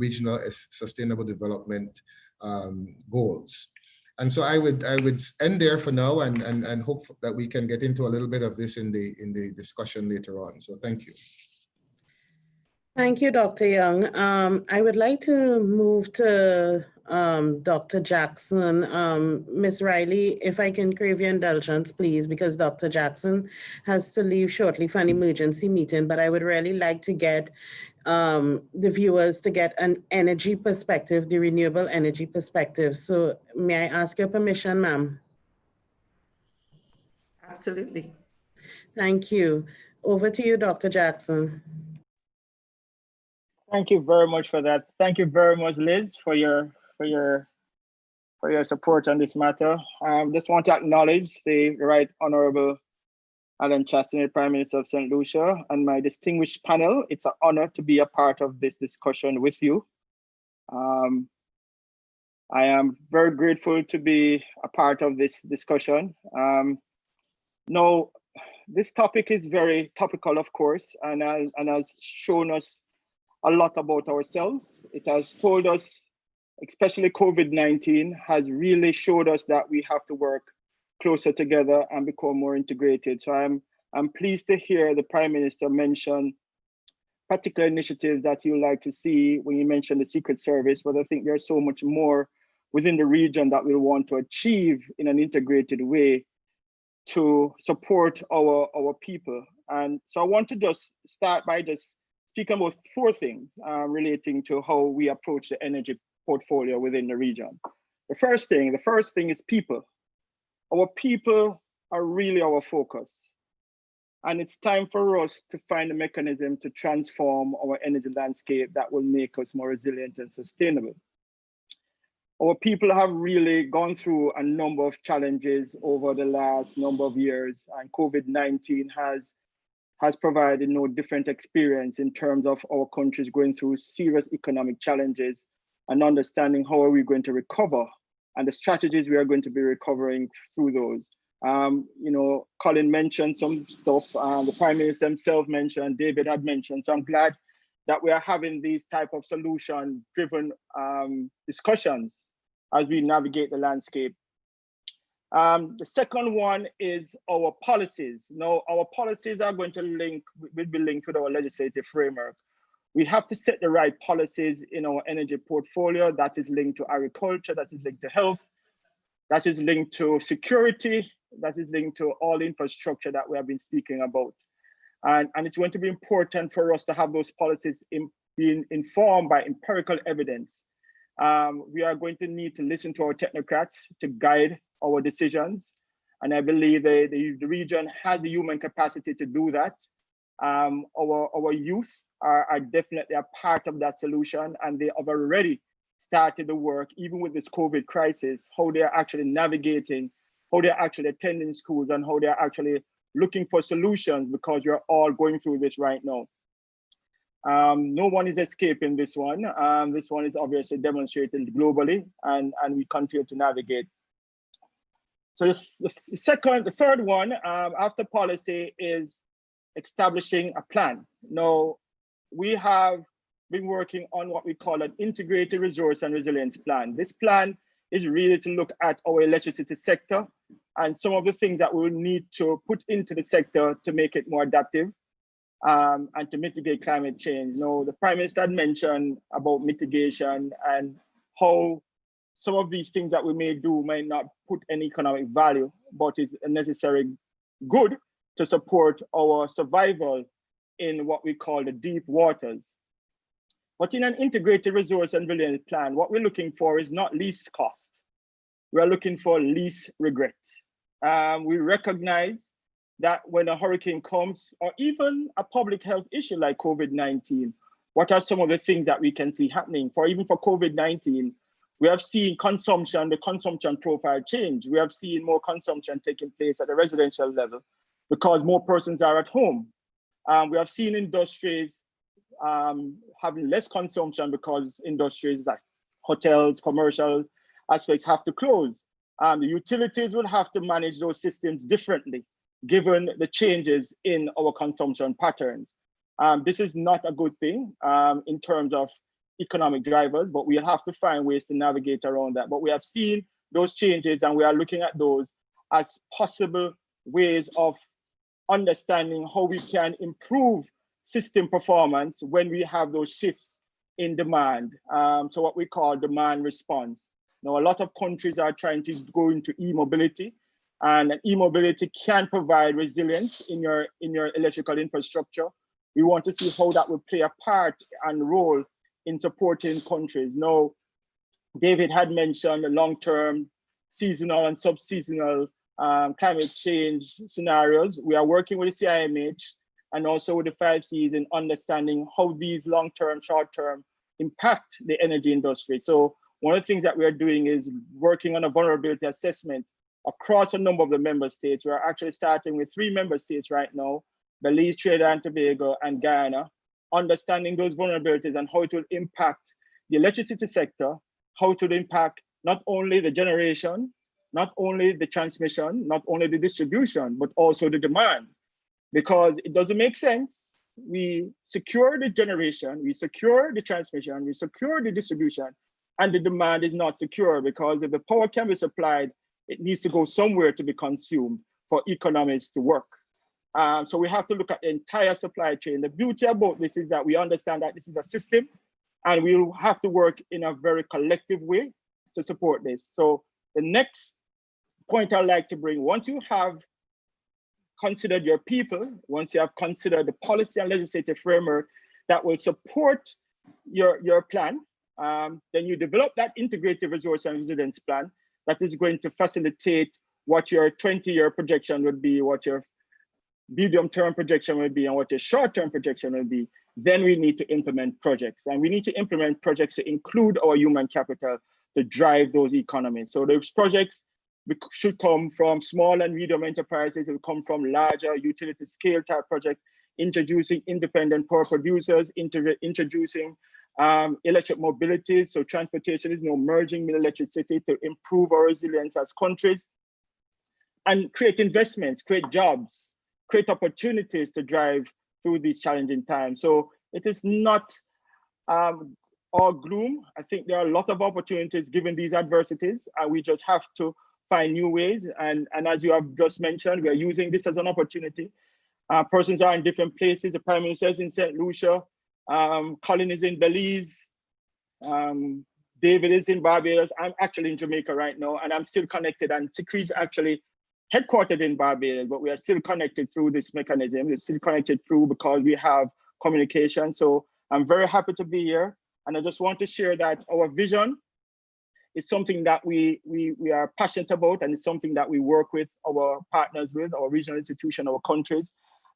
regional sustainable development goals. And so I would end there for now, and hope that we can get into a little bit of this in the discussion later on. So thank you. Thank you, Dr. Young. I would like to move to Dr. Jackson. Ms. Riley, if I can crave your indulgence, please, because Dr. Jackson has to leave shortly for an emergency meeting, but I would really like to get the viewers to get an energy perspective, the renewable energy perspective. So may I ask your permission, ma'am? Absolutely. Thank you. Over to you, Dr. Jackson. Thank you very much for that. Thank you very much, Liz, for your support on this matter. Just want to acknowledge the Right Honorable Alan Chastanet, Prime Minister of St. Lucia, and my distinguished panel. It's an honor to be a part of this discussion with you. I am very grateful to be a part of this discussion. Now, this topic is very topical, of course, and has shown us a lot about ourselves. It has told us, especially COVID-19, has really showed us that we have to work closer together and become more integrated. So I'm pleased to hear the Prime Minister mention particular initiatives that you like to see when you mention the Secret Service, but I think there's so much more within the region that we want to achieve in an integrated way to support our people. And so I want to just start by just speaking about 4 things relating to how we approach the energy portfolio within the region. The first thing is people. Our people are really our focus. And it's time for us to find a mechanism to transform our energy landscape that will make us more resilient and sustainable. Our people have really gone through a number of challenges over the last number of years, and COVID-19 has provided no different experience in terms of our countries going through serious economic challenges and understanding how are we going to recover and the strategies we are going to be recovering through those. You know, Colin mentioned some stuff, the Prime Minister himself mentioned, David had mentioned, so I'm glad that we are having these type of solution-driven discussions as we navigate the landscape. The second one is our policies. Now, our policies are going to will be linked with our legislative framework. We have to set the right policies in our energy portfolio that is linked to agriculture, that is linked to health, that is linked to security, that is linked to all infrastructure that we have been speaking about. And it's going to be important for us to have those policies being informed by empirical evidence. We are going to need to listen to our technocrats to guide our decisions. And I believe the region has the human capacity to do that. Our youth are definitely a part of that solution, and they have already started the work, even with this COVID crisis, how they're actually navigating, how they're actually attending schools, and how they're actually looking for solutions, because we're all going through this right now. No one is escaping this one. This one is obviously demonstrated globally, and we continue to navigate. So the third one after policy is establishing a plan. Now, we have been working on what we call an integrated resource and resilience plan. This plan is really to look at our electricity sector and some of the things that we will need to put into the sector to make it more adaptive and to mitigate climate change. Now, the Prime Minister had mentioned about mitigation and how some of these things that we may do might not put any economic value, but is a necessary good to support our survival in what we call the deep waters. But in an integrated resource and resilience plan, what we're looking for is not least cost. We're looking for least regret. We recognize that when a hurricane comes, or even a public health issue like COVID-19, what are some of the things that we can see happening? Even for COVID-19, we have seen the consumption profile change. We have seen more consumption taking place at the residential level because more persons are at home. We have seen industries having less consumption because industries like hotels, commercial aspects have to close. The utilities will have to manage those systems differently, given the changes in our consumption patterns. This is not a good thing in terms of economic drivers, but we have to find ways to navigate around that. But we have seen those changes, and we are looking at those as possible ways of understanding how we can improve system performance when we have those shifts in demand. So what we call demand response. Now, a lot of countries are trying to go into e-mobility, and e-mobility can provide resilience in your electrical infrastructure. We want to see how that will play a part and role in supporting countries. Now, David had mentioned the long-term, seasonal and sub-seasonal climate change scenarios. We are working with the CIMH and also with the 5 Cs in understanding how these long-term, short-term impact the energy industry. So one of the things that we are doing is working on a vulnerability assessment across a number of the member states. We're actually starting with 3 member states right now, Belize, Trinidad and Tobago, and Guyana, understanding those vulnerabilities and how it will impact the electricity sector, how it will impact not only the generation, not only the transmission, not only the distribution, but also the demand. Because it doesn't make sense. We secure the generation, we secure the transmission, we secure the distribution, and the demand is not secure, because if the power can be supplied, it needs to go somewhere to be consumed for economies to work. So we have to look at the entire supply chain. The beauty about this is that we understand that this is a system, and we will have to work in a very collective way to support this. So the next point I'd like to bring, once you have considered your people, once you have considered the policy and legislative framework that will support your plan, then you develop that integrated resource and resilience plan that is going to facilitate what your 20-year projection would be, what your medium-term projection will be, and what your short-term projection will be. Then we need to implement projects, and we need to implement projects to include our human capital to drive those economies. So those projects should come from small and medium enterprises. It will come from larger utility scale type projects, introducing independent power producers, introducing electric mobility. So transportation is now merging with electricity to improve our resilience as countries, and create investments, create jobs, create opportunities to drive through these challenging times. So it is not all gloom. I think there are a lot of opportunities given these adversities, and we just have to find new ways. And as you have just mentioned, we are using this as an opportunity. Persons are in different places. The Prime Minister is in St. Lucia. Colin is in Belize. David is in Barbados. I'm actually in Jamaica right now, and I'm still connected. And Sikri is actually headquartered in Barbados, but we are still connected through this mechanism. We're still connected through because we have communication. So I'm very happy to be here. And I just want to share that our vision is something that we are passionate about, and it's something that we work with our partners with, our regional institutions, our countries.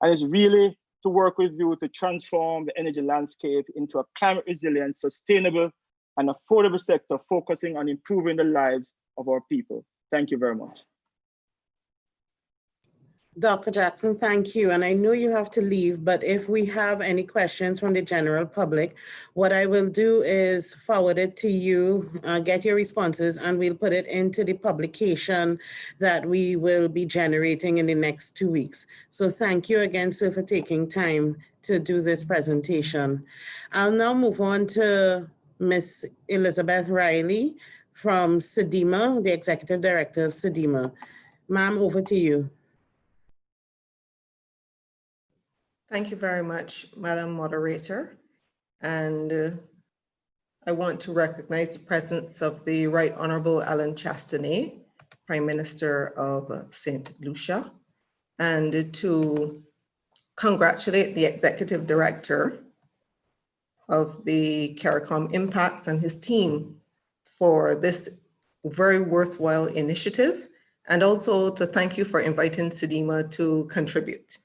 And it's really to work with you to transform the energy landscape into a climate resilient, sustainable, and affordable sector, focusing on improving the lives of our people. Thank you very much. Dr. Jackson, thank you. And I know you have to leave, but if we have any questions from the general public, what I will do is forward it to you, get your responses, and we'll put it into the publication that we will be generating in the next 2 weeks. So thank you again, sir, for taking time to do this presentation. I'll now move on to Ms. Elizabeth Riley from SEDIMA, the Executive Director of SEDIMA. Ma'am, over to you. Thank you very much, Madam Moderator. And I want to recognize the presence of the Right Honorable Alan Chastanet, Prime Minister of St. Lucia, and to congratulate the Executive Director of the CARICOM IMPACS and his team for this very worthwhile initiative, and also to thank you for inviting SEDIMA to contribute.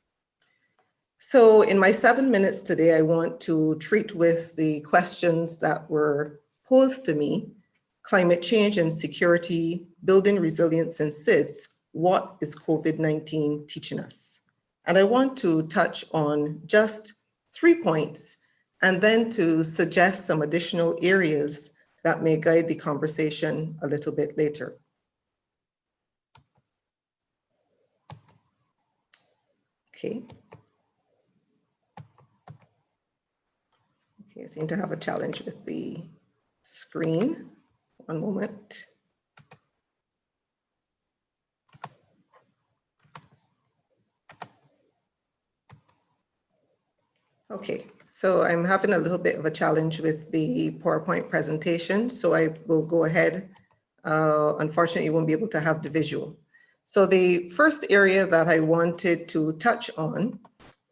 So in my 7 minutes today, I want to treat with the questions that were posed to me: climate change and security, building resilience in SIDS, what is COVID-19 teaching us? And I want to touch on just 3 points, and then to suggest some additional areas that may guide the conversation a little bit later. Okay. Okay, I seem to have a challenge with the screen. One moment. Okay, so I'm having a little bit of a challenge with the PowerPoint presentation, so I will go ahead. Unfortunately, you won't be able to have the visual. So the first area that I wanted to touch on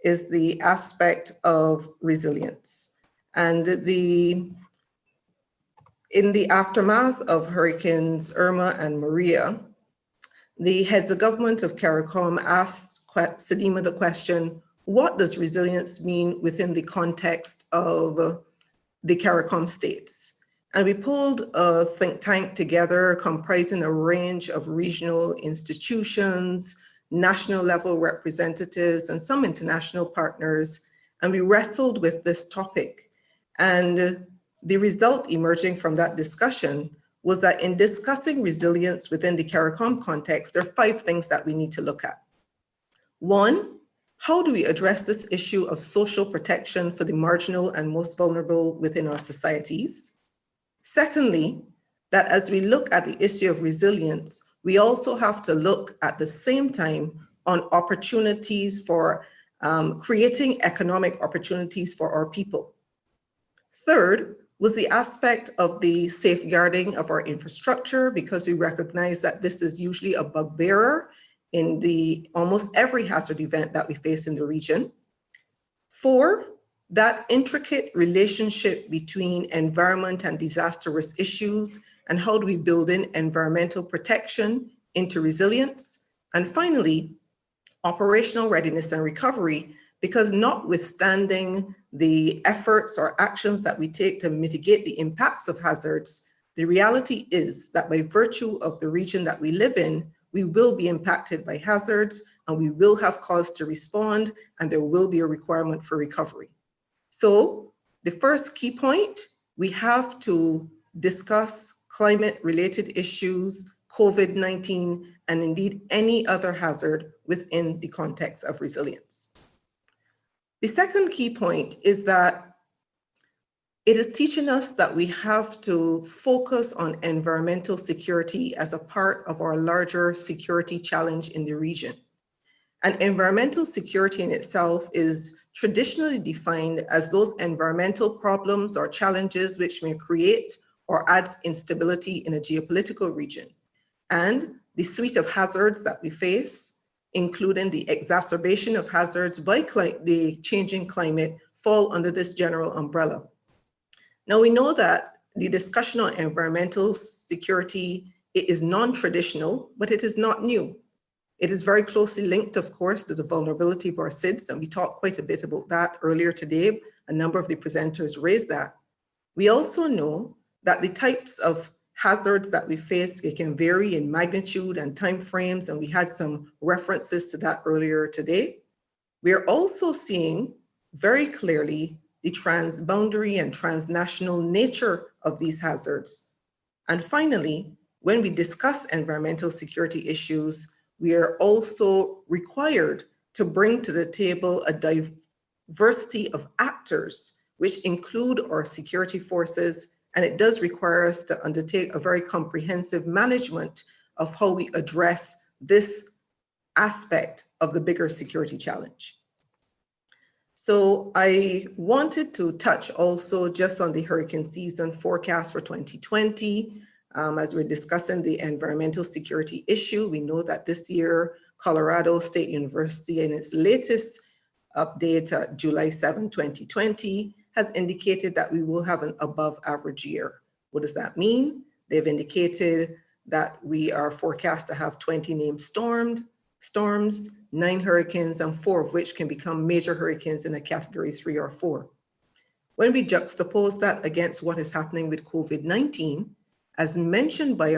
is the aspect of resilience. And in the aftermath of Hurricanes Irma and Maria, the heads of government of CARICOM asked SEDIMA the question, what does resilience mean within the context of the CARICOM states? And we pulled a think tank together comprising a range of regional institutions, national level representatives, and some international partners. And we wrestled with this topic. And the result emerging from that discussion was that in discussing resilience within the CARICOM context, there are 5 things that we need to look at. 1, how do we address this issue of social protection for the marginal and most vulnerable within our societies? Secondly, that as we look at the issue of resilience, we also have to look at the same time on opportunities for creating economic opportunities for our people. Third was the aspect of the safeguarding of our infrastructure, because we recognize that this is usually a bugbearer in almost every hazard event that we face in the region. 4, that intricate relationship between environment and disaster risk issues, and how do we build in environmental protection into resilience? And finally, operational readiness and recovery, because notwithstanding the efforts or actions that we take to mitigate the impacts of hazards, the reality is that by virtue of the region that we live in, we will be impacted by hazards, and we will have cause to respond, and there will be a requirement for recovery. So the first key point, we have to discuss climate-related issues, COVID-19, and indeed any other hazard within the context of resilience. The second key point is that it is teaching us that we have to focus on environmental security as a part of our larger security challenge in the region. And environmental security in itself is traditionally defined as those environmental problems or challenges which may create or add instability in a geopolitical region. And the suite of hazards that we face, including the exacerbation of hazards by the changing climate, fall under this general umbrella. Now, we know that the discussion on environmental security is non-traditional, but it is not new. It is very closely linked, of course, to the vulnerability of our SIDS, and we talked quite a bit about that earlier today. A number of the presenters raised that. We also know that the types of hazards that we face, it can vary in magnitude and timeframes, and we had some references to that earlier today. We are also seeing very clearly the transboundary and transnational nature of these hazards. And finally, when we discuss environmental security issues, we are also required to bring to the table a diversity of actors, which include our security forces, and it does require us to undertake a very comprehensive management of how we address this aspect of the bigger security challenge. So I wanted to touch also just on the hurricane season forecast for 2020. As we're discussing the environmental security issue, we know that this year, Colorado State University, in its latest update, July 7, 2020, has indicated that we will have an above average year. What does that mean? They've indicated that we are forecast to have 20 named storms, 9 hurricanes, and 4 of which can become major hurricanes in a category 3 or 4. When we juxtapose that against what is happening with COVID-19, as mentioned by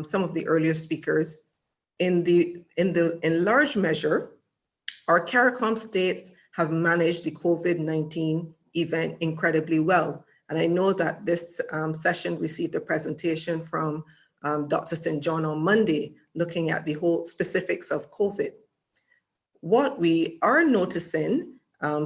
some of the earlier speakers, in large measure, our CARICOM states have managed the COVID-19 event incredibly well. And I know that this session received a presentation from Dr. St. John on Monday, looking at the whole specifics of COVID. What we are noticing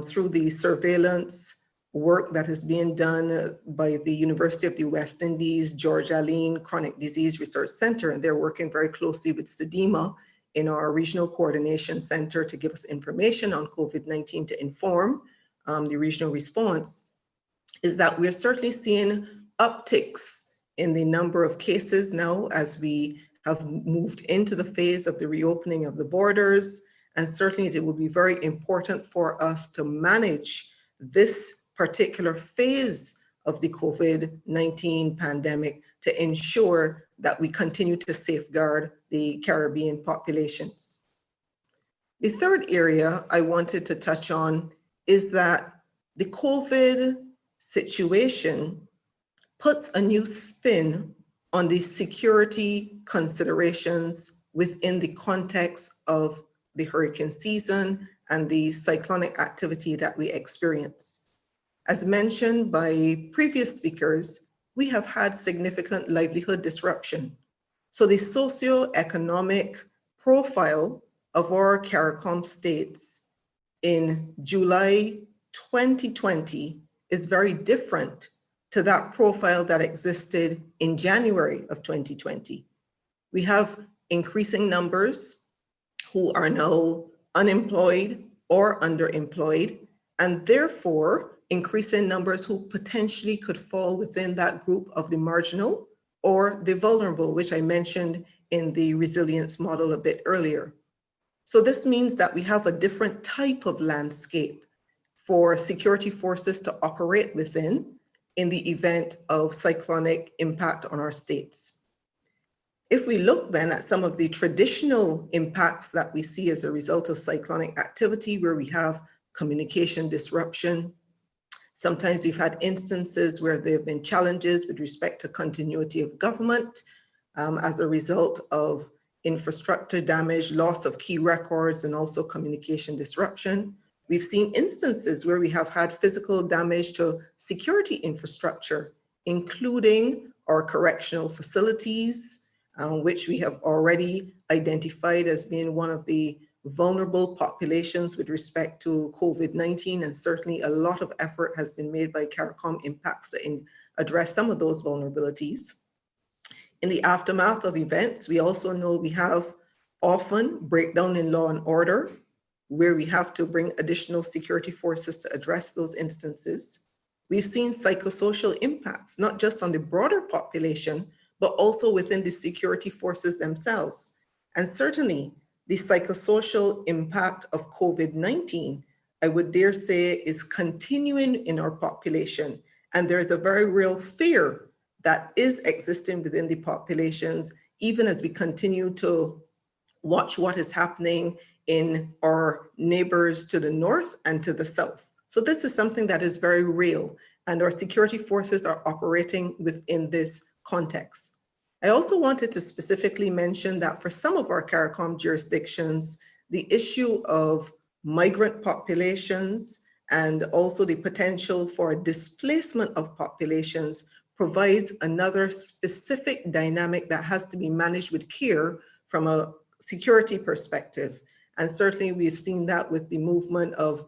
through the surveillance work that is being done by the University of the West Indies, George Allen Chronic Disease Research Center, and they're working very closely with SEDIMA in our Regional Coordination Center to give us information on COVID-19 to inform the regional response, is that we're certainly seeing upticks in the number of cases now as we have moved into the phase of the reopening of the borders. And certainly it will be very important for us to manage this particular phase of the COVID-19 pandemic to ensure that we continue to safeguard the Caribbean populations. The third area I wanted to touch on is that the COVID situation puts a new spin on the security considerations within the context of the hurricane season and the cyclonic activity that we experience. As mentioned by previous speakers, we have had significant livelihood disruption. So the socioeconomic profile of our CARICOM states in July 2020 is very different to that profile that existed in January of 2020. We have increasing numbers who are now unemployed or underemployed, and therefore increasing numbers who potentially could fall within that group of the marginal or the vulnerable, which I mentioned in the resilience model a bit earlier. So this means that we have a different type of landscape for security forces to operate within in the event of cyclonic impact on our states. If we look then at some of the traditional impacts that we see as a result of cyclonic activity, where we have communication disruption, sometimes we've had instances where there have been challenges with respect to continuity of government as a result of infrastructure damage, loss of key records, and also communication disruption. We've seen instances where we have had physical damage to security infrastructure, including our correctional facilities, which we have already identified as being one of the vulnerable populations with respect to COVID-19, and certainly a lot of effort has been made by CARICOM IMPACS to address some of those vulnerabilities. In the aftermath of events, we also know we have often breakdown in law and order, where we have to bring additional security forces to address those instances. We've seen psychosocial impacts, not just on the broader population, but also within the security forces themselves. And certainly the psychosocial impact of COVID-19, I would dare say, is continuing in our population. And there's a very real fear that is existing within the populations, even as we continue to watch what is happening in our neighbors to the north and to the south. So this is something that is very real, and our security forces are operating within this context. I also wanted to specifically mention that for some of our CARICOM jurisdictions, the issue of migrant populations and also the potential for displacement of populations provides another specific dynamic that has to be managed with care from a security perspective. And certainly we've seen that with the movement of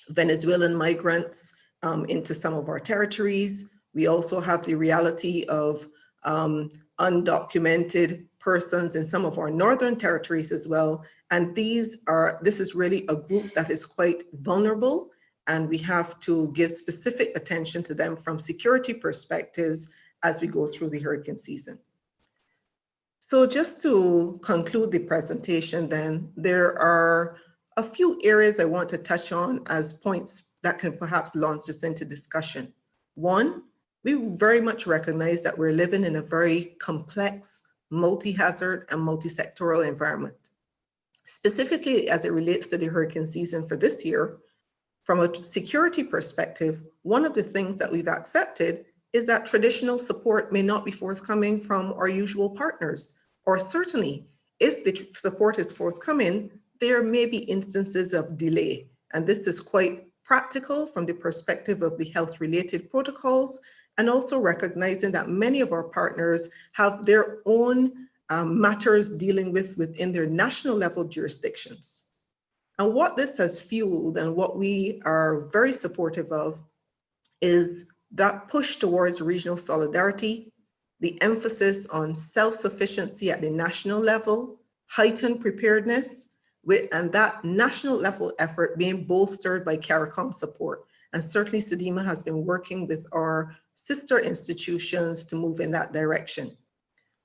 Venezuelan migrants into some of our territories. We also have the reality of undocumented persons in some of our northern territories as well. And this is really a group that is quite vulnerable, and we have to give specific attention to them from security perspectives as we go through the hurricane season. So just to conclude the presentation then, there are a few areas I want to touch on as points that can perhaps launch us into discussion. One, we very much recognize that we're living in a very complex, multi-hazard and multi-sectoral environment. Specifically as it relates to the hurricane season for this year, from a security perspective, one of the things that we've accepted is that traditional support may not be forthcoming from our usual partners, or certainly if the support is forthcoming, there may be instances of delay. And this is quite practical from the perspective of the health-related protocols, and also recognizing that many of our partners have their own matters dealing with within their national level jurisdictions. And what this has fueled and what we are very supportive of is that push towards regional solidarity, the emphasis on self-sufficiency at the national level, heightened preparedness, and that national level effort being bolstered by CARICOM support. And certainly SEDIMA has been working with our sister institutions to move in that direction.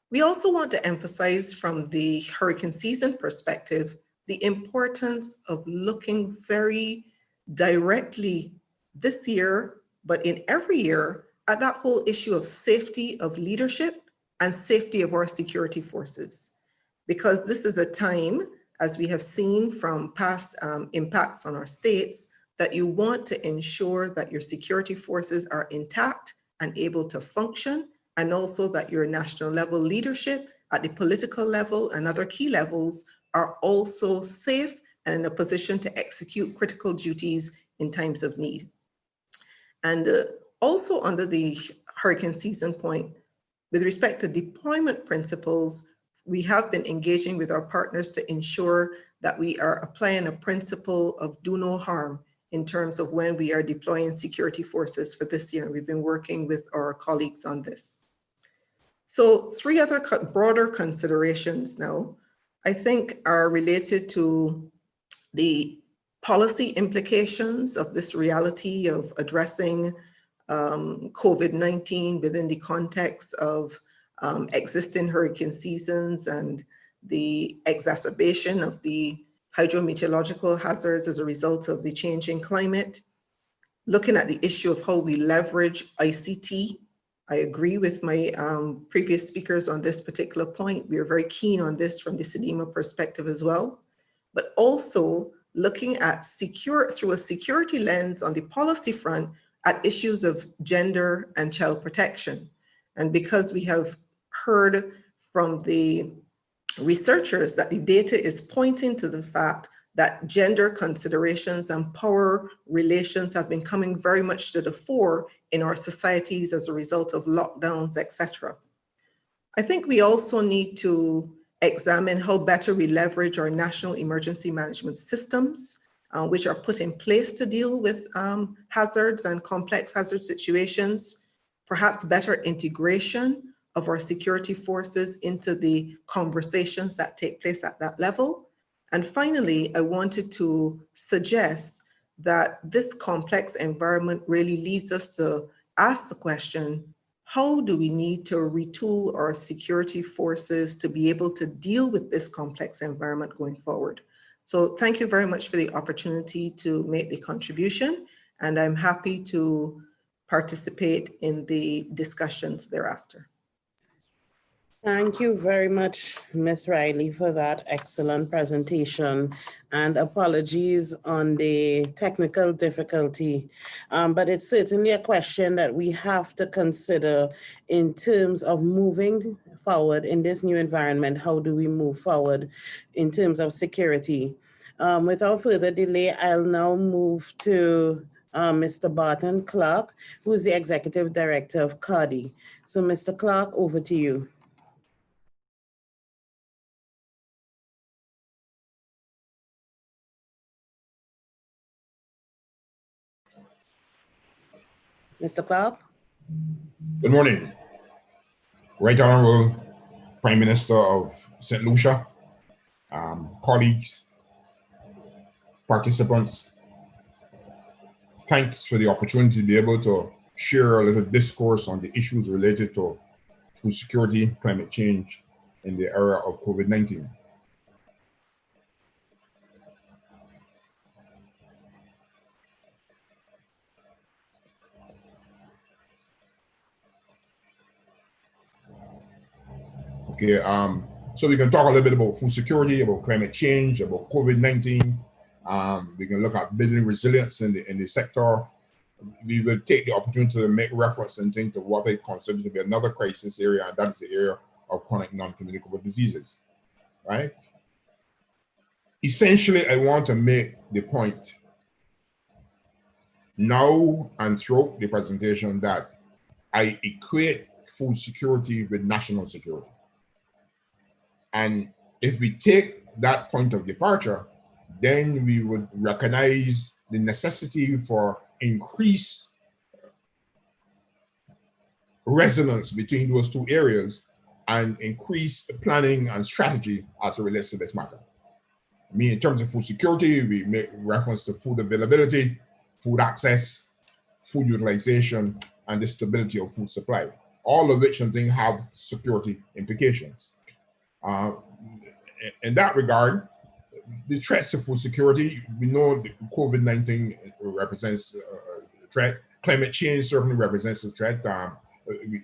We also want to emphasize from the hurricane season perspective, the importance of looking very directly this year, but in every year, at that whole issue of safety of leadership and safety of our security forces. Because this is a time, as we have seen from past impacts on our states, that you want to ensure that your security forces are intact and able to function, and also that your national level leadership at the political level and other key levels are also safe and in a position to execute critical duties in times of need. And also under the hurricane season point, with respect to deployment principles, we have been engaging with our partners to ensure that we are applying a principle of do no harm in terms of when we are deploying security forces for this year. We've been working with our colleagues on this. So 3 other broader considerations now, I think are related to the policy implications of this reality of addressing COVID-19 within the context of existing hurricane seasons and the exacerbation of the hydrometeorological hazards as a result of the changing climate. Looking at the issue of how we leverage ICT. I agree with my previous speakers on this particular point. We are very keen on this from the SEDIMA perspective as well, but also looking at through a security lens on the policy front at issues of gender and child protection. And because we have heard from the researchers that the data is pointing to the fact that gender considerations and power relations have been coming very much to the fore in our societies as a result of lockdowns, etc. I think we also need to examine how better we leverage our national emergency management systems, which are put in place to deal with hazards and complex hazard situations, perhaps better integration of our security forces into the conversations that take place at that level. And finally, I wanted to suggest that this complex environment really leads us to ask the question, how do we need to retool our security forces to be able to deal with this complex environment going forward? So thank you very much for the opportunity to make the contribution, and I'm happy to participate in the discussions thereafter. Thank you very much, Ms. Riley, for that excellent presentation, and apologies on the technical difficulty. But it's certainly a question that we have to consider in terms of moving forward in this new environment. How do we move forward in terms of security? Without further delay, I'll now move to Mr. Barton Clark, who is the Executive Director of CARDI. So Mr. Clark, over to you. Mr. Clark? Good morning. Right Honorable Prime Minister of St. Lucia, colleagues, participants, thanks for the opportunity to be able to share a little discourse on the issues related to food security, climate change in the era of COVID-19. Okay, so we can talk a little bit about food security, about climate change, about COVID-19. We can look at building resilience in the sector. We will take the opportunity to make reference and think to what I consider to be another crisis area, and that is the area of chronic non-communicable diseases, right? Essentially, I want to make the point now and throughout the presentation that I equate food security with national security. And if we take that point of departure, then we would recognize the necessity for increased resonance between those two areas and increase planning and strategy as it relates to this matter. I mean, in terms of food security, we make reference to food availability, food access, food utilization, and the stability of food supply, all of which I think have security implications. In that regard, the threats to food security, we know COVID-19 represents a threat. Climate change certainly represents a threat.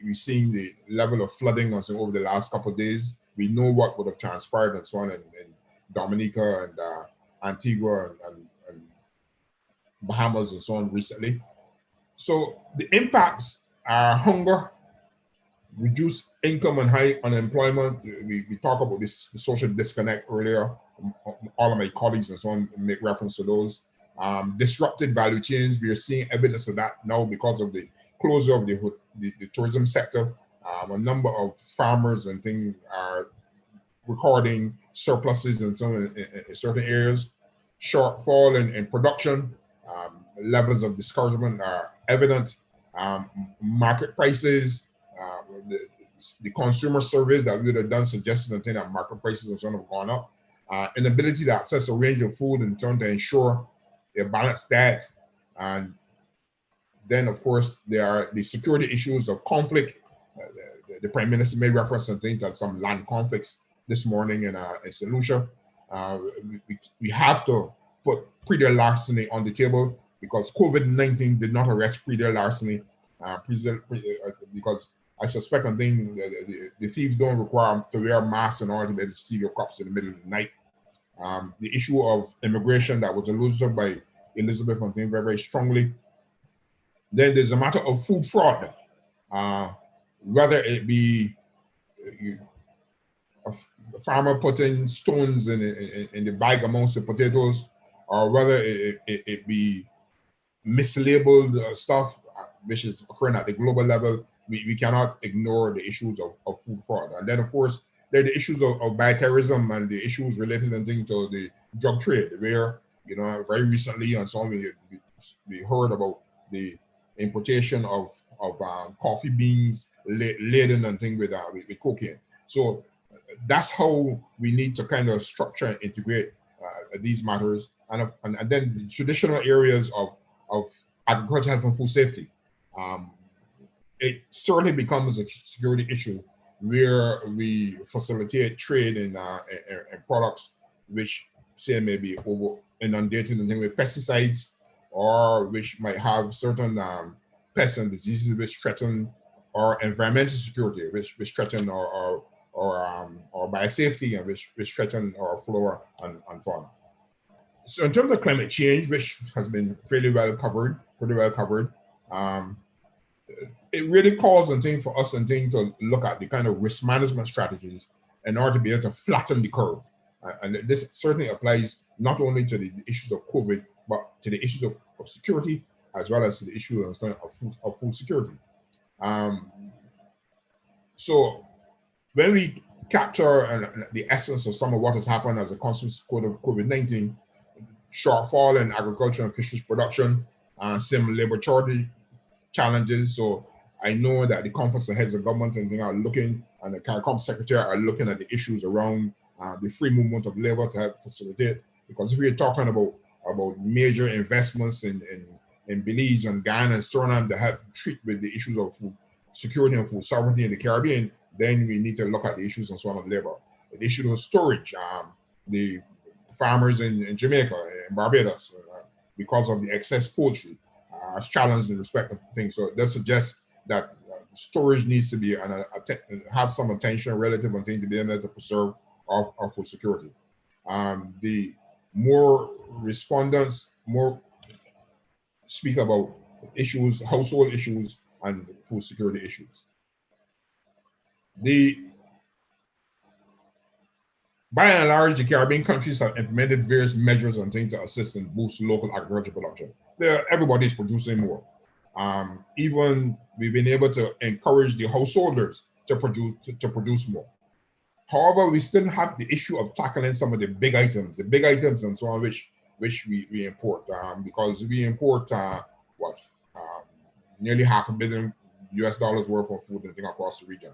We've seen the level of flooding also over the last couple of days. We know what would have transpired and so on in Dominica and Antigua and Bahamas and so on recently. So the impacts are hunger, reduced income and high unemployment. We talked about this social disconnect earlier. All of my colleagues and so on make reference to those. Disrupted value chains, we are seeing evidence of that now because of the closure of the tourism sector. A number of farmers and things are recording surpluses and so on in certain areas. Shortfall in production, levels of discouragement are evident. Market prices, the consumer surveys that we would have done suggested that market prices and so on have gone up. Inability to access a range of food in turn to ensure a balanced diet. And then, of course, there are the security issues of conflict. The Prime Minister made reference to some land conflicts this morning in St. Lucia. We have to put pre-deal larceny on the table because COVID-19 did not arrest pre-deal larceny because I suspect the thieves don't require to wear masks in order to be able to steal your crops in the middle of the night. The issue of immigration that was alluded to by Elizabeth very, very strongly. Then there's a matter of food fraud, whether it be a farmer putting stones in the bag amongst the potatoes, or whether it be mislabeled stuff, which is occurring at the global level. We cannot ignore the issues of food fraud. And then, of course, there are the issues of bioterrorism and the issues related to the drug trade, where, very recently and so on, we heard about the importation of coffee beans laden and things with cocaine. So that's how we need to kind of structure and integrate these matters. And then the traditional areas of agriculture, health, and food safety. It certainly becomes a security issue where we facilitate trade in products which say may be over inundated and with pesticides, or which might have certain pests and diseases which threaten our environmental security, which threaten our biosafety, and which threaten our flora and fauna. So in terms of climate change, which has been pretty well covered, it really calls for us to look at the kind of risk management strategies in order to be able to flatten the curve. And this certainly applies not only to the issues of COVID, but to the issues of security, as well as to the issue of food security. So when we capture the essence of some of what has happened as a consequence of COVID-19, shortfall in agriculture and fisheries production, some labor shortage challenges. So I know that the Conference of Heads of Government and the CARICOM Secretary are looking at the issues around the free movement of labor to help facilitate. Because if we're talking about major investments in Belize and Ghana and Suriname to help treat with the issues of food security and food sovereignty in the Caribbean, then we need to look at the issues and so on of labor. The issue of storage, the farmers in Jamaica, in Barbados, because of the excess poultry, are challenged in respect of things. So that suggests that storage needs to be have some attention relative to be able to preserve our food security. The more respondents speak about issues, household issues, and food security issues. By and large, the Caribbean countries have implemented various measures and things to assist and boost local agriculture production. Everybody's producing more. Even we've been able to encourage the householders to produce more. However, we still have the issue of tackling some of the big items and so on, which we import, because we import nearly 500 million US dollars worth of food and thing across the region.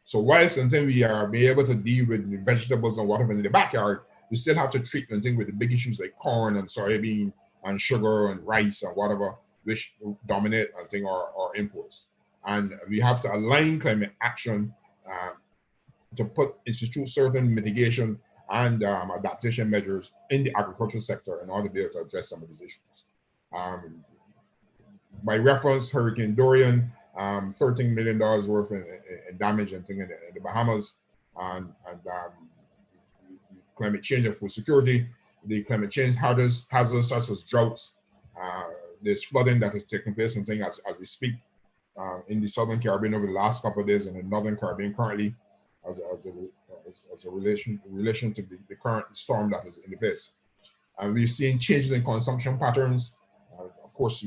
So while something we are be able to deal with the vegetables and whatever in the backyard, we still have to treat and thing with the big issues like corn and soybean and sugar and rice and whatever, which dominate and thing our imports. And we have to align climate action to institute certain mitigation and adaptation measures in the agricultural sector in order to be able to address some of these issues. By reference, Hurricane Dorian, $13 million worth in damage and thing in the Bahamas, and climate change and food security, the climate change hazards such as droughts, there's flooding that is taking place and thing as we speak in the Southern Caribbean over the last couple of days and in Northern Caribbean currently as a relation to the current storm that is in the place. And we've seen changes in consumption patterns. Of course,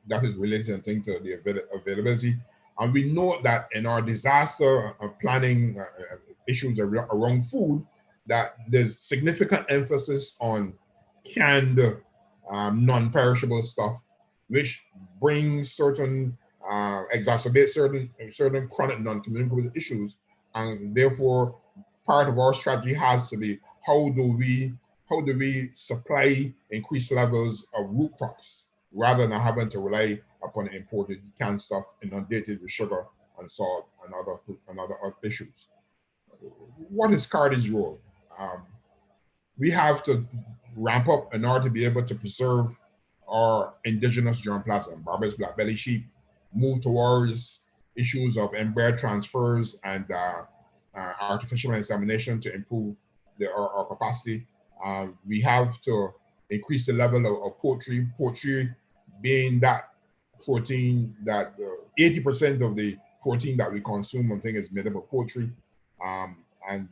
that is related to the availability. And we know that in our disaster planning issues around food, that there's significant emphasis on canned, non-perishable stuff, which brings certain, exacerbates certain chronic non-communicable issues. And therefore, part of our strategy has to be how do we supply increased levels of root crops rather than having to rely upon imported canned stuff inundated with sugar and salt and other issues. What is CARICOM's role? We have to ramp up in order to be able to preserve our indigenous germplasm, Barbados black belly sheep, move towards issues of embryo transfers and artificial insemination to improve our capacity. We have to increase the level of poultry being that protein that 80% of the protein that we consume on thing is made up of poultry. And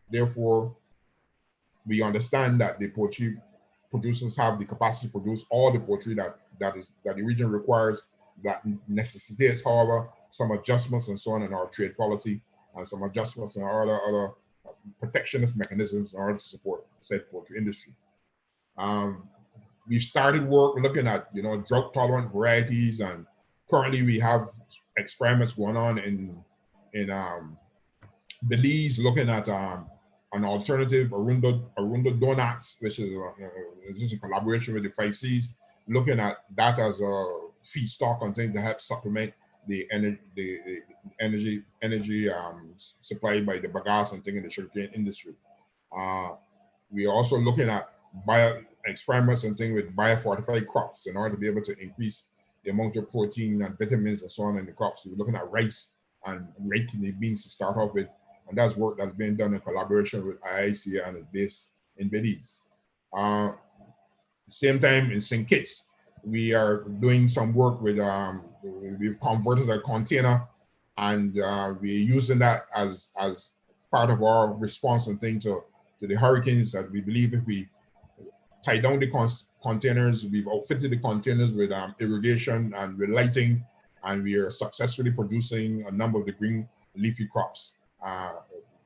therefore, we understand that the poultry producers have the capacity to produce all the poultry that the region requires, that necessitates, however, some adjustments and so on in our trade policy and some adjustments in our other protectionist mechanisms in order to support said poultry industry. We've started work looking at drought tolerant varieties, and currently we have experiments going on in Belize looking at an alternative Arundo Donax, which is a collaboration with the 5Cs, looking at that as a feedstock and thing to help supplement the energy supplied by the bagasse and thing in the sugarcane industry. We are also looking at experiments and things with biofortified crops in order to be able to increase the amount of protein and vitamins and so on in the crops. So we're looking at rice and red kidney beans to start off with, and that's work that's being done in collaboration with IICA and is based in Belize. Same time in St. Kitts, we are doing some work with, we've converted a container and we're using that as part of our response and thing to the hurricanes, that we believe if we tie down the containers, we've outfitted the containers with irrigation and with lighting, and we are successfully producing a number of the green leafy crops.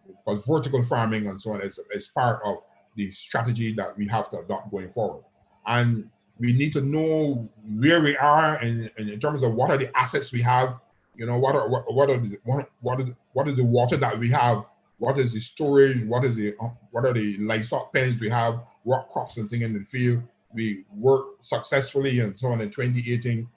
Because vertical farming and so on is part of the strategy that we have to adopt going forward. And we need to know where we are in terms of what are the assets we have, what is the water that we have, what is the storage, what are the livestock pens we have, what crops and things in the field. We worked successfully and so on in 2018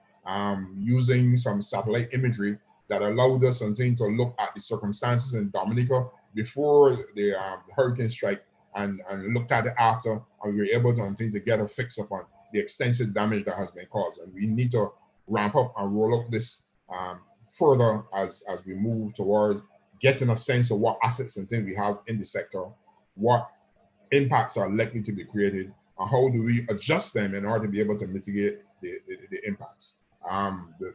using some satellite imagery that allowed us and things to look at the circumstances in Dominica before the hurricane strike and looked at it after, and we were able to get a fix upon the extensive damage that has been caused. And we need to ramp up and roll out this further as we move towards getting a sense of what assets and things we have in the sector, what impacts are likely to be created, and how do we adjust them in order to be able to mitigate the impacts. The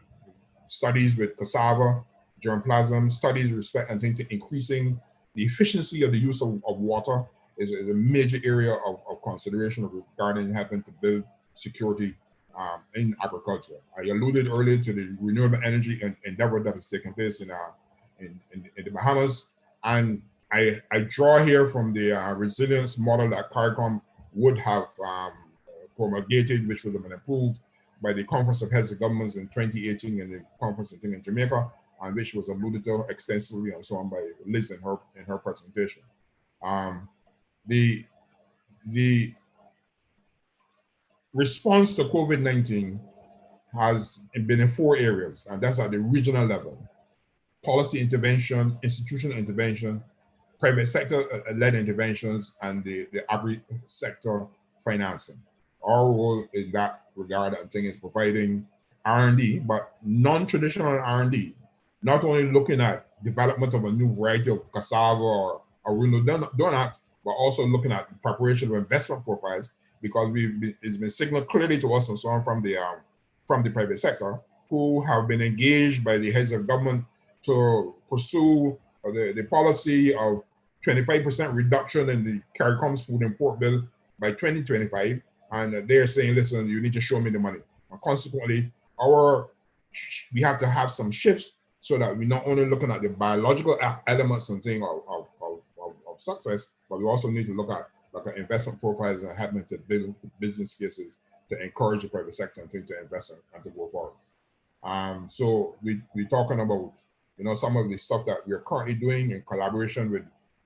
studies with cassava, germplasm, studies with respect and things to increasing the efficiency of the use of water is a major area of consideration regarding helping to build security in agriculture. I alluded earlier to the renewable energy endeavor that is taking place in the Bahamas, and I draw here from the resilience model that CARICOM would have promulgated, which would have been approved by the Conference of Heads of Governments in 2018 and the conference in Jamaica, and which was alluded to extensively and so on by Liz in her presentation. The response to COVID-19 has been in 4 areas, and that's at the regional level: policy intervention, institutional intervention, private sector-led interventions, and the agri-sector financing. Our role in that regard, I think, is providing R&D, but non-traditional R&D, not only looking at development of a new variety of cassava or window donuts, but also looking at preparation of investment profiles, because it's been signaled clearly to us and so on from the private sector, who have been engaged by the heads of government to pursue the policy of 25% reduction in the CARICOM's food import bill by 2025. And they're saying, listen, you need to show me the money. And consequently, we have to have some shifts so that we're not only looking at the biological elements and things of success, but we also need to look at investment profiles and having to build business cases to encourage the private sector and to invest and to go forward. So we're talking about, some of the stuff that we're currently doing in collaboration with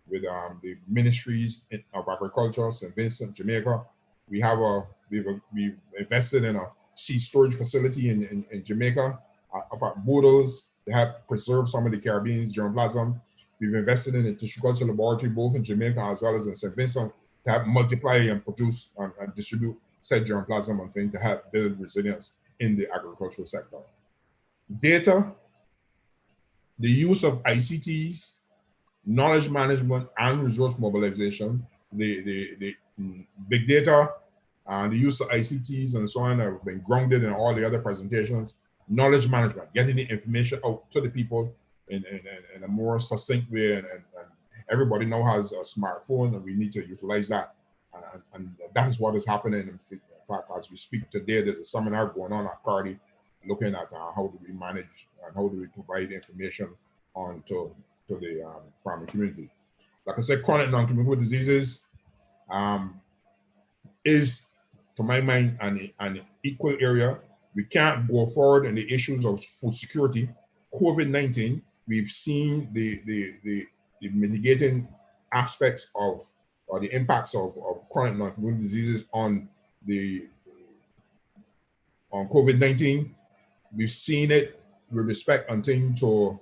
the ministries of agriculture, St. Vincent, Jamaica. We've invested in a seed storage facility in Jamaica, up at Boodles, to help preserve some of the Caribbean's germplasm. We've invested in a tissue culture laboratory both in Jamaica as well as in St. Vincent to help multiply and produce and distribute said germplasm and things to help build resilience in the agricultural sector. Data, the use of ICTs, knowledge management and resource mobilization, the big data and the use of ICTs and so on have been grounded in all the other presentations. Knowledge management, getting the information out to the people in a more succinct way, and everybody now has a smartphone, and we need to utilize that. And that is what is happening. In fact, as we speak today, there's a seminar going on at CARDI looking at how do we manage and how do we provide information to the farming community. Like I said, chronic non-communicable diseases is, to my mind, an equal area. We can't go forward in the issues of food security. COVID-19, we've seen the mitigating aspects of, or the impacts of chronic non-communicable diseases on COVID-19. We've seen it with respect to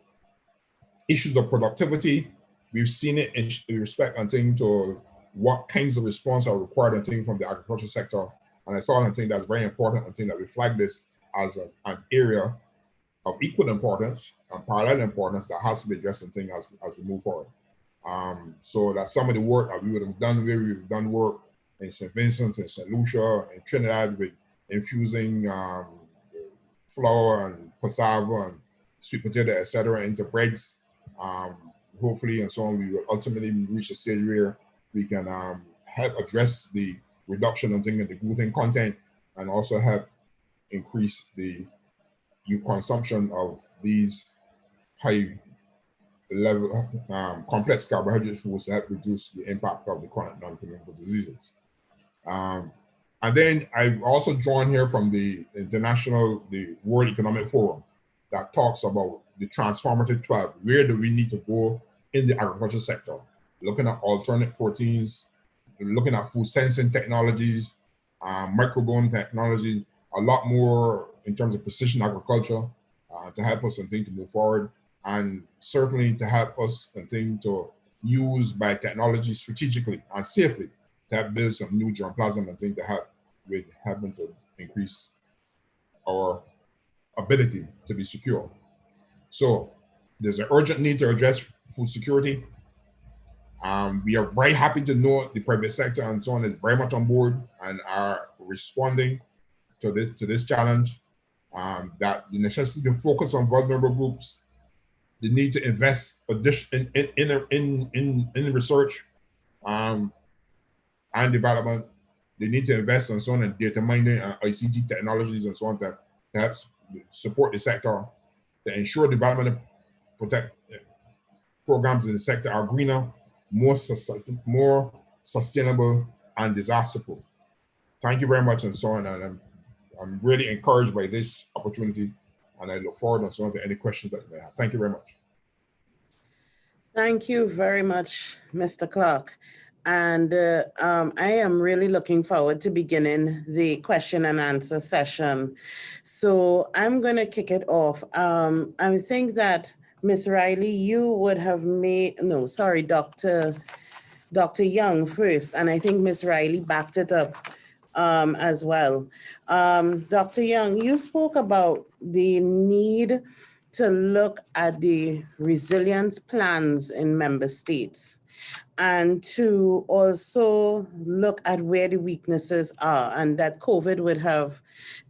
issues of productivity. We've seen it in respect to what kinds of response are required from the agricultural sector. And I think that's very important that we flag this as an area of equal importance and parallel importance that has to be addressed as we move forward. So that's some of the work that we would have done where we've done work in St. Vincent, in St. Lucia, in Trinidad with infusing flour and cassava and sweet potato, etc., into breads. Hopefully, and so on, we will ultimately reach a stage where we can help address the reduction in the gluten content and also help increase the consumption of these high level complex carbohydrate foods to help reduce the impact of the chronic non-communicable diseases. And then I've also drawn here from the World Economic Forum that talks about the transformative 12. Where do we need to go in the agriculture sector? Looking at alternate proteins, looking at food sensing technologies, microbiome technology, a lot more in terms of precision agriculture to help us to move forward, and certainly to help us to use biotechnology strategically and safely to help build some new germplasm and to help with helping to increase our ability to be secure. So there's an urgent need to address food security. We are very happy to know the private sector and so on is very much on board and are responding to this challenge. That the necessity to focus on vulnerable groups, the need to invest in research and development, they need to invest and so on in data mining and ICT technologies and so on to help support the sector, to ensure development and protect programs in the sector are greener, more sustainable, and disaster-proof. Thank you very much and so on. And I'm really encouraged by this opportunity And I look forward to answering any questions that you may have. Thank you very much. Thank you very much, Mr. Clark. And I am really looking forward to beginning the question and answer session. So I'm going to kick it off. I think that Ms. Riley, you would have made, no, sorry, Dr. Young first. And I think Ms. Riley backed it up as well. Dr. Young, you spoke about the need to look at the resilience plans in member states and to also look at where the weaknesses are, and that COVID would have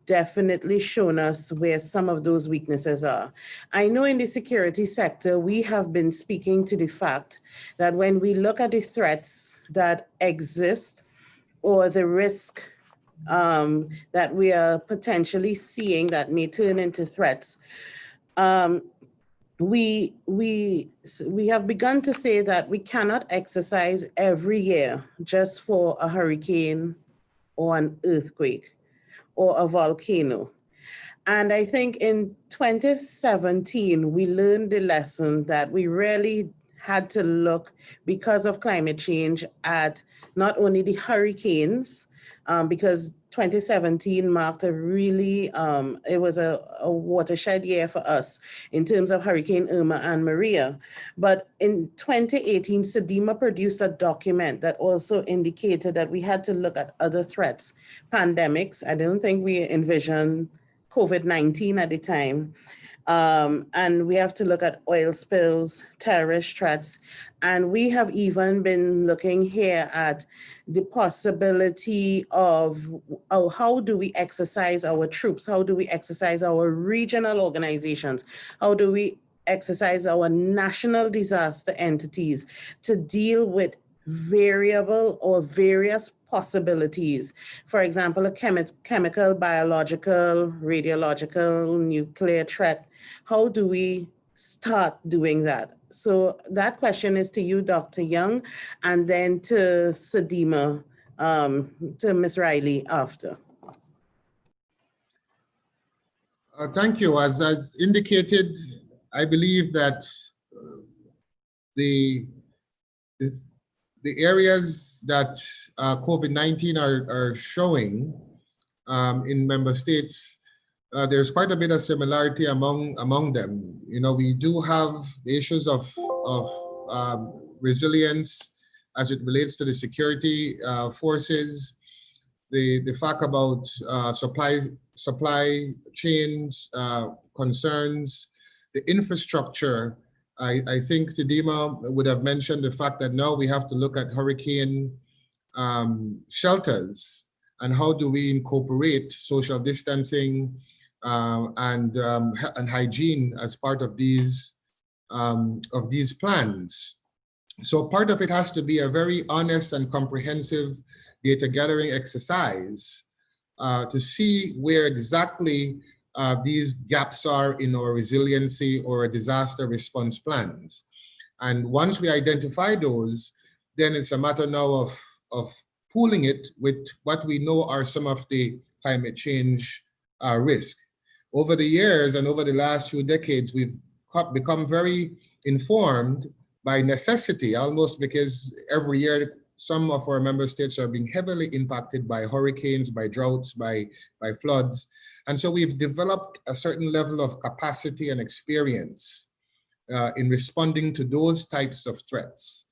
definitely shown us where some of those weaknesses are. I know in the security sector, we have been speaking to the fact that when we look at the threats that exist or the risk that we are potentially seeing that may turn into threats, we have begun to say that we cannot exercise every year just for a hurricane or an earthquake or a volcano. And I think in 2017, we learned the lesson that we really had to look, because of climate change, at not only the hurricanes, because 2017 marked a really, it was a watershed year for us in terms of Hurricane Irma and Maria. But in 2018, SEDEMA produced a document that also indicated that we had to look at other threats, pandemics. I don't think we envisioned COVID-19 at the time. And we have to look at oil spills, terrorist threats, and we have even been looking here at the possibility of how do we exercise our troops? How do we exercise our regional organizations? How do we exercise our national disaster entities to deal with variable or various possibilities? For example, a chemical, biological, radiological, nuclear threat. How do we start doing that? So that question is to you, Dr. Young, and then to SEDEMA, to Ms. Riley after. Thank you. As indicated, I believe that the areas that COVID-19 are showing in member states, there's quite a bit of similarity among them. You know, we do have the issues of resilience as it relates to the security forces, the fact about supply chains concerns, the infrastructure. I think SEDEMA would have mentioned the fact that now we have to look at hurricane shelters and how do we incorporate social distancing and hygiene as part of these plans. So part of it has to be a very honest and comprehensive data gathering exercise to see where exactly these gaps are in our resiliency or disaster response plans. And once we identify those, then it's a matter now of pooling it with what we know are some of the climate change risks. Over the years and over the last few decades, we've become very informed by necessity, almost because every year some of our member states are being heavily impacted by hurricanes, by droughts, by floods. And so we've developed a certain level of capacity and experience in responding to those types of threats.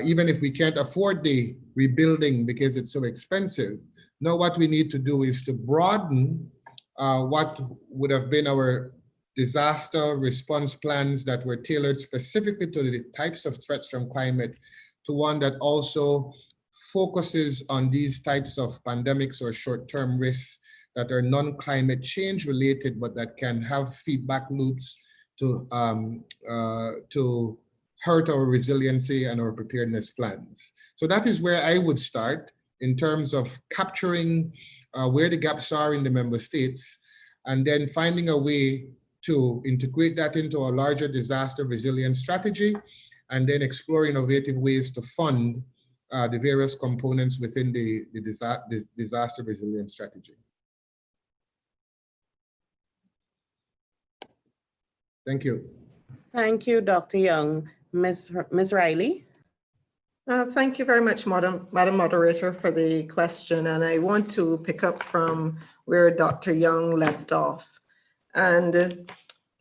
Even if we can't afford the rebuilding because it's so expensive, now what we need to do is to broaden what would have been our disaster response plans that were tailored specifically to the types of threats from climate, to one that also focuses on these types of pandemics or short-term risks that are non-climate change related, but that can have feedback loops to hurt our resiliency and our preparedness plans. So that is where I would start in terms of capturing where the gaps are in the member states, and then finding a way to integrate that into a larger disaster resilience strategy, and then explore innovative ways to fund the various components within the disaster resilience strategy. Thank you. Thank you, Dr. Young. Ms. Riley? Thank you very much, Madam Moderator, for the question. And I want to pick up from where Dr. Young left off. And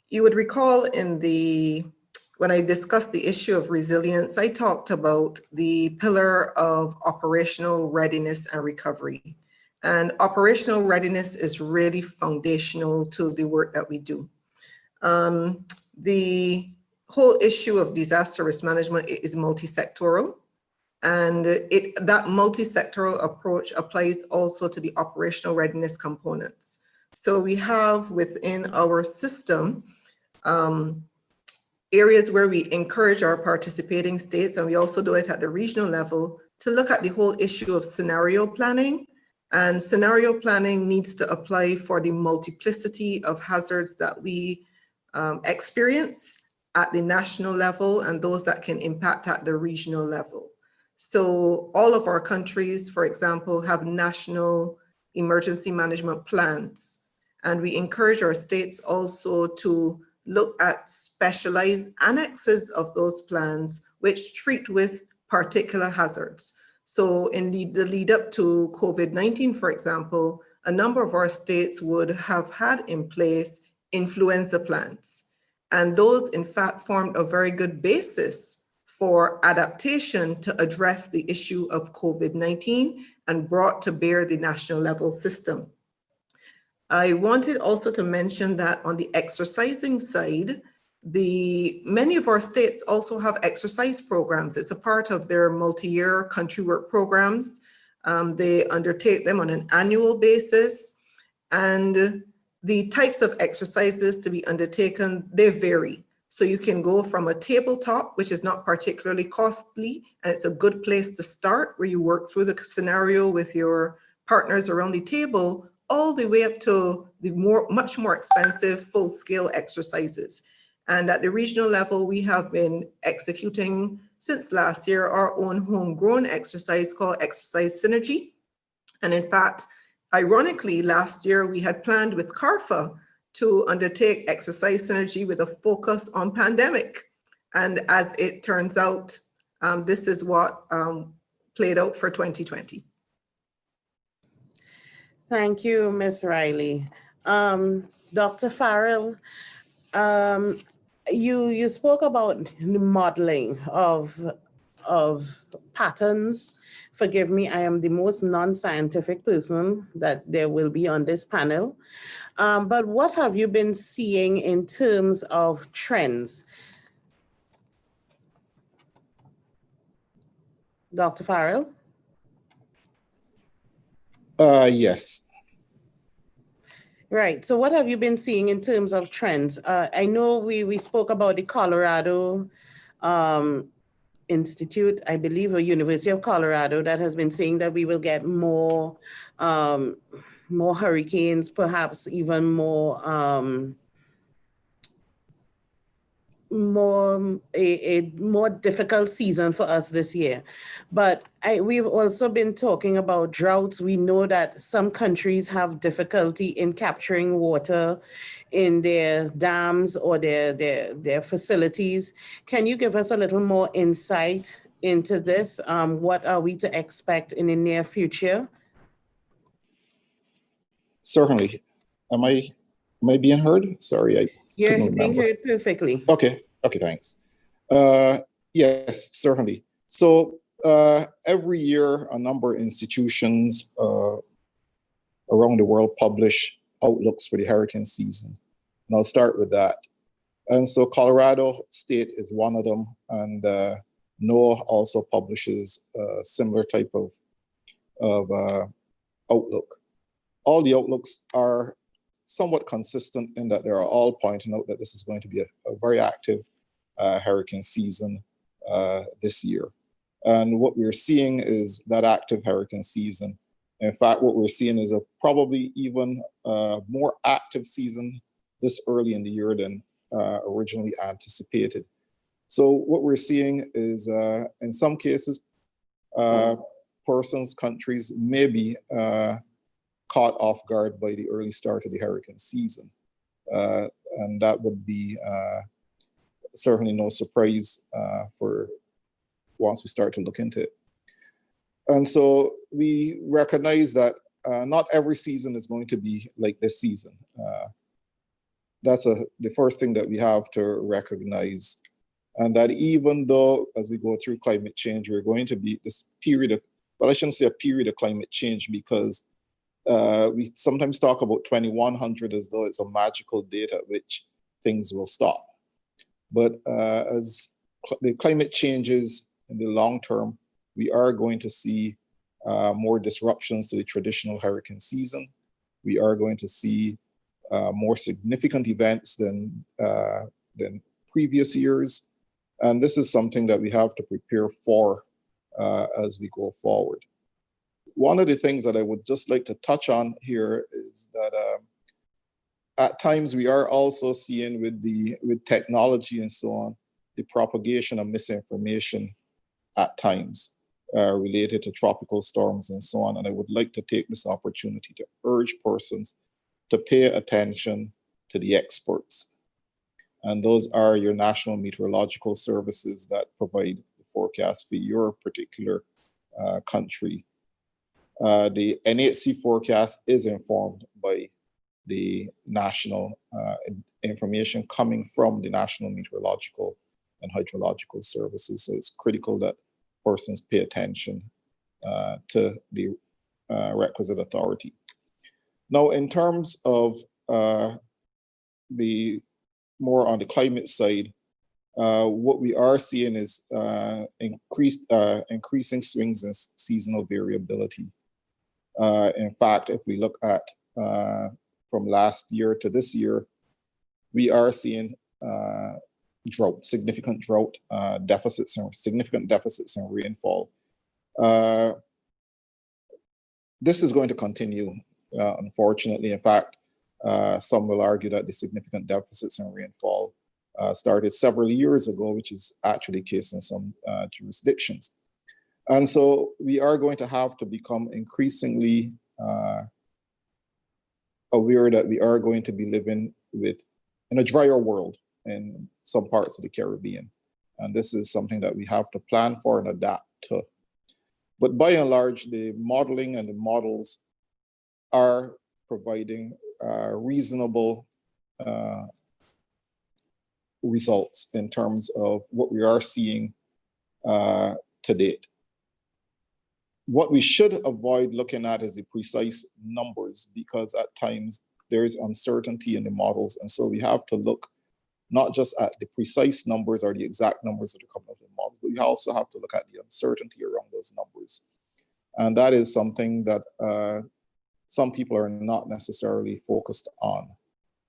you would recall when I discussed the issue of resilience, I talked about the pillar of operational readiness and recovery. And operational readiness is really foundational to the work that we do. The whole issue of disaster risk management is multi-sectoral, and that multi-sectoral approach applies also to the operational readiness components. So we have within our system areas where we encourage our participating states, and we also do it at the regional level, to look at the whole issue of scenario planning. And scenario planning needs to apply for the multiplicity of hazards that we experience at the national level and those that can impact at the regional level. So all of our countries, for example, have national emergency management plans. And we encourage our states also to look at specialized annexes of those plans, which treat with particular hazards. So in the lead up to COVID-19, for example, a number of our states would have had in place influenza plans. And those, in fact, formed a very good basis for adaptation to address the issue of COVID-19 and brought to bear the national level system. I wanted also to mention that on the exercising side, many of our states also have exercise programs. It's a part of their multi-year country work programs. They undertake them on an annual basis, and the types of exercises to be undertaken, they vary. So you can go from a tabletop, which is not particularly costly, and it's a good place to start, where you work through the scenario with your partners around the table, all the way up to the much more expensive full-scale exercises. And at the regional level, we have been executing since last year our own homegrown exercise called Exercise Synergy. And in fact, ironically, last year we had planned with CARFA to undertake Exercise Synergy with a focus on pandemic. And as it turns out, this is what played out for 2020. Thank you, Ms. Riley. Dr. Farrell, you spoke about the modeling of patterns. Forgive me, I am the most non-scientific person that there will be on this panel. But what have you been seeing in terms of trends? Dr. Farrell? Yes. Right. So what have you been seeing in terms of trends? I know we spoke about the Colorado Institute, I believe, or University of Colorado, that has been saying that we will get more hurricanes, perhaps even more difficult season for us this year. But we've also been talking about droughts. We know that some countries have difficulty in capturing water in their dams or their facilities. Can you give us a little more insight into this? What are we to expect in the near future? Certainly. Am I being heard? Sorry, You're being heard perfectly. Okay, thanks. Yes, certainly. So every year, a number of institutions around the world publish outlooks for the hurricane season. And I'll start with that. And so Colorado State is one of them, and NOAA also publishes a similar type of outlook. All the outlooks are somewhat consistent in that they are all pointing out that this is going to be a very active hurricane season this year. And what we're seeing is that active hurricane season. In fact, what we're seeing is a probably even more active season this early in the year than originally anticipated. So what we're seeing is, in some cases, persons, countries may be caught off guard by the early start of the hurricane season. and that would be certainly no surprise for once we start to look into it. And so we recognize that not every season is going to be like this season. That's the first thing that we have to recognize. And that even though, as we go through climate change, we're going to be this period of, well, I shouldn't say a period of climate change, because we sometimes talk about 2100 as though it's a magical date at which things will stop. But as the climate changes in the long term, we are going to see more disruptions to the traditional hurricane season. We are going to see more significant events than previous years. And this is something that we have to prepare for as we go forward. One of the things that I would just like to touch on here is that at times we are also seeing with technology and so on, the propagation of misinformation at times related to tropical storms and so on. And I would like to take this opportunity to urge persons to pay attention to the experts. And those are your national meteorological services that provide the forecast for your particular country. The NHC forecast is informed by the national information coming from the National Meteorological and Hydrological Services. So it's critical that persons pay attention to the requisite authority. Now, in terms of the more on the climate side, what we are seeing is increasing swings in seasonal variability. In fact, if we look at from last year to this year, we are seeing drought, significant drought, significant deficits in rainfall. This is going to continue, unfortunately. In fact, some will argue that the significant deficits in rainfall started several years ago, which is actually the case in some jurisdictions. And so we are going to have to become increasingly aware that we are going to be living in a drier world in some parts of the Caribbean. And this is something that we have to plan for and adapt to. But by and large, the modeling and the models are providing reasonable results in terms of what we are seeing to date. What we should avoid looking at is the precise numbers, because at times there is uncertainty in the models. And so we have to look not just at the precise numbers or the exact numbers that are coming out of the models, but we also have to look at the uncertainty around those numbers. And that is something that some people are not necessarily focused on.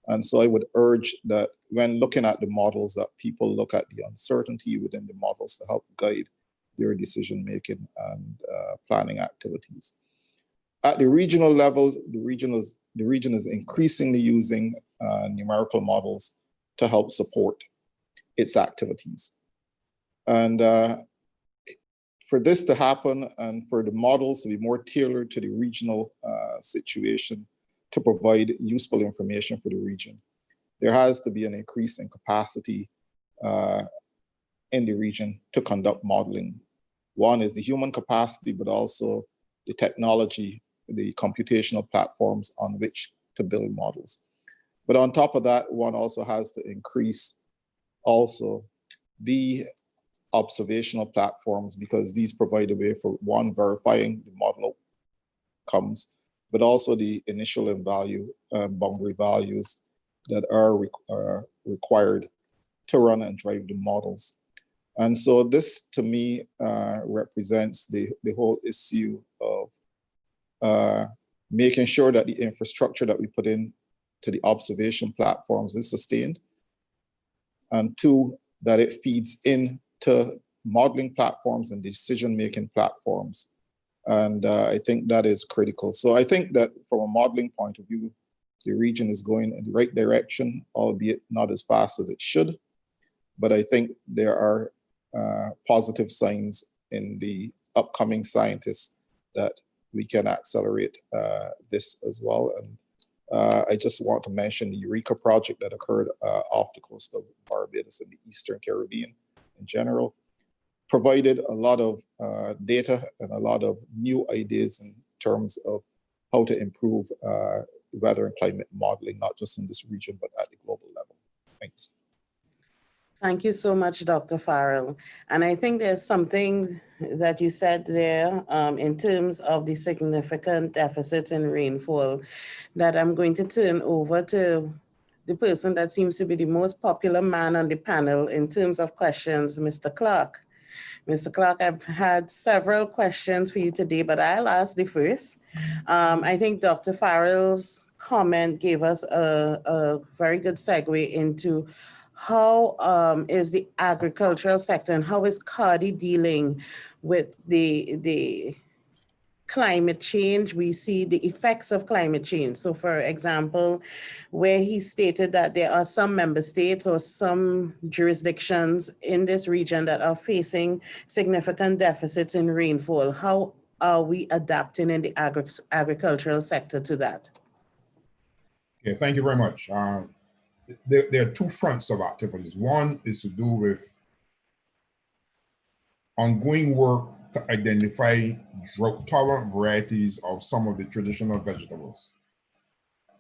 And so I would urge that when looking at the models, that people look at the uncertainty within the models to help guide their decision-making and planning activities. At the regional level, the region is increasingly using numerical models to help support its activities. And for this to happen and for the models to be more tailored to the regional situation to provide useful information for the region, there has to be an increase in capacity in the region to conduct modeling. One is the human capacity, but also the technology, the computational platforms on which to build models. But on top of that, one also has to increase also the observational platforms, because these provide a way for one, verifying the model outcomes, but also the initial and boundary values that are required to run and drive the models. And so this, to me, represents the whole issue of making sure that the infrastructure that we put in to the observation platforms is sustained. And two, that it feeds into modeling platforms and decision-making platforms. And I think that is critical. So I think that from a modeling point of view, the region is going in the right direction, albeit not as fast as it should. But I think there are positive signs in the upcoming scientists that we can accelerate this as well. And I just want to mention the Eureka project that occurred off the coast of Barbados and the Eastern Caribbean in general. Provided a lot of data and a lot of new ideas in terms of how to improve weather and climate modeling, not just in this region, but at the global level. Thanks. Thank you so much, Dr. Farrell. And I think there's something that you said there in terms of the significant deficits in rainfall that I'm going to turn over to the person that seems to be the most popular man on the panel in terms of questions, Mr. Clark. Mr. Clark, I've had several questions for you today, but I'll ask the first. I think Dr. Farrell's comment gave us a very good segue into how is the agricultural sector and how is CARDI dealing with the climate change? We see the effects of climate change. So for example, where he stated that there are some member states or some jurisdictions in this region that are facing significant deficits in rainfall, how are we adapting in the agricultural sector to that? Okay, thank you very much. There are two fronts of activities. One is to do with ongoing work to identify drought-tolerant varieties of some of the traditional vegetables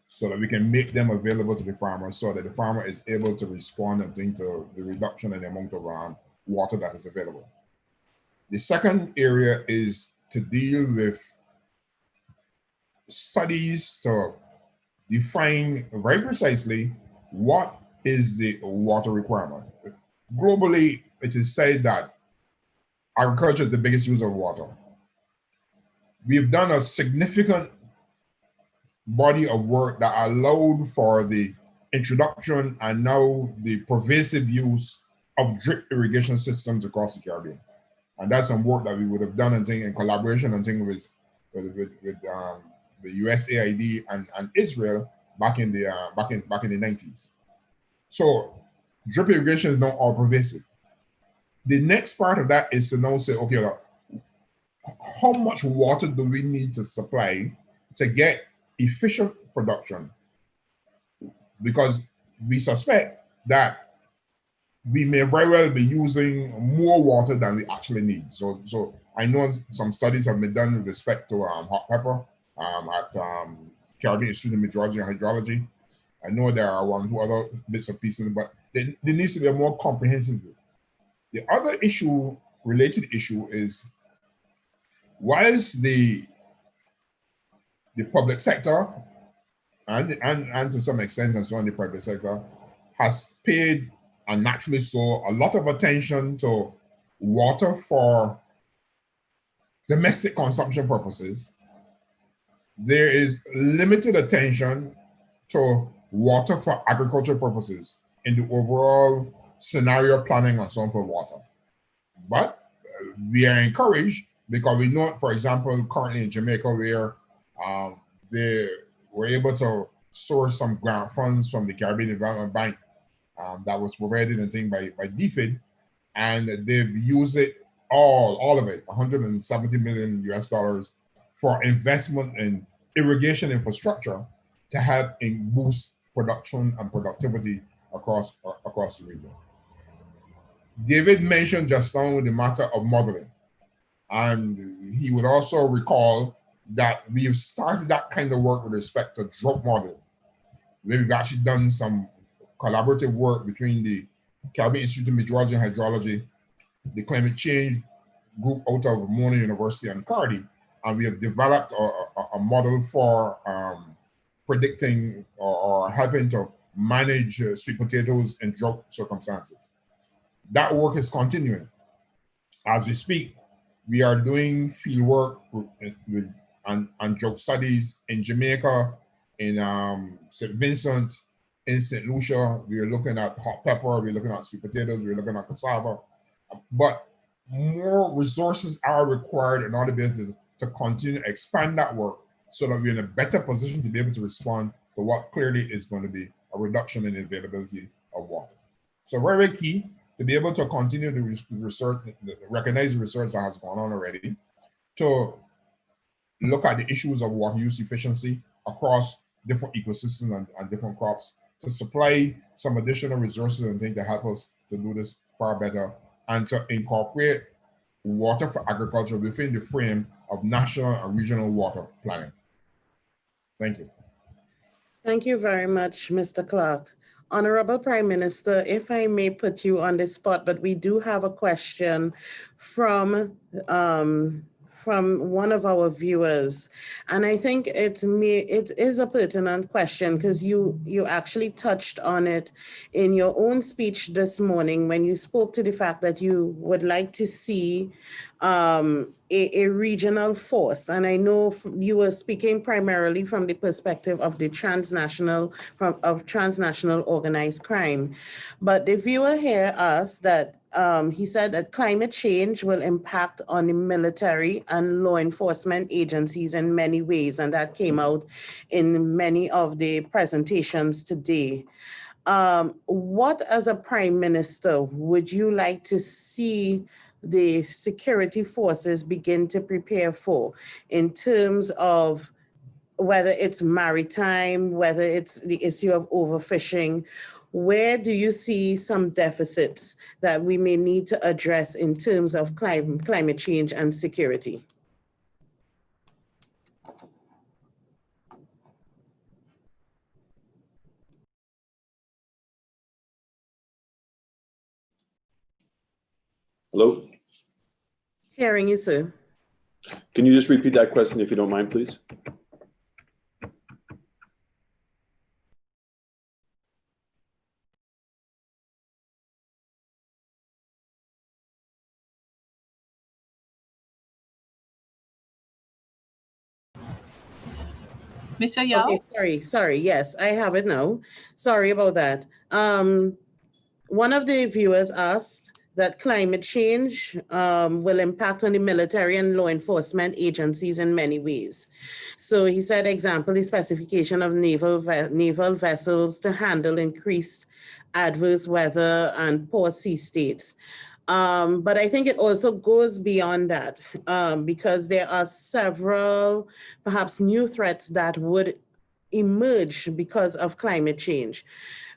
so that we can make them available to the farmer so that the farmer is able to respond and think to the reduction in the amount of water that is available. The second area is to deal with studies to define very precisely what is the water requirement. Globally, it is said that agriculture is the biggest user of water. We've done a significant body of work that allowed for the introduction and now the pervasive use of drip irrigation systems across the Caribbean. And that's some work that we would have done in collaboration with the USAID and Israel back in the 90s. So drip irrigation is now all pervasive. The next part of that is to now say, okay, how much water do we need to supply to get efficient production? Because we suspect that we may very well be using more water than we actually need. So I know some studies have been done with respect to hot pepper at Caribbean Institute of Meteorology and Hydrology. I know there are one or two other bits and pieces, but there needs to be a more comprehensive view. The other issue, related issue, is whilst the public sector and to some extent and so on the private sector has paid, and naturally so, a lot of attention to water for domestic consumption purposes, there is limited attention to water for agricultural purposes in the overall scenario planning on sample water. But we are encouraged because we know, for example, currently in Jamaica, where they were able to source some grant funds from the Caribbean Development Bank that was provided, I think, by DFID, and they've used it all of it, $170 million US for investment in irrigation infrastructure to help boost production and productivity across the region. David mentioned just now the matter of modeling, and he would also recall that we've started that kind of work with respect to drought modeling. We've actually done some collaborative work between the Caribbean Institute of Meteorology and Hydrology, the climate change group out of Mona University and CARDI, and we have developed a model for predicting or helping to manage sweet potatoes in drought circumstances. That work is continuing. As we speak, we are doing field work and drought studies in Jamaica, in St. Vincent, in St. Lucia. We are looking at hot pepper, we're looking at sweet potatoes, we're looking at cassava. But more resources are required in order to be able to continue to expand that work so that we're in a better position to be able to respond to what clearly is going to be a reduction in the availability of water. So very, very key to be able to continue the research, recognize the research that has gone on already, to look at the issues of water use efficiency across different ecosystems and different crops to supply some additional resources and things to help us to do this far better and to incorporate water for agriculture within the frame of national and regional water planning. Thank you. Thank you very much, Mr. Clark. Honorable Prime Minister, if I may put you on the spot, but we do have a question from one of our viewers, and I think it is a pertinent question because you actually touched on it in your own speech this morning when you spoke to the fact that you would like to see a regional force. And I know you were speaking primarily from the perspective of the transnational organized crime. But the viewer here asked that he said that climate change will impact on the military and law enforcement agencies in many ways. And that came out in many of the presentations today. What, as a Prime Minister, would you like to see the security forces begin to prepare for in terms of whether it's maritime, whether it's the issue of overfishing? Where do you see some deficits that we may need to address in terms of climate change and security? Hello? Hearing you, sir. Can you just repeat that question if you don't mind, please? Mr. Yao? Okay, sorry. Yes, I have it now. Sorry about that. One of the viewers asked that climate change will impact on the military and law enforcement agencies in many ways. So he said, example, the specification of naval vessels to handle increased adverse weather and poor sea states. But I think it also goes beyond that because there are several perhaps new threats that would emerge because of climate change.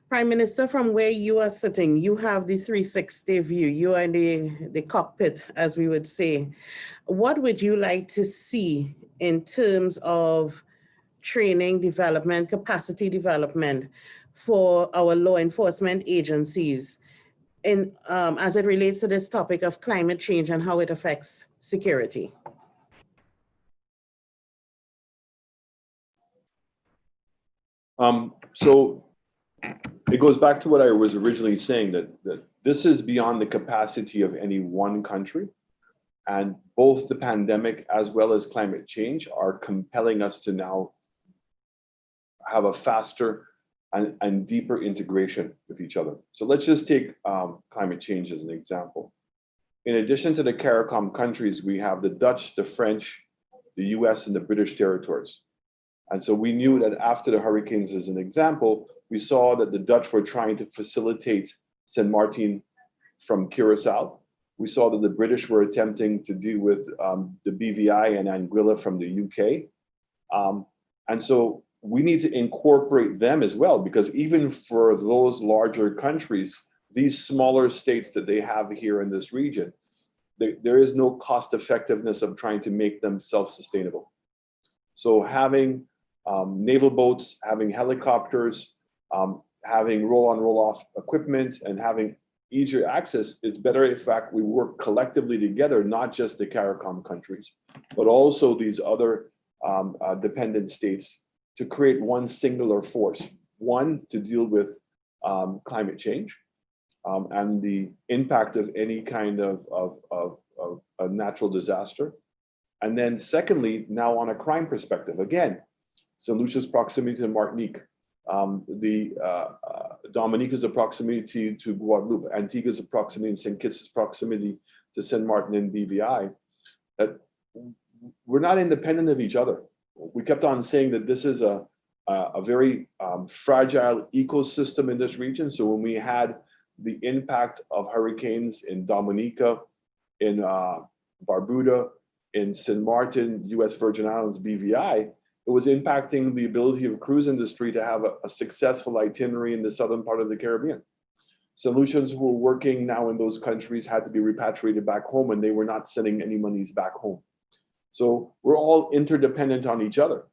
Prime Minister, from where you are sitting, you have the 360 view. You are in the cockpit, as we would say. What would you like to see in terms of training, development, capacity development for our law enforcement agencies in as it relates to this topic of climate change and how it affects security? So it goes back to what I was originally saying, that this is beyond the capacity of any one country. And both the pandemic as well as climate change are compelling us to now have a faster and deeper integration with each other. So let's just take climate change as an example. In addition to the CARICOM countries, we have the Dutch, the French, the US, and the British territories. And so we knew that after the hurricanes, as an example, we saw that the Dutch were trying to facilitate Saint Martin from Curacao. We saw that the British were attempting to deal with the BVI and Anguilla from the UK. And so we need to incorporate them as well, because even for those larger countries, these smaller states that they have here in this region, there is no cost effectiveness of trying to make them self-sustainable. So having naval boats, having helicopters, having roll-on, roll-off equipment, and having easier access, it's better in fact we work collectively together, not just the CARICOM countries, but also these other dependent states, to create one singular force, one to deal with climate change and the impact of any kind of a natural disaster. And then secondly, now on a crime perspective, again, St. Lucia's proximity to Martinique, Dominica's proximity to Guadeloupe, Antigua's proximity, and St. Kitts' proximity to Saint Martin and BVI, that we're not independent of each other. We kept on saying that this is a very fragile ecosystem in this region. So when we had the impact of hurricanes in Dominica, in Barbuda, in St. Martin, US Virgin Islands, BVI, It was impacting the ability of cruise industry to have a successful itinerary in the southern part of the Caribbean. Solutions who were working now in those countries had to be repatriated back home, and they were not sending any monies back home. So we're all interdependent on each other.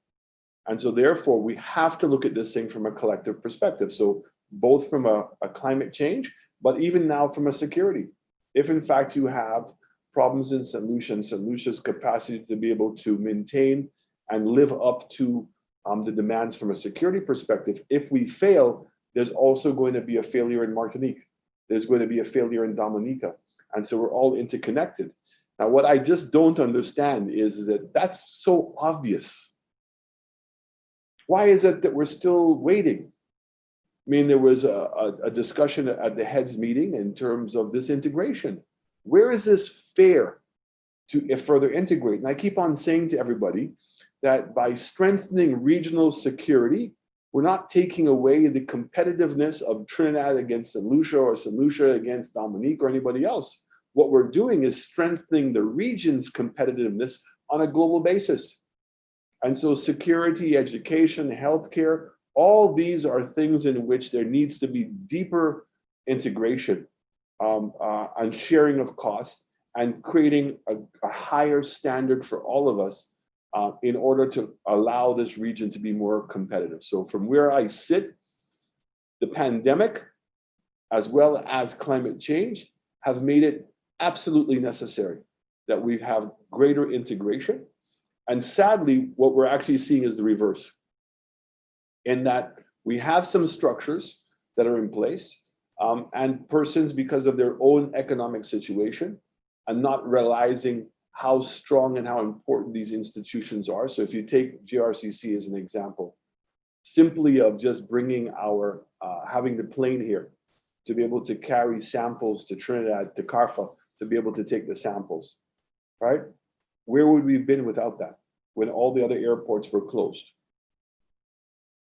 And so therefore, we have to look at this thing from a collective perspective. So both from a climate change, but even now from a security. If in fact you have problems in St. Lucia's capacity to be able to maintain and live up to the demands from a security perspective, if we fail, there's also going to be a failure in Martinique. There's going to be a failure in Dominica. And so we're all interconnected. Now, what I just don't understand is that that's so obvious. Why is it that we're still waiting? I mean, there was a discussion at the heads meeting in terms of this integration. Where is this fair to further integrate? And I keep on saying to everybody that by strengthening regional security, we're not taking away the competitiveness of Trinidad against St. Lucia or St. Lucia against Dominique or anybody else. What we're doing is strengthening the region's competitiveness on a global basis. And so security, education, healthcare, all these are things in which there needs to be deeper integration and sharing of cost and creating a higher standard for all of us in order to allow this region to be more competitive. So from where I sit, the pandemic, as well as climate change, have made it absolutely necessary that we have greater integration. And sadly, what we're actually seeing is the reverse, in that we have some structures that are in place and persons, because of their own economic situation, and not realizing how strong and how important these institutions are. So if you take GRCC as an example, simply of just bringing our, having the plane here to be able to carry samples to Trinidad, to CARFA, to be able to take the samples, right? Where would we have been without that when all the other airports were closed?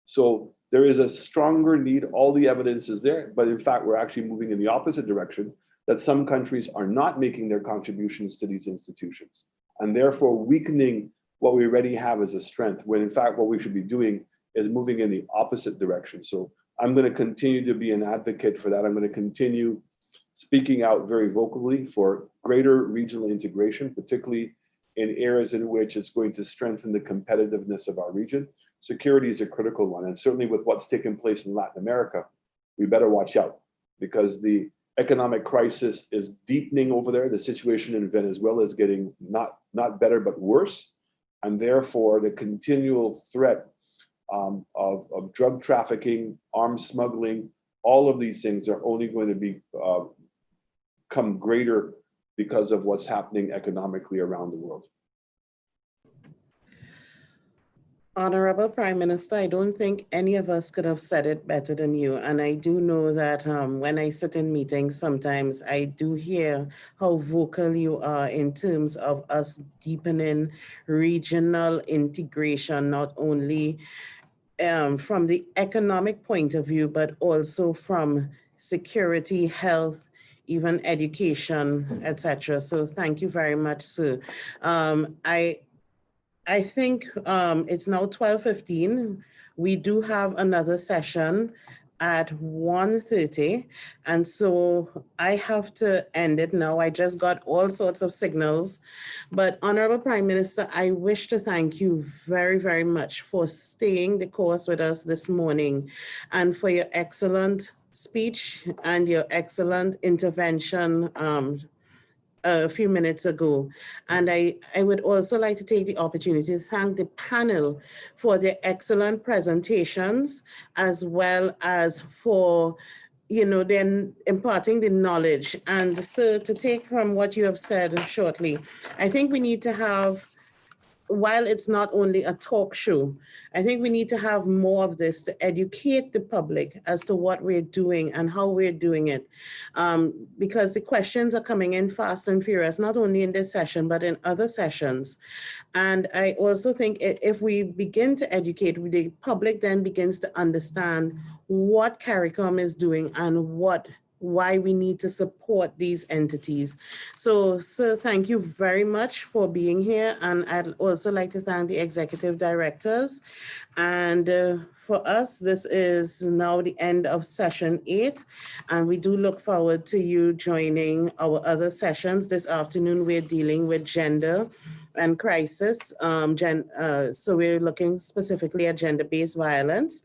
So there is a stronger need, all the evidence is there, but in fact, we're actually moving in the opposite direction, that some countries are not making their contributions to these institutions, and therefore weakening what we already have as a strength, when in fact, what we should be doing is moving in the opposite direction. So I'm going to continue to be an advocate for that. I'm going to continue speaking out very vocally for greater regional integration, particularly in areas in which it's going to strengthen the competitiveness of our region. Security is a critical one, and certainly with what's taken place in Latin America, we better watch out, because the economic crisis is deepening over there. The situation in Venezuela is getting not better, but worse. And therefore, the continual threat of drug trafficking, arms smuggling, all of these things are only going to become greater because of what's happening economically around the world. Honorable Prime Minister, I don't think any of us could have said it better than you. And I do know that when I sit in meetings, sometimes I do hear how vocal you are in terms of us deepening regional integration, not only from the economic point of view, but also from security, health, even education, etc. So thank you very much, sir. I think it's now 12:15. We do have another session at 1:30. And so I have to end it now. I just got all sorts of signals. But Honorable Prime Minister, I wish to thank you very, very much for staying the course with us this morning and for your excellent speech and your excellent intervention a few minutes ago. And I would also like to take the opportunity to thank the panel for their excellent presentations, as well as for, then imparting the knowledge. And so to take from what you have said shortly, I think we need to have, while it's not only a talk show, I think we need to have more of this to educate the public as to what we're doing and how we're doing it. Because the questions are coming in fast and furious, not only in this session, but in other sessions. And I also think if we begin to educate, the public then begins to understand what CARICOM is doing and what why we need to support these entities. So, sir, thank you very much for being here. And I'd also like to thank the executive directors. And for us, this is now the end of session 8. And we do look forward to you joining our other sessions. This afternoon, we're dealing with gender and crisis. So we're looking specifically at gender-based violence.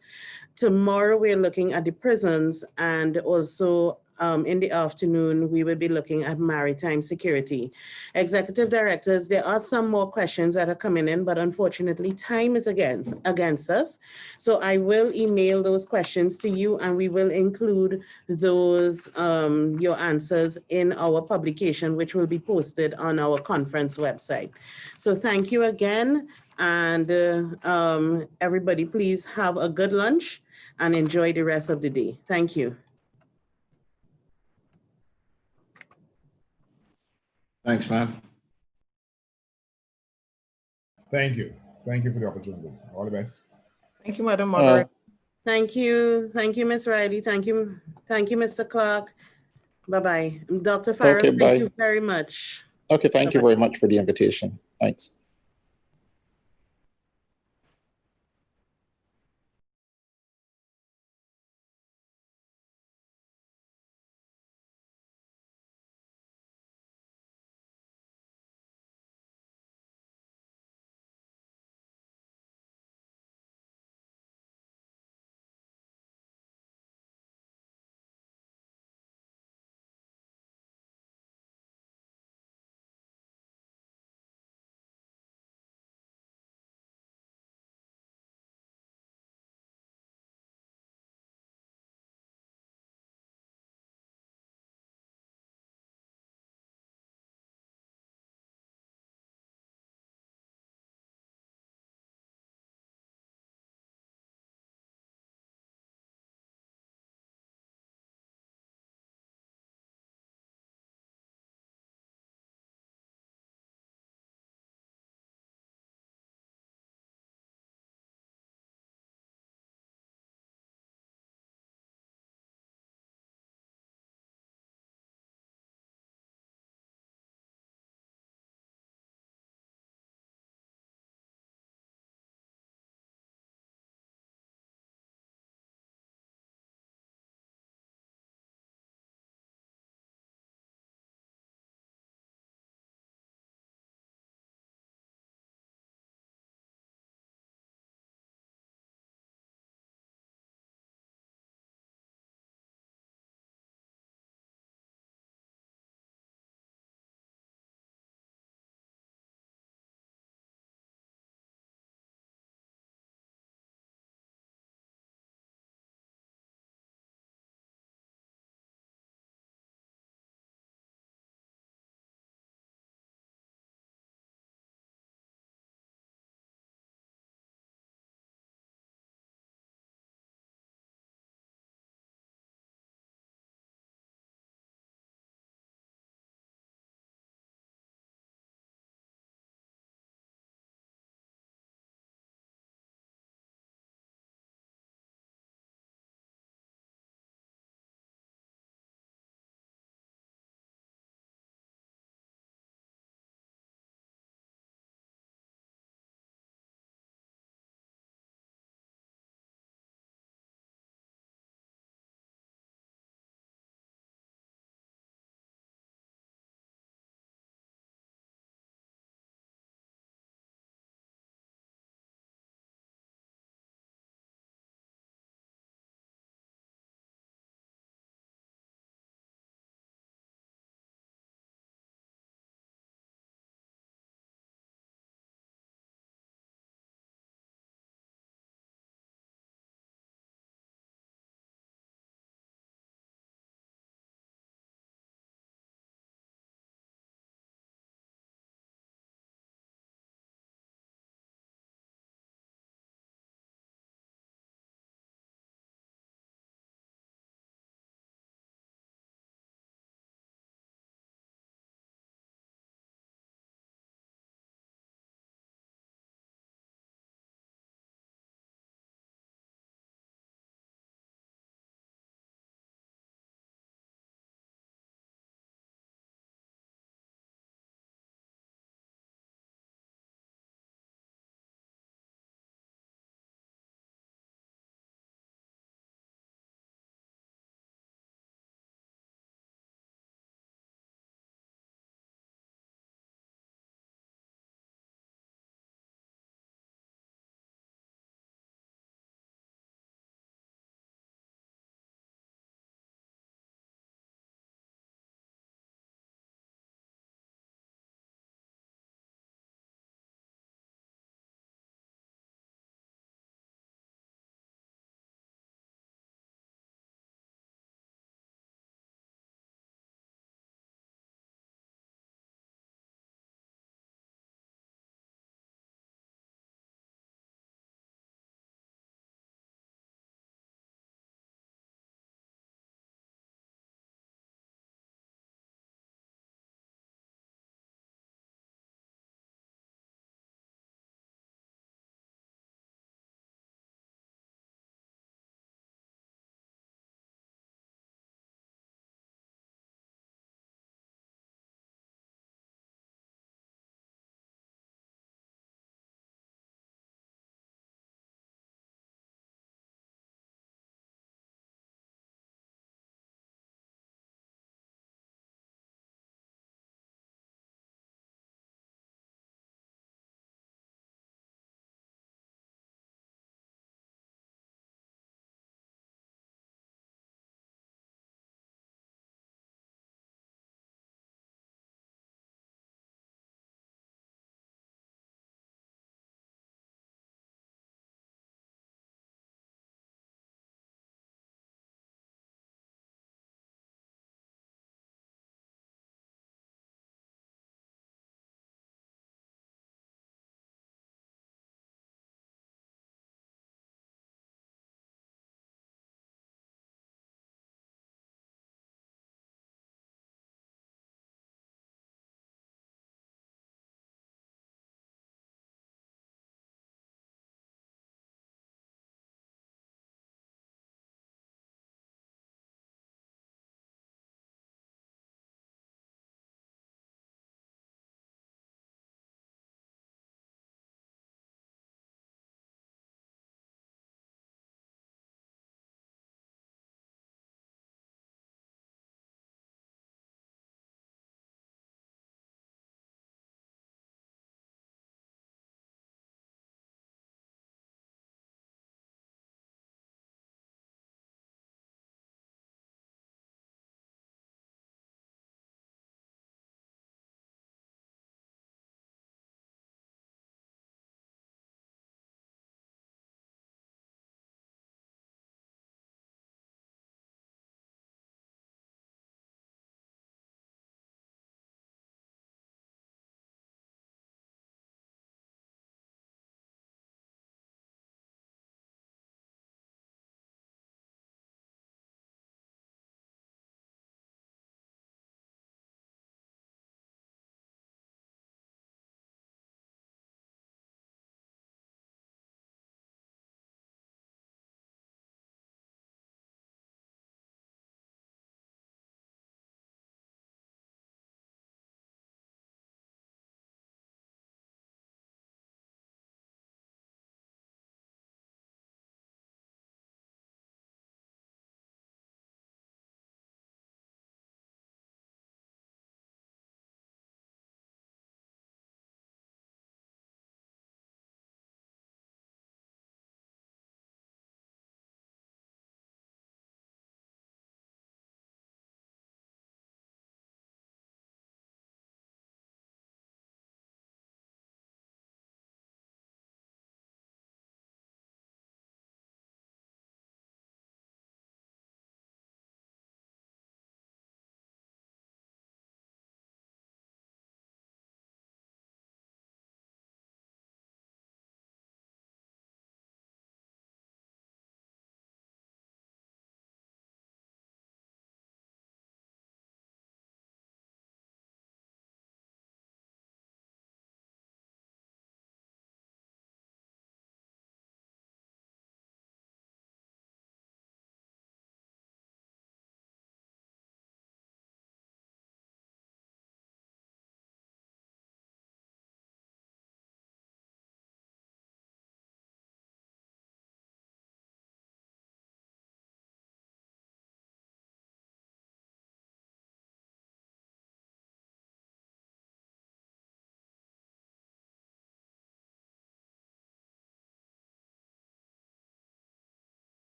Tomorrow, we're looking at the prisons, and also in the afternoon, we will be looking at maritime security. Executive directors, there are some more questions that are coming in, but unfortunately, time is against us. So I will email those questions to you, and we will include those, your answers in our publication, which will be posted on our conference website. So thank you again. And everybody, please have a good lunch and enjoy the rest of the day. Thank you. Thanks, ma'am. Thank you. Thank you for the opportunity. All the best. Thank you, Madam Moderator. Thank you. Thank you, Ms. Riley. Thank you. Thank you, Mr. Clark. Bye-bye. Dr. Farrell, Okay, thank bye. you very much. Okay, thank you very much for the invitation. Thanks.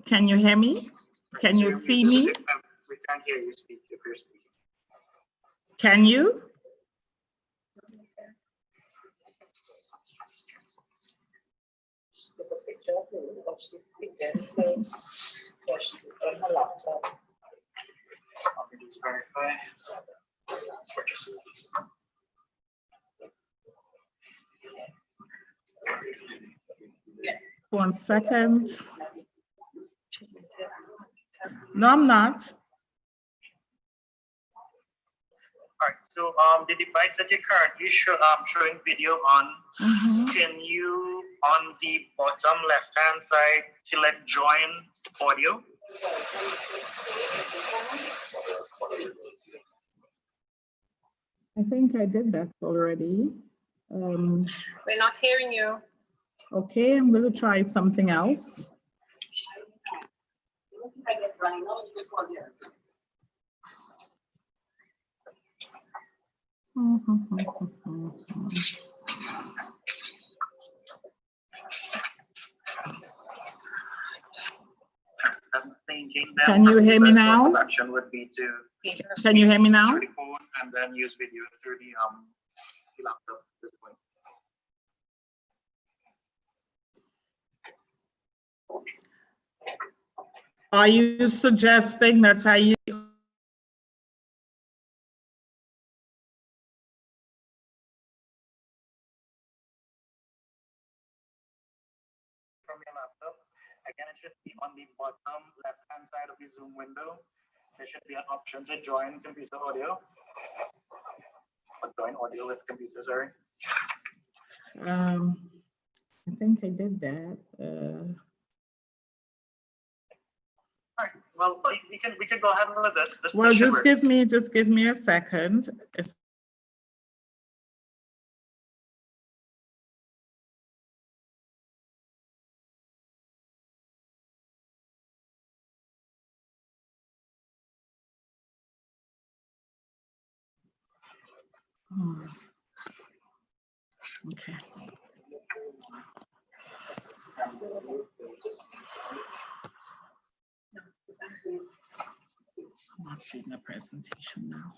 Can you hear me? Can you see me? We can't hear you speak if you're speaking. Can you? Just verify. 1 second. No, I'm not. All right, so the device that you're currently showing video on, can you, on the bottom left-hand side, select join audio? I think I did that already. We're not hearing you. Okay, I'm going to try something else. I'm thinking that Can you hear me the best now? course of action would be to Can you hear me now? through the phone and then use video through the laptop this way. Are you suggesting that I use? From your laptop. Again, it should be on the bottom left-hand side of the Zoom window. There should be an option to join computer audio. Or join audio with computer, sorry. I think I did that. All right. Well, we can go ahead with this. Well, this should just work. give me a second. If okay. I'm not seeing the presentation now.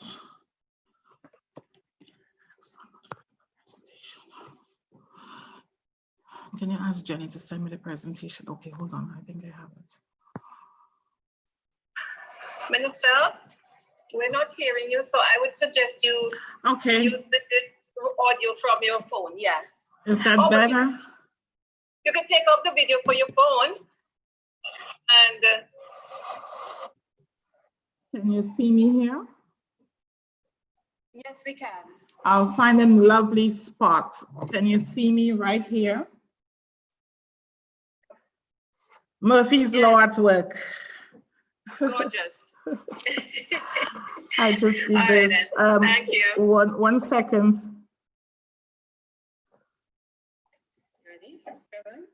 Can you ask Jenny to send me the presentation? Okay, hold on. I think I have it. Minister, we're not hearing you, so I would suggest you Okay. use the audio from your phone. Yes. Is that but better? You can take off the video for your phone and Can you see me here? yes, we can. I'll find a lovely spot. Can you see me right here? Murphy's Law at work. Gorgeous. I just did All right, this. then. Thank you. One second. Ready? Kevin?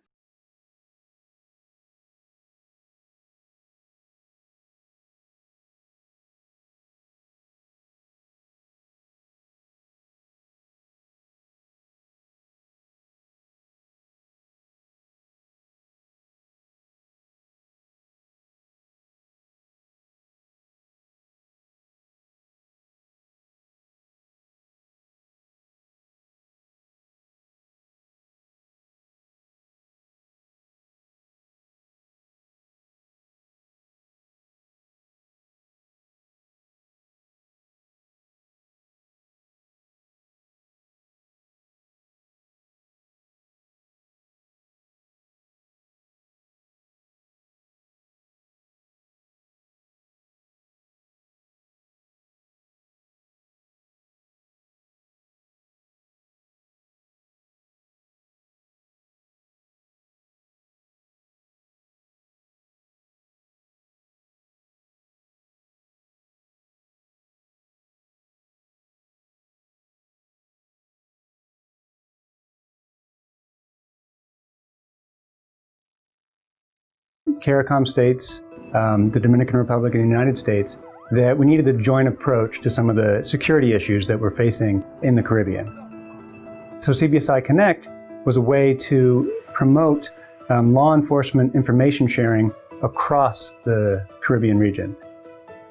CARICOM states, the Dominican Republic and the United States, that we needed a joint approach to some of the security issues that we're facing in the Caribbean. So CBSI Connect was a way to promote law enforcement information sharing across the Caribbean region.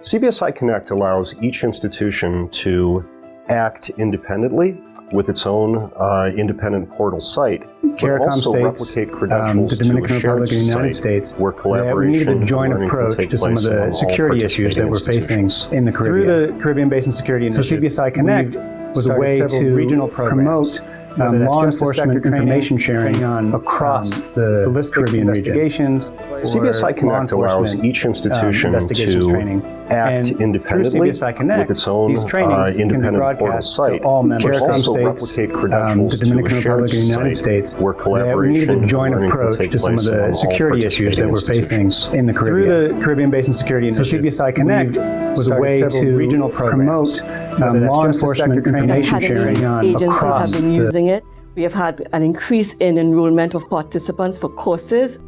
CBSI Connect allows each institution to act independently with its own independent portal site, but CARICOM also states, replicate credentials the Dominican to a Republic shared and the United site States, where that we needed collaboration a joint and learning can approach take to some of place among the all security issues that participating we're facing institutions. in the Caribbean. Through the Caribbean Basin Security Initiative, so CBSI Connect was a way to regional promote law enforcement information sharing on across the Caribbean investigations. CBSI Connect allows each institution to act independently with its own independent portal site, all but member also states, replicate credentials the Dominican to a shared Republic and the United site States, where that we needed collaboration a joint and learning can approach take to some of place among the all security issues that we're facing institutions. in the Caribbean. Through the Caribbean Basin Security Initiative, so CBSI Connect was a way to regional promote law enforcement information sharing on agencies across have been using it. We have had an increase in enrollment of participants for courses.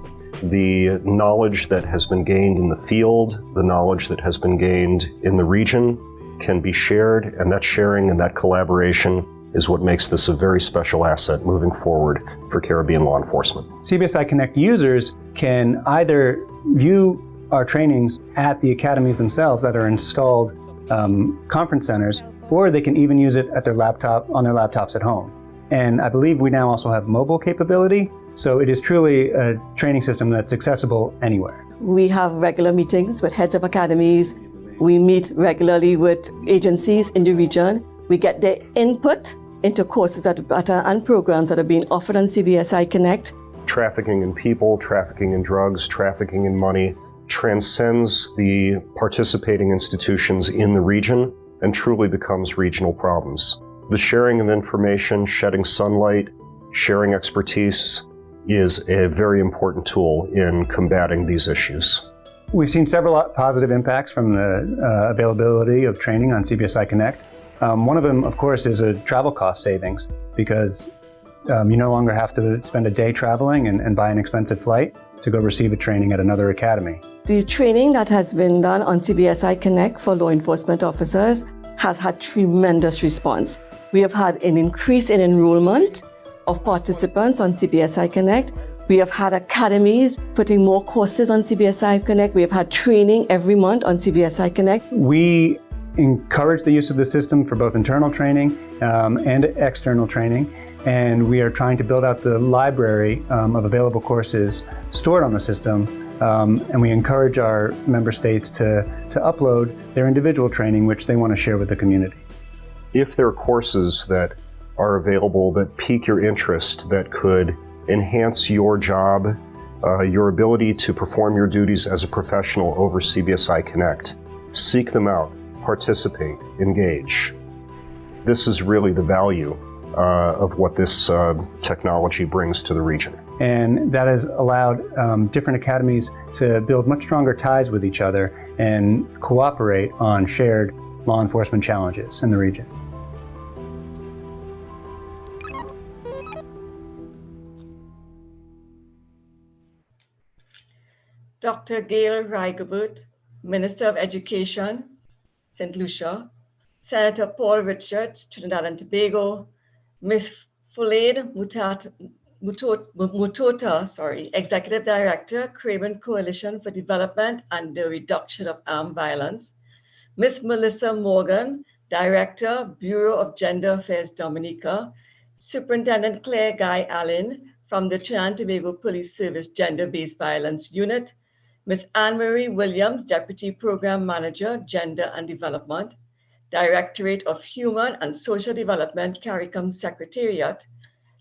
The knowledge that has been gained in the field, the knowledge that has been gained in the region can be shared, and that sharing and that collaboration is what makes this a very special asset moving forward for Caribbean law enforcement. CBSI Connect users can either view our trainings at the academies themselves that are installed conference centers, or they can even use it at their laptop, on their laptops at home. And I believe we now also have mobile capability, so it is truly a training system that's accessible anywhere. We have regular meetings with heads of academies. We meet regularly with agencies in the region. We get their input into courses and programs that are being offered on CBSI Connect. Trafficking in people, trafficking in drugs, trafficking in money transcends the participating institutions in the region and truly becomes regional problems. The sharing of information, shedding sunlight, sharing expertise is a very important tool in combating these issues. We've seen several positive impacts from the availability of training on CBSI Connect. One of them, of course, is a travel cost savings, because you no longer have to spend a day traveling and buy an expensive flight to go receive a training at another academy. The training that has been done on CBSI Connect for law enforcement officers has had tremendous response. We have had an increase in enrollment of participants on CBSI Connect. We have had academies putting more courses on CBSI Connect. We have had training every month on CBSI Connect. We encourage the use of the system for both internal training and external training. And we are trying to build out the library of available courses stored on the system. And we encourage our member states to upload their individual training, which they want to share with the community. If there are courses that are available that pique your interest, that could enhance your job, your ability to perform your duties as a professional over CBSI Connect, seek them out, participate, engage. This is really the value of what this technology brings to the region. And that has allowed different academies to build much stronger ties with each other and cooperate on shared law enforcement challenges in the region. Dr. Gail Reigebert, Minister of Education, St. Lucia, Senator Paul Richards, Trinidad and Tobago, Ms. Fulade Mutota, Executive Director, Craven Coalition for Development and the Reduction of Armed Violence, Ms. Melissa Morgan, Director, Bureau of Gender Affairs Dominica, Superintendent Claire Guy Allen from the Trinidad and Tobago Police Service Gender-Based Violence Unit, Ms. Anne-Marie Williams, Deputy Program Manager, Gender and Development, Directorate of Human and Social Development, CARICOM Secretariat,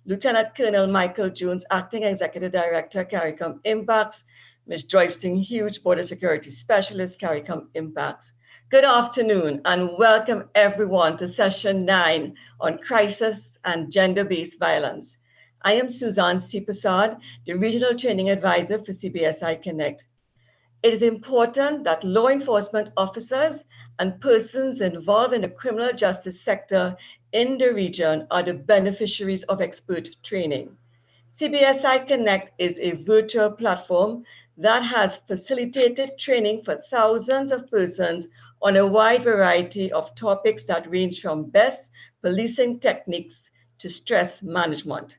Lieutenant Colonel Michael Jones, Acting Executive Director, CARICOM IMPACS, Ms. Joyce Hughes, Border Security Specialist, CARICOM IMPACS. Good afternoon and welcome everyone to session 9 on crisis and gender-based violence. I am Suzanne C. Prasad, the Regional Training Advisor for CBSI Connect. It is important that law enforcement officers and persons involved in the criminal justice sector in the region are the beneficiaries of expert training. CBSI Connect is a virtual platform that has facilitated training for thousands of persons on a wide variety of topics that range from best policing techniques to stress management.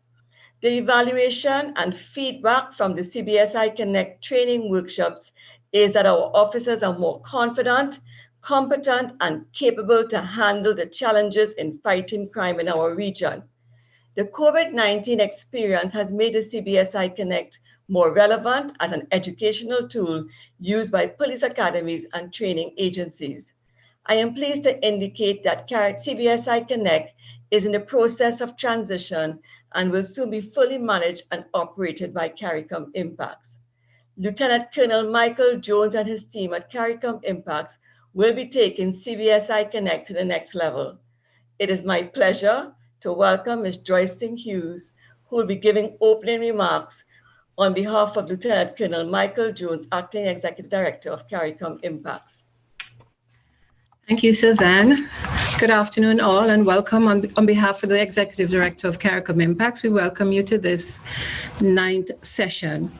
The evaluation and feedback from the CBSI Connect training workshops is that our officers are more confident, competent, and capable to handle the challenges in fighting crime in our region. The COVID-19 experience has made the CBSI Connect more relevant as an educational tool used by police academies and training agencies. I am pleased to indicate that CBSI Connect is in the process of transition and will soon be fully managed and operated by CARICOM IMPACS. Lieutenant Colonel Michael Jones and his team at CARICOM IMPACS will be taking CBSI Connect to the next level. It is my pleasure to welcome Ms. Joyce Hughes, who will be giving opening remarks on behalf of Lieutenant Colonel Michael Jones, Acting Executive Director of CARICOM IMPACS. Thank you, Suzanne. Good afternoon, all, and welcome on behalf of the Executive Director of CARICOM IMPACS. We welcome you to this 9th session.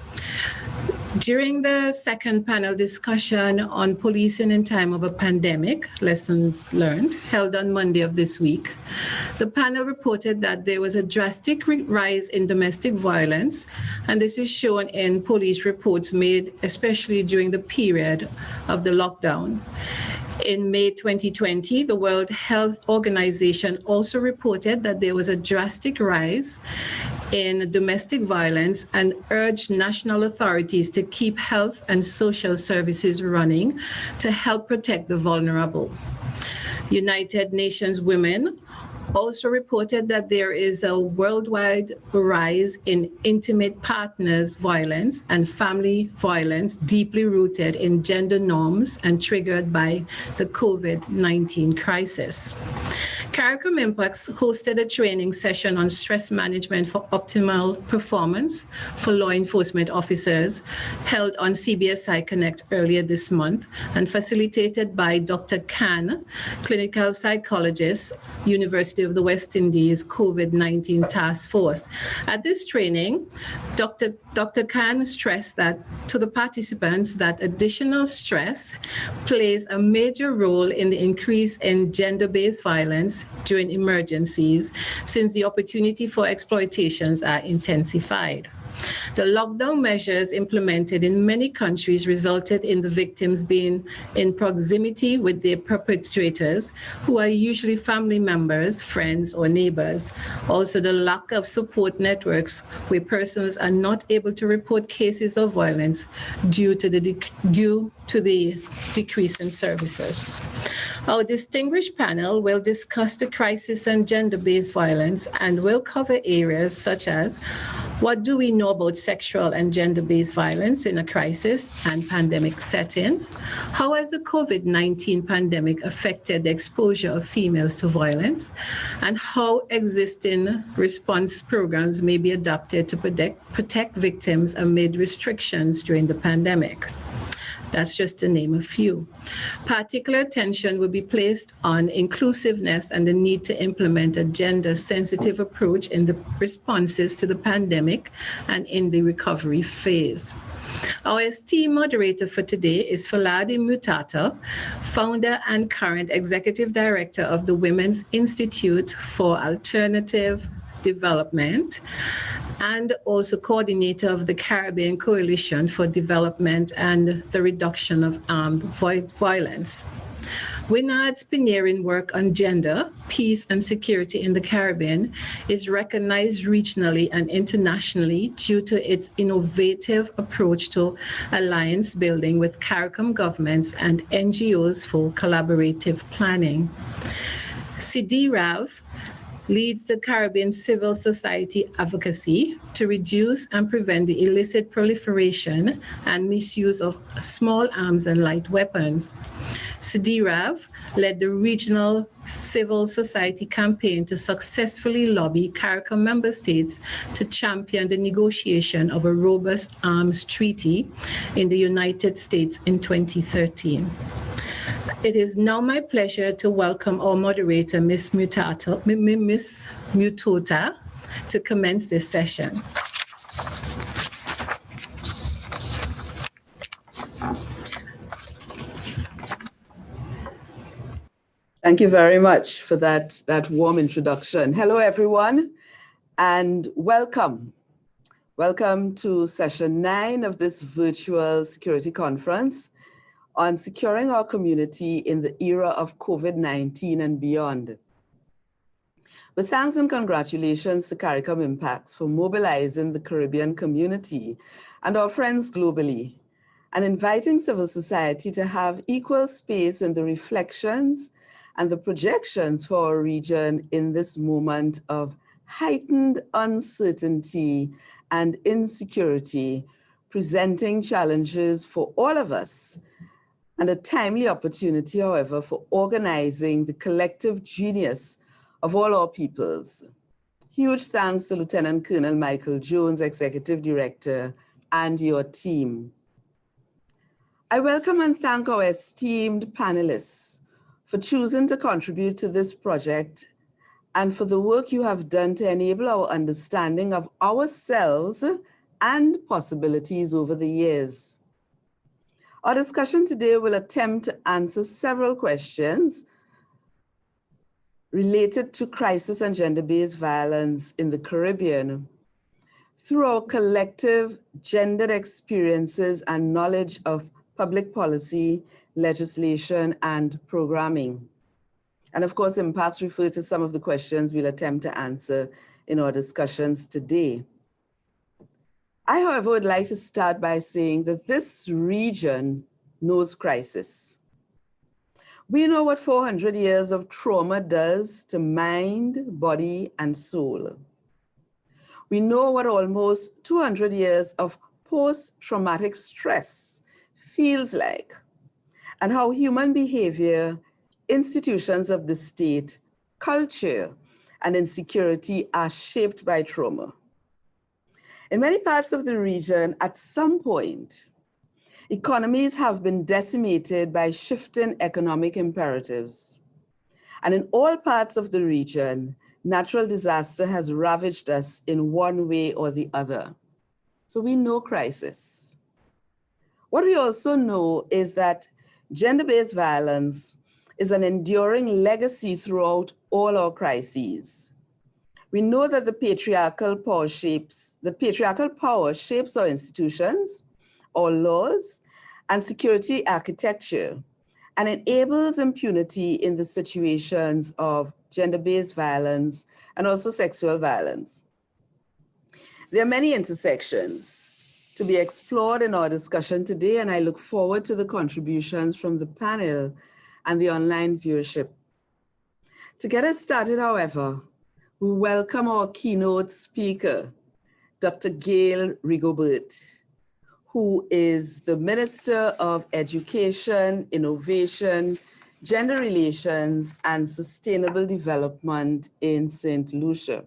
During the second panel discussion on policing in time of a pandemic, lessons learned, held on Monday of this week, the panel reported that there was a drastic rise in domestic violence, and this is shown in police reports made especially during the period of the lockdown. In May 2020, the World Health Organization also reported that there was a drastic rise in domestic violence and urged national authorities to keep health and social services running to help protect the vulnerable. United Nations Women also reported that there is a worldwide rise in intimate partners violence and family violence deeply rooted in gender norms and triggered by the COVID-19 crisis. CARICOM IMPACS hosted a training session on stress management for optimal performance for law enforcement officers held on CBSI Connect earlier this month and facilitated by Dr. Khan, clinical psychologist, University of the West Indies COVID-19 Task Force. At this training, Dr. Khan stressed that to the participants that additional stress plays a major role in the increase in gender-based violence during emergencies, since the opportunity for exploitations are intensified. The lockdown measures implemented in many countries resulted in the victims being in proximity with their perpetrators, who are usually family members, friends, or neighbors. Also, the lack of support networks where persons are not able to report cases of violence due to the decrease in services. Our distinguished panel will discuss the crisis and gender-based violence and will cover areas such as what do we know about sexual and gender-based violence in a crisis and pandemic setting? How has the COVID-19 pandemic affected the exposure of females to violence? And how existing response programs may be adapted to protect victims amid restrictions during the pandemic? That's just to name a few. Particular attention will be placed on inclusiveness and the need to implement a gender-sensitive approach in the responses to the pandemic and in the recovery phase. Our esteemed moderator for today is Faladi Mutata, founder and current executive director of the Women's Institute for Alternative Development, and also coordinator of the Caribbean Coalition for Development and the Reduction of Armed Violence. Winard's pioneering work on gender, peace, and security in the Caribbean is recognized regionally and internationally due to its innovative approach to alliance building with CARICOM governments and NGOs for collaborative planning. Sidi Rav leads the Caribbean civil society advocacy to reduce and prevent the illicit proliferation and misuse of small arms and light weapons. Sidi Rav led the regional civil society campaign to successfully lobby CARICOM member states to champion the negotiation of a robust arms treaty in the United States in 2013. It is now my pleasure to welcome our moderator, Ms. Mutota, to commence this session. Thank you very much for that warm introduction. Hello, everyone. and welcome. Welcome to session 9 of this virtual security conference on securing our community in the era of COVID-19 and beyond. With thanks and congratulations to CARICOM IMPACS for mobilizing the Caribbean community and our friends globally, and inviting civil society to have equal space in the reflections and the projections for our region in this moment of heightened uncertainty and insecurity, presenting challenges for all of us, and a timely opportunity, however, for organizing the collective genius of all our peoples. Huge thanks to Lieutenant Colonel Michael Jones, Executive Director, and your team. I welcome and thank our esteemed panelists for choosing to contribute to this project and for the work you have done to enable our understanding of ourselves and possibilities over the years. Our discussion today will attempt to answer several questions related to crisis and gender-based violence in the Caribbean through our collective gendered experiences and knowledge of public policy, legislation, and programming. And of course, impacts refer to some of the questions we'll attempt to answer in our discussions today. I, however, would like to start by saying that this region knows crisis. We know what 400 years of trauma does to mind, body, and soul. We know what almost 200 years of post-traumatic stress feels like, and how human behavior, institutions of the state, culture, and insecurity are shaped by trauma. In many parts of the region, at some point, economies have been decimated by shifting economic imperatives. And in all parts of the region, natural disaster has ravaged us in one way or the other. So we know crisis. What we also know is that gender-based violence is an enduring legacy throughout all our crises. We know that the patriarchal power shapes our institutions, our laws, and security architecture, and enables impunity in the situations of gender-based violence and also sexual violence. There are many intersections to be explored in our discussion today, and I look forward to the contributions from the panel and the online viewership. To get us started, however, we welcome our keynote speaker, Dr. Gail Rigobert, who is the Minister of Education, Innovation, Gender Relations, and Sustainable Development in St. Lucia.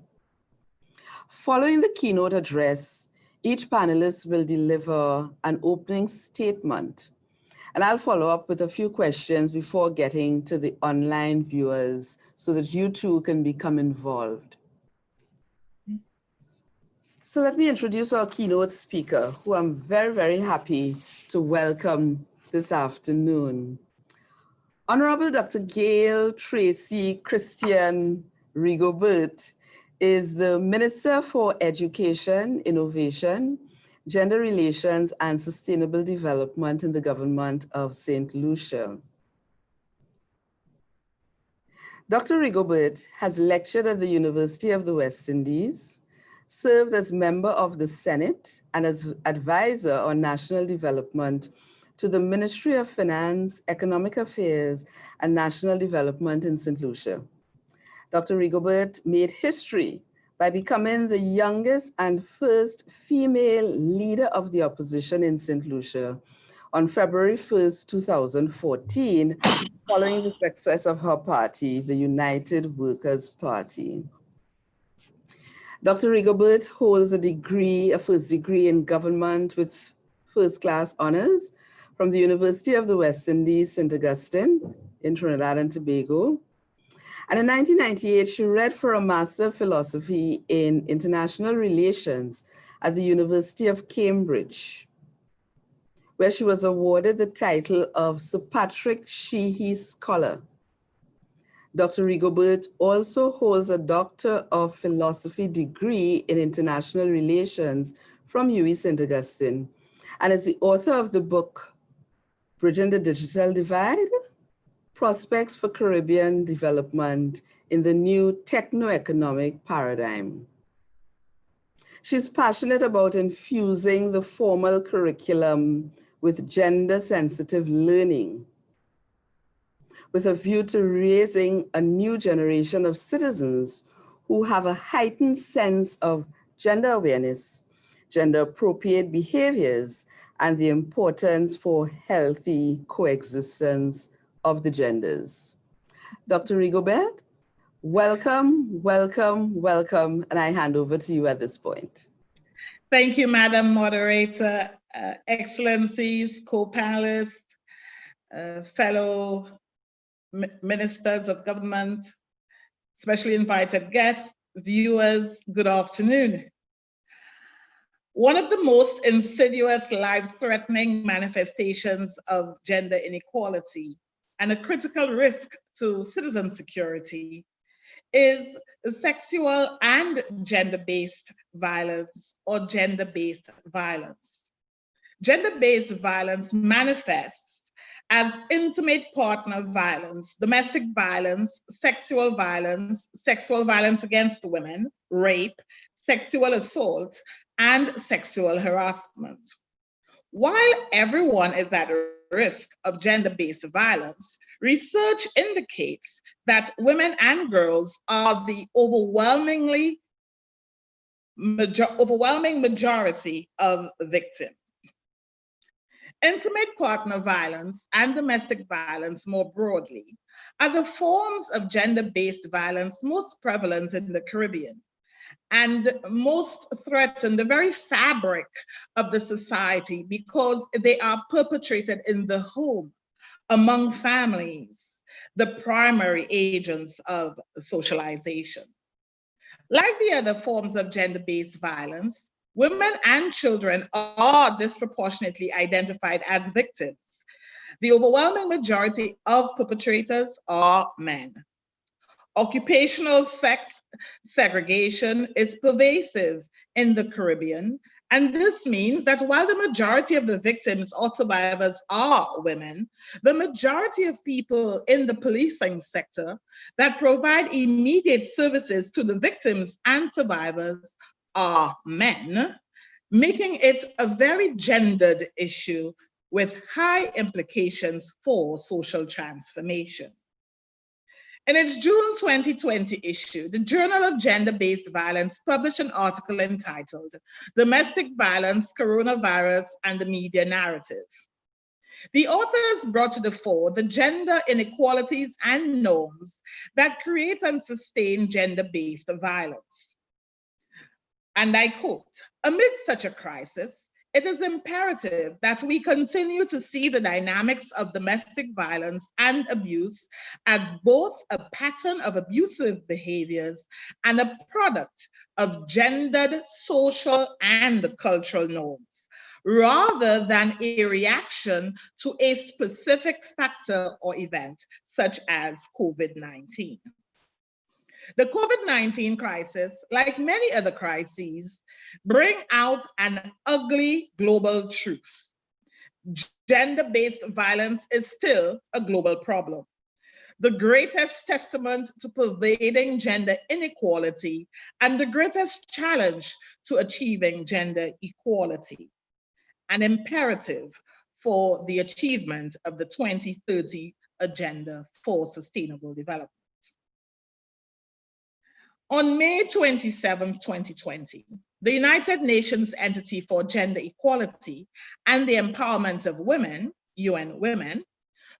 Following the keynote address, each panelist will deliver an opening statement, and I'll follow up with a few questions before getting to the online viewers so that you too can become involved. So let me introduce our keynote speaker, who I'm very, very happy to welcome this afternoon. Honorable Dr. Gail Tracy Christian Rigobert is the Minister for Education, Innovation, Gender Relations, and Sustainable Development in the government of St. Lucia. Dr. Rigobert has lectured at the University of the West Indies, served as member of the Senate and as advisor on national development to the Ministry of Finance, Economic Affairs, and National Development in St. Lucia. Dr. Rigobert made history by becoming the youngest and first female leader of the opposition in St. Lucia on February 1st, 2014, following the success of her party, the United Workers' Party. Dr. Rigobert holds a first degree in government with first-class honors from the University of the West Indies, St. Augustine in Trinidad and Tobago. And in 1998, she read for a Master of Philosophy in International Relations at the University of Cambridge, where she was awarded the title of Sir Patrick Sheehy Scholar. Dr. Rigobert also holds a Doctor of Philosophy degree in International Relations from UWI St. Augustine and is the author of the book, Bridging the Digital Divide, Prospects for Caribbean Development in the New Techno-Economic Paradigm. She's passionate about infusing the formal curriculum with gender-sensitive learning, with a view to raising a new generation of citizens who have a heightened sense of gender awareness, gender-appropriate behaviors, and the importance for healthy coexistence of the genders. Dr. Rigobert, welcome, welcome, welcome, and I hand over to you at this point. Thank you, Madam Moderator, Excellencies, co-panelists, fellow ministers of government, specially invited guests, viewers, good afternoon. One of the most insidious, life-threatening manifestations of gender inequality and a critical risk to citizen security is sexual and gender-based violence or gender-based violence. Gender-based violence manifests as intimate partner violence, domestic violence, sexual violence against women, rape, sexual assault, and sexual harassment. While everyone is at risk of gender-based violence, research indicates that women and girls are the overwhelming majority of victims. Intimate partner violence and domestic violence more broadly are the forms of gender-based violence most prevalent in the Caribbean and most threaten the very fabric of the society because they are perpetrated in the home, among families, the primary agents of socialization. Like the other forms of gender-based violence, women and children are disproportionately identified as victims. The overwhelming majority of perpetrators are men. Occupational sex segregation is pervasive in the Caribbean, and this means that while the majority of the victims or survivors are women, the majority of people in the policing sector that provide immediate services to the victims and survivors are men, making it a very gendered issue with high implications for social transformation. In its June 2020 issue, the Journal of Gender-Based Violence published an article entitled Domestic Violence, Coronavirus, and the Media Narrative. The authors brought to the fore the gender inequalities and norms that create and sustain gender-based violence. And I quote, amid such a crisis, it is imperative that we continue to see the dynamics of domestic violence and abuse as both a pattern of abusive behaviors and a product of gendered social and cultural norms, rather than a reaction to a specific factor or event, such as COVID-19. The COVID-19 crisis, like many other crises, bring out an ugly global truth. Gender-based violence is still a global problem. The greatest testament to pervading gender inequality and the greatest challenge to achieving gender equality, an imperative for the achievement of the 2030 Agenda for Sustainable Development. On May 27, 2020, the United Nations Entity for Gender Equality and the Empowerment of Women, UN Women,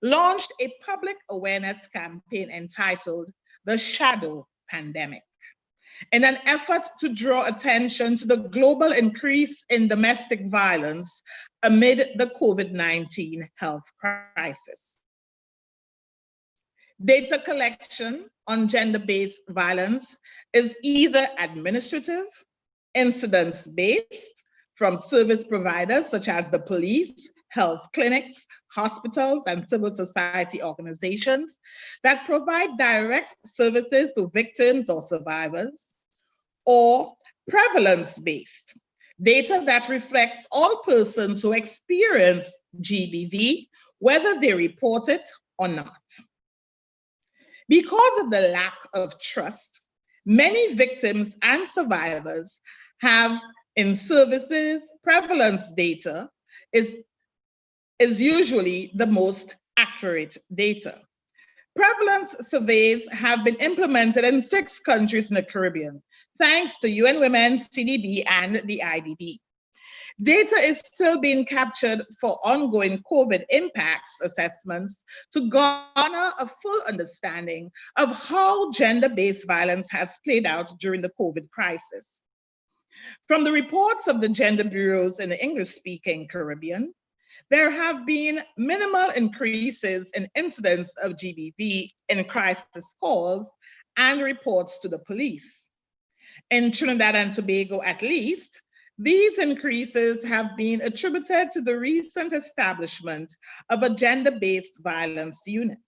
launched a public awareness campaign entitled The Shadow Pandemic, in an effort to draw attention to the global increase in domestic violence amid the COVID-19 health crisis. Data collection on gender-based violence is either administrative, incidence-based, from service providers such as the police, health clinics, hospitals, and civil society organizations that provide direct services to victims or survivors, or prevalence-based data that reflects all persons who experience GBV, whether they report it or not. Because of the lack of trust, many victims and survivors have in services prevalence data is usually the most accurate data. Prevalence surveys have been implemented in 6 countries in the Caribbean, thanks to UN Women, CDB, and the IDB. Data is still being captured for ongoing COVID impacts assessments to garner a full understanding of how gender-based violence has played out during the COVID crisis. From the reports of the gender bureaus in the English-speaking Caribbean, there have been minimal increases in incidents of GBV in crisis calls and reports to the police. In Trinidad and Tobago, at least, these increases have been attributed to the recent establishment of a gender-based violence unit.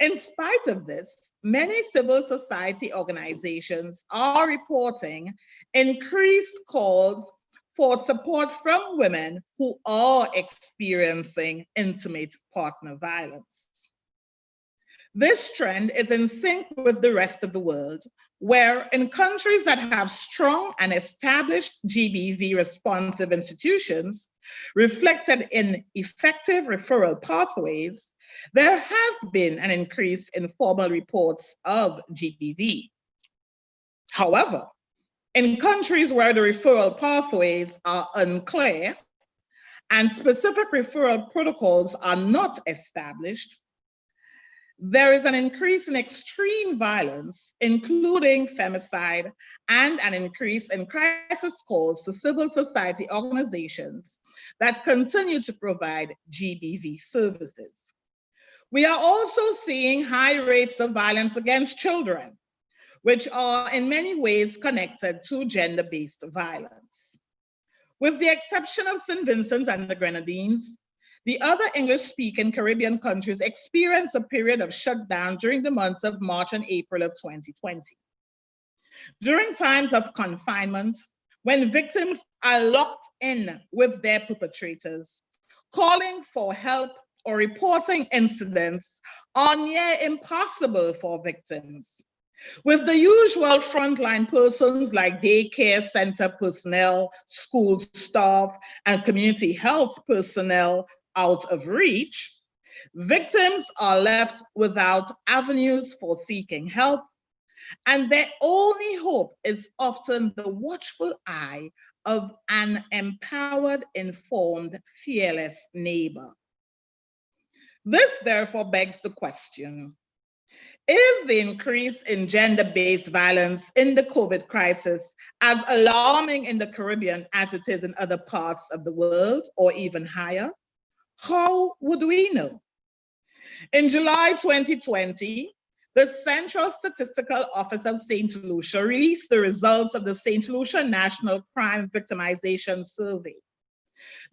In spite of this, many civil society organizations are reporting increased calls for support from women who are experiencing intimate partner violence. This trend is in sync with the rest of the world, where in countries that have strong and established GBV responsive institutions, reflected in effective referral pathways, there has been an increase in formal reports of GBV. However, in countries where the referral pathways are unclear and specific referral protocols are not established, there is an increase in extreme violence, including femicide, and an increase in crisis calls to civil society organizations that continue to provide GBV services. We are also seeing high rates of violence against children, which are in many ways connected to gender-based violence. With the exception of St. Vincent and the Grenadines, the other English-speaking Caribbean countries experienced a period of shutdown during the months of March and April of 2020. During times of confinement, when victims are locked in with their perpetrators, calling for help or reporting incidents are near impossible for victims. With the usual frontline persons like daycare center personnel, school staff, and community health personnel out of reach, victims are left without avenues for seeking help, and their only hope is often the watchful eye of an empowered, informed, fearless neighbor. This therefore begs the question, is the increase in gender-based violence in the COVID crisis as alarming in the Caribbean as it is in other parts of the world, or even higher? How would we know? In July 2020, the Central Statistical Office of St. Lucia released the results of the St. Lucia National Crime Victimization Survey.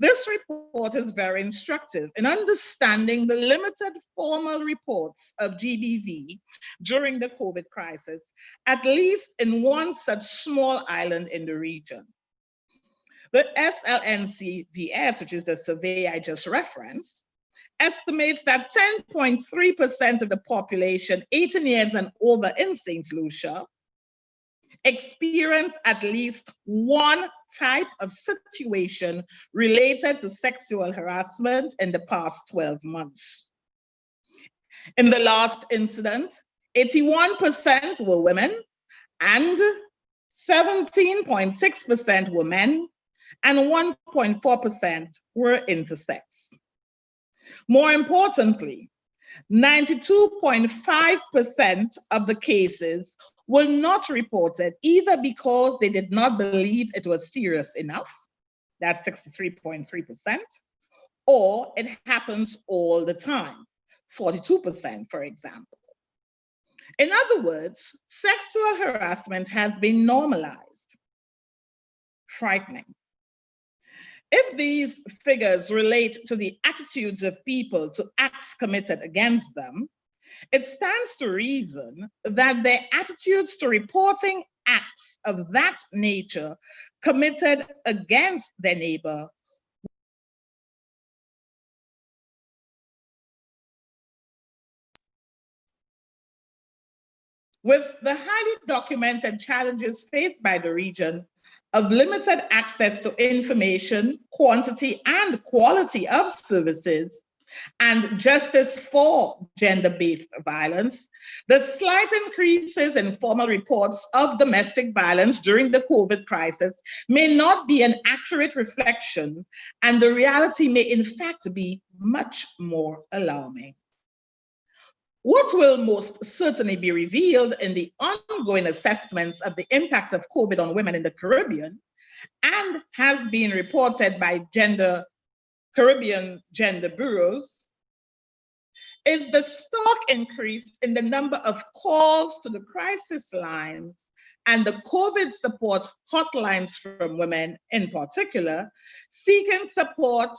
This report is very instructive in understanding the limited formal reports of GBV during the COVID crisis, at least in one such small island in the region. The SLNCVS, which is the survey I just referenced, estimates that 10.3% of the population 18 years and over in St. Lucia experienced at least one type of situation related to sexual harassment in the past 12 months. In the last incident, 81% were women and 17.6% were men, and 1.4% were intersex. More importantly, 92.5% of the cases were not reported either because they did not believe it was serious enough, that's 63.3%, or it happens all the time, 42%, for example. In other words, sexual harassment has been normalized. Frightening. If these figures relate to the attitudes of people to acts committed against them, it stands to reason that their attitudes to reporting acts of that nature committed against their neighbor with the highly documented challenges faced by the region of limited access to information, quantity, and quality of services, and justice for gender-based violence, the slight increases in formal reports of domestic violence during the COVID crisis may not be an accurate reflection, and the reality may in fact be much more alarming. What will most certainly be revealed in the ongoing assessments of the impact of COVID on women in the Caribbean, and has been reported by Caribbean gender bureaus, is the stark increase in the number of calls to the crisis lines and the COVID support hotlines from women in particular, seeking support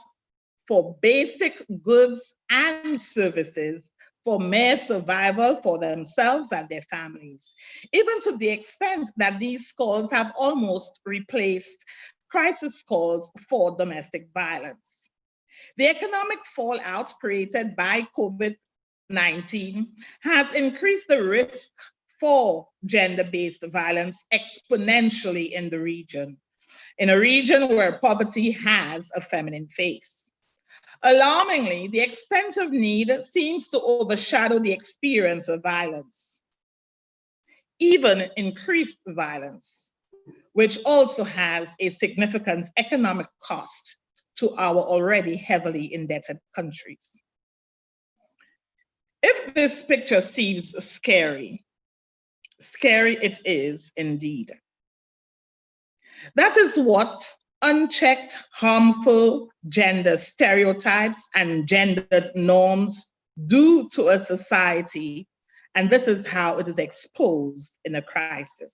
for basic goods and services for mere survival for themselves and their families, even to the extent that these calls have almost replaced crisis calls for domestic violence. The economic fallout created by COVID-19 has increased the risk for gender-based violence exponentially in the region, in a region where poverty has a feminine face. Alarmingly, the extent of need seems to overshadow the experience of violence, even increased violence, which also has a significant economic cost to our already heavily indebted countries. If this picture seems scary, scary it is indeed. That is what unchecked, harmful gender stereotypes and gendered norms do to a society, and this is how it is exposed in a crisis.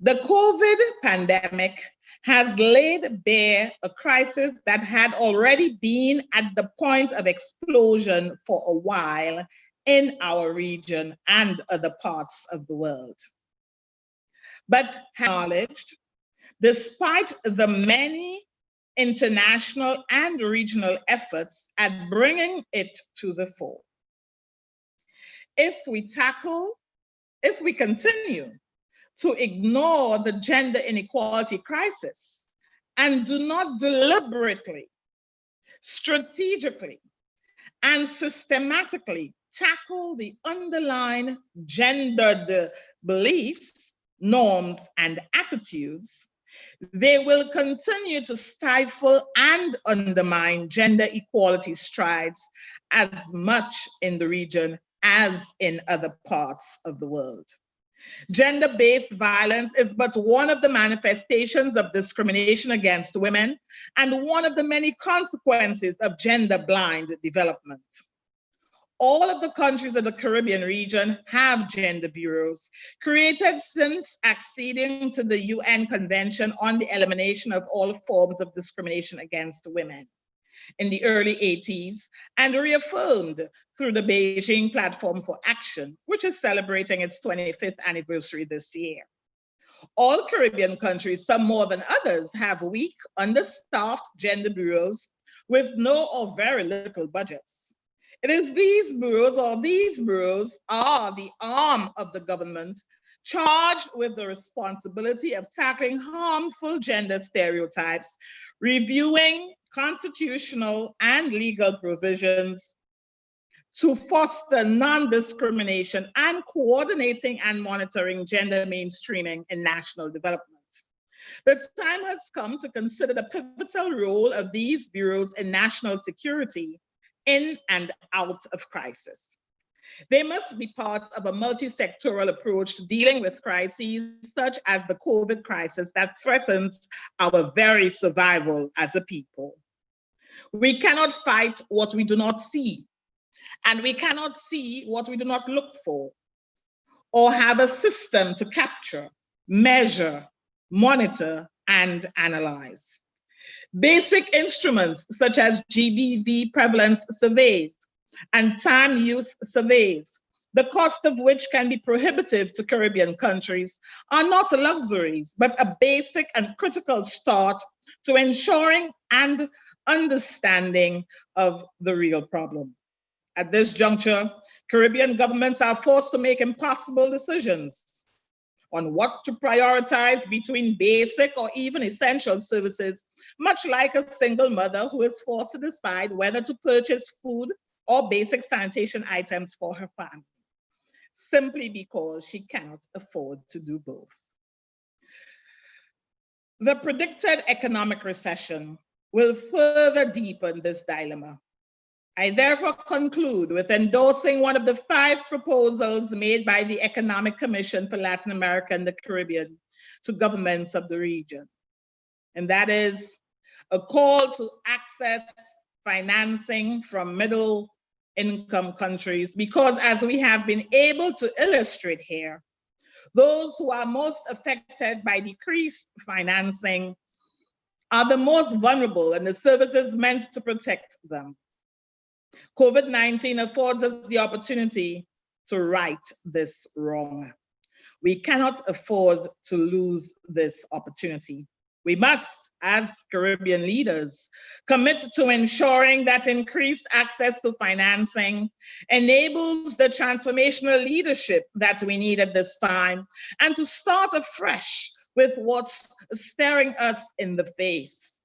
The COVID pandemic has laid bare a crisis that had already been at the point of explosion for a while in our region and other parts of the world. But acknowledged, despite the many international and regional efforts at bringing it to the fore. If we continue to ignore the gender inequality crisis and do not deliberately, strategically, and systematically tackle the underlying gendered beliefs, norms, and attitudes, they will continue to stifle and undermine gender equality strides as much in the region as in other parts of the world. Gender-based violence is but one of the manifestations of discrimination against women and one of the many consequences of gender-blind development. All of the countries of the Caribbean region have gender bureaus created since acceding to the UN Convention on the Elimination of All Forms of Discrimination Against Women in the early 80s and reaffirmed through the Beijing Platform for Action, which is celebrating its 25th anniversary this year. All Caribbean countries, some more than others, have weak, understaffed gender bureaus with no or very little budgets. It is these bureaus are the arm of the government charged with the responsibility of tackling harmful gender stereotypes, reviewing constitutional and legal provisions to foster non-discrimination, and coordinating and monitoring gender mainstreaming in national development. The time has come to consider the pivotal role of these bureaus in national security in and out of crisis. They must be part of a multi-sectoral approach to dealing with crises such as the COVID crisis that threatens our very survival as a people. We cannot fight what we do not see, and we cannot see what we do not look for, or have a system to capture, measure, monitor, and analyze. Basic instruments such as GBV prevalence surveys and time use surveys, the cost of which can be prohibitive to Caribbean countries, are not luxuries, but a basic and critical start to ensuring and understanding of the real problem. At this juncture, Caribbean governments are forced to make impossible decisions on what to prioritize between basic or even essential services, much like a single mother who is forced to decide whether to purchase food or basic sanitation items for her family, simply because she cannot afford to do both. The predicted economic recession will further deepen this dilemma. I therefore conclude with endorsing one of the 5 proposals made by the Economic Commission for Latin America and the Caribbean to governments of the region. And that is a call to access financing from middle income countries, because as we have been able to illustrate here, those who are most affected by decreased financing are the most vulnerable and the services meant to protect them. COVID-19 affords us the opportunity to right this wrong. We cannot afford to lose this opportunity. We must, as Caribbean leaders, commit to ensuring that increased access to financing enables the transformational leadership that we need at this time, and to start afresh with what's staring us in the face.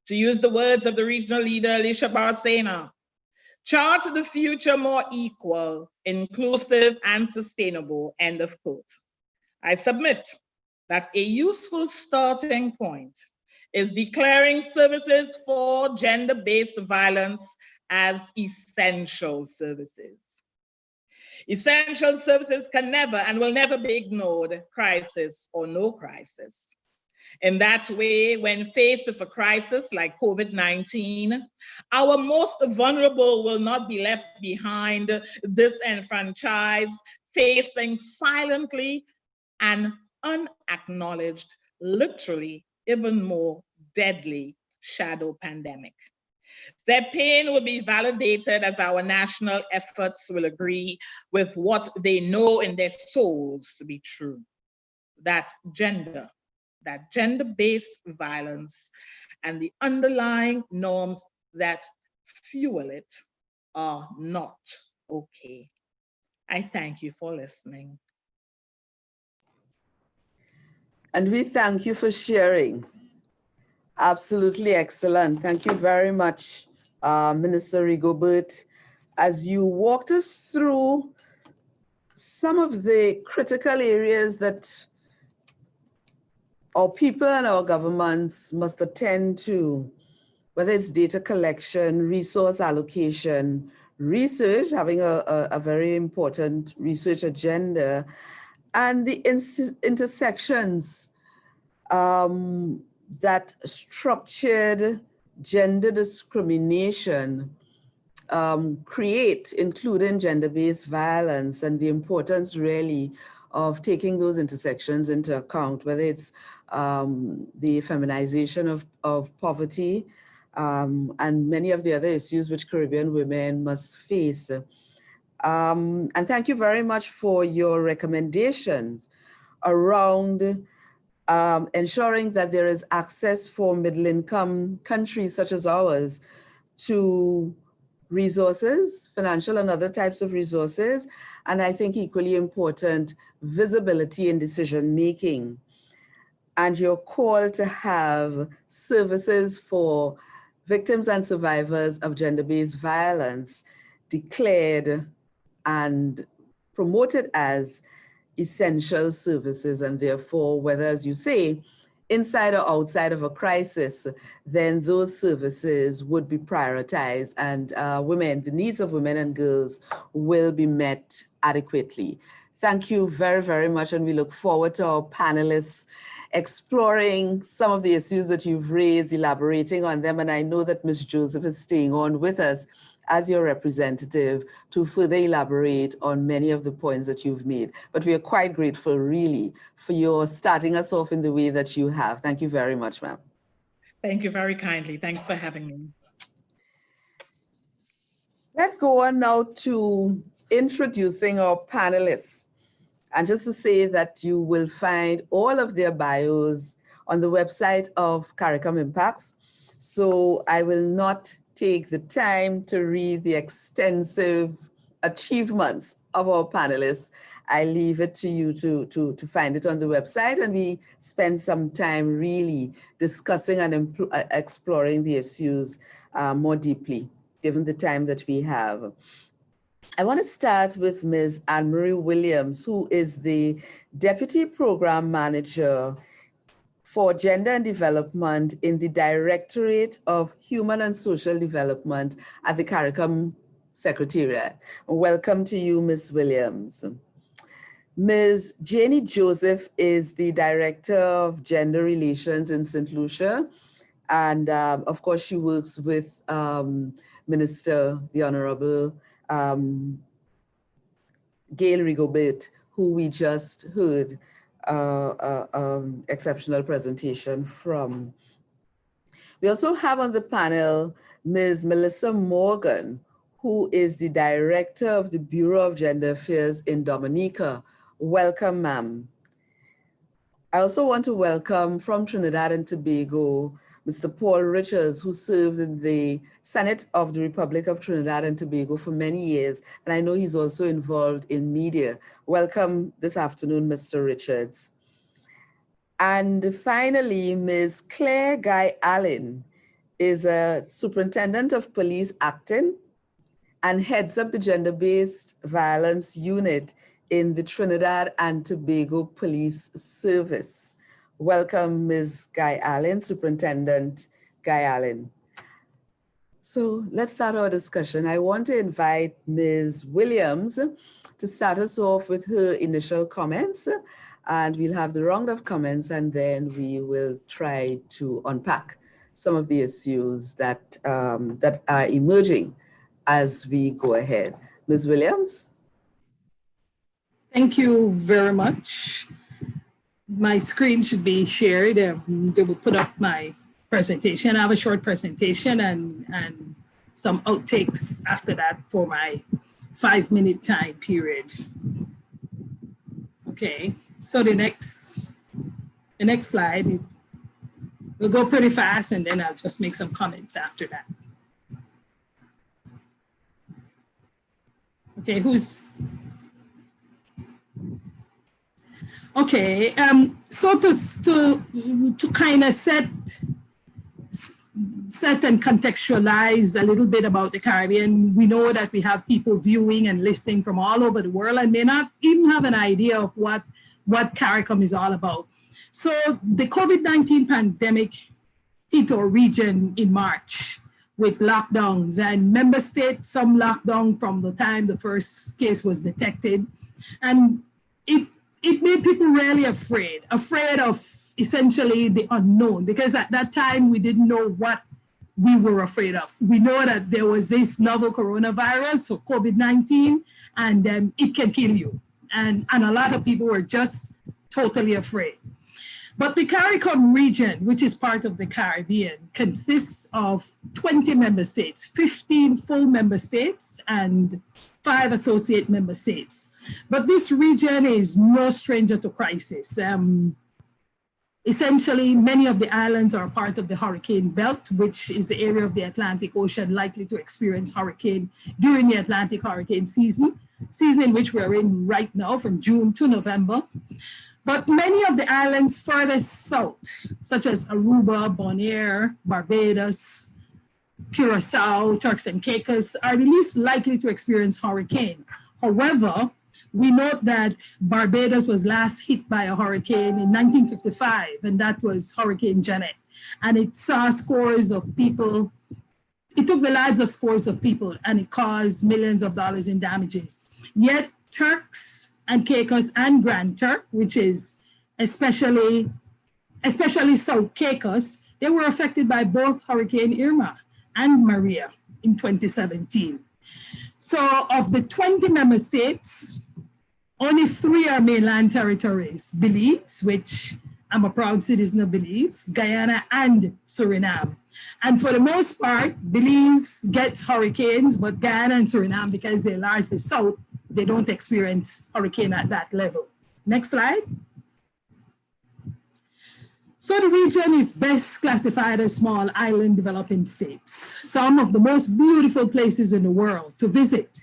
To use the words of the regional leader, Alicia Baracena, chart the future more equal, inclusive, and sustainable, end of quote. I submit that a useful starting point is declaring services for gender-based violence as essential services. Essential services can never and will never be ignored, crisis or no crisis. In that way, when faced with a crisis like COVID-19, our most vulnerable will not be left behind, disenfranchised, facing silently and unacknowledged, literally even more deadly shadow pandemic. Their pain will be validated as our national efforts will agree with what they know in their souls to be true, that gender-based violence and the underlying norms that fuel it are not okay. I thank you for listening. And we thank you for sharing. Absolutely excellent. Thank you very much, Minister Rigobert. As you walked us through some of the critical areas that our people and our governments must attend to, whether it's data collection, resource allocation, research, having a very important research agenda, and the intersections that structured gender discrimination create, including gender-based violence, and the importance really of taking those intersections into account, whether it's the feminization of poverty and many of the other issues which Caribbean women must face. And thank you very much for your recommendations around ensuring that there is access for middle-income countries such as ours to resources, financial and other types of resources, and I think equally important, visibility in decision-making. And your call to have services for victims and survivors of gender-based violence declared and promoted as essential services, and therefore, whether, as you say, inside or outside of a crisis, then those services would be prioritized, and the needs of women and girls will be met adequately. Thank you very, very much, and we look forward to our panelists exploring some of the issues that you've raised, elaborating on them, and I know that Ms. Joseph is staying on with us as your representative to further elaborate on many of the points that you've made. But we are quite grateful, really, for your starting us off in the way that you have. Thank you very much, ma'am. Thank you very kindly. Thanks for having me. Let's go on now to introducing our panelists. And just to say that you will find all of their bios on the website of CARICOM IMPACS. So I will not take the time to read the extensive achievements of our panelists. I leave it to you to find it on the website, and we spend some time really discussing and exploring the issues more deeply, given the time that we have. I want to start with Ms. Anne-Marie Williams, who is the Deputy Program Manager for Gender and Development in the Directorate of Human and Social Development at the CARICOM Secretariat. Welcome to you, Ms. Williams. Ms. Janie Joseph is the Director of Gender Relations in St. Lucia. And of course, she works with Minister, the Honorable Gail Rigobert, who we just heard exceptional presentation from. We also have on the panel Ms. Melissa Morgan, who is the Director of the Bureau of Gender Affairs in Dominica. Welcome, ma'am. I also want to welcome from Trinidad and Tobago, Mr. Paul Richards, who served in the Senate of the Republic of Trinidad and Tobago for many years, and I know he's also involved in media. Welcome this afternoon, Mr. Richards. And finally, Ms. Claire Guy Allen is a Superintendent of Police Acting and heads up the Gender-Based Violence Unit in the Trinidad and Tobago Police Service. Welcome, Ms. Guy Allen, Superintendent Guy Allen. So let's start our discussion. I want to invite Ms. Williams to start us off with her initial comments, and we'll have the round of comments, and then we will try to unpack some of the issues that, that are emerging as we go ahead. Ms. Williams? Thank you very much. My screen should be shared. They will put up my presentation. I have a short presentation and some outtakes after that for my 5-minute time period. Okay, so the next slide, we'll go pretty fast and then I'll just make some comments after that. Okay, okay, so to kind of set and contextualize a little bit about the Caribbean, we know that we have people viewing and listening from all over the world and may not even have an idea of what CARICOM is all about. So the COVID-19 pandemic hit our region in March with lockdowns, and member states, some lockdown from the time the first case was detected. And it made people really afraid of essentially the unknown, because at that time we didn't know what we were afraid of. We know that there was this novel coronavirus, so COVID-19, and it can kill you. And a lot of people were just totally afraid. But the CARICOM region, which is part of the Caribbean, consists of 20 member states, 15 full member states and 5 associate member states. But this region is no stranger to crisis. Essentially, many of the islands are part of the hurricane belt, which is the area of the Atlantic Ocean likely to experience hurricane during the Atlantic hurricane season in which we're in right now from June to November. But many of the islands further south, such as Aruba, Bonaire, Barbados, Curacao, Turks and Caicos, are the least likely to experience hurricane. However, we note that Barbados was last hit by a hurricane in 1955, and that was Hurricane Janet. And it saw scores of people, it took the lives of scores of people, and it caused millions of dollars in damages. Yet Turks and Caicos and Grand Turk, which is especially South Caicos, they were affected by both Hurricane Irma and Maria in 2017. So of the 20 member states, only 3 are mainland territories: Belize, which I'm a proud citizen of Belize, Guyana, and Suriname. And for the most part, Belize gets hurricanes, but Guyana and Suriname, because they're largely south, they don't experience hurricane at that level. Next slide. So the region is best classified as small island developing states. Some of the most beautiful places in the world to visit.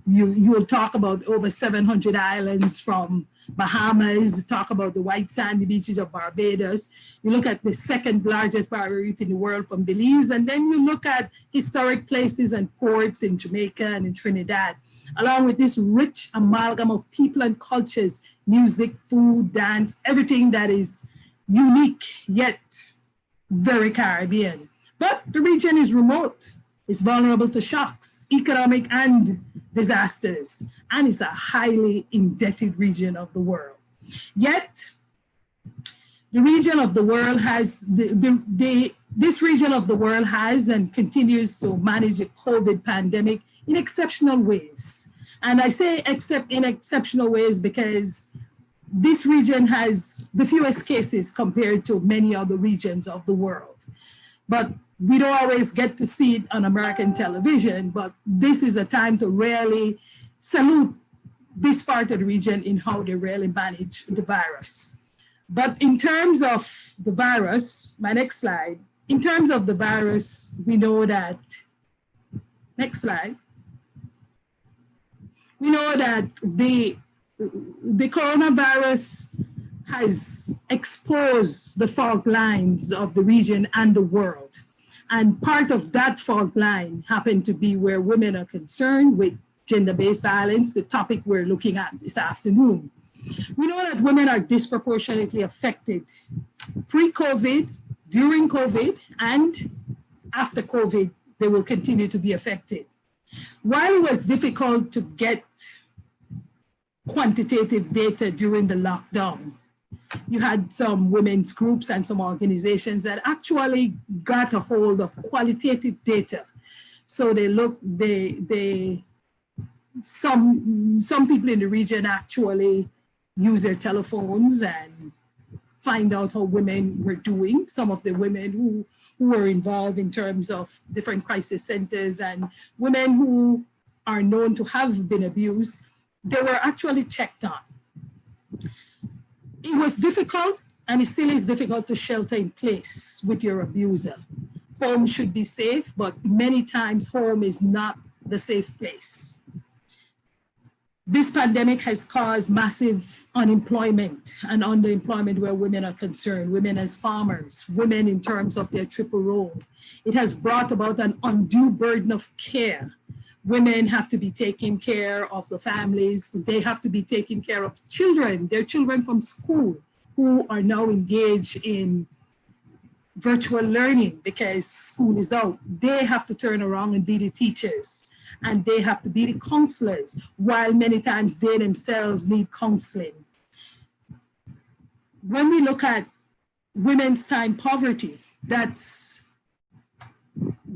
You'll talk about over 700 islands from Bahamas, talk about the white sandy beaches of Barbados. You look at the second largest barrier reef in the world from Belize, and then you look at historic places and ports in Jamaica and in Trinidad, along with this rich amalgam of people and cultures, music, food, dance, everything that is unique yet very Caribbean. But the region is remote. It's vulnerable to shocks, economic and disasters, and it's a highly indebted region of the world. Yet, the region of the world has, this region of the world has and continues to manage the COVID pandemic in exceptional ways. And I say except in exceptional ways because this region has the fewest cases compared to many other regions of the world. But we don't always get to see it on American television, but this is a time to really salute this part of the region in how they really manage the virus. But in terms of the virus, my next slide, in terms of the virus, we know that, next slide, we know that the coronavirus has exposed the fault lines of the region and the world. And part of that fault line happened to be where women are concerned with gender-based violence, the topic we're looking at this afternoon. We know that women are disproportionately affected pre-COVID, during COVID, and after COVID, they will continue to be affected. While it was difficult to get quantitative data during the lockdown, you had some women's groups and some organizations that actually got a hold of qualitative data. So some people in the region actually use their telephones and find out how women were doing. Some of the women who were involved in terms of different crisis centers and women who are known to have been abused, they were actually checked on. It was difficult, and it still is difficult to shelter in place with your abuser. Home should be safe, but many times home is not the safe place. This pandemic has caused massive unemployment and underemployment where women are concerned, women as farmers, women in terms of their triple role. It has brought about an undue burden of care. Women have to be taking care of the families. They have to be taking care of children, their children from school who are now engaged in virtual learning because school is out. They have to turn around and be the teachers, and they have to be the counselors, while many times they themselves need counseling. When we look at women's time poverty,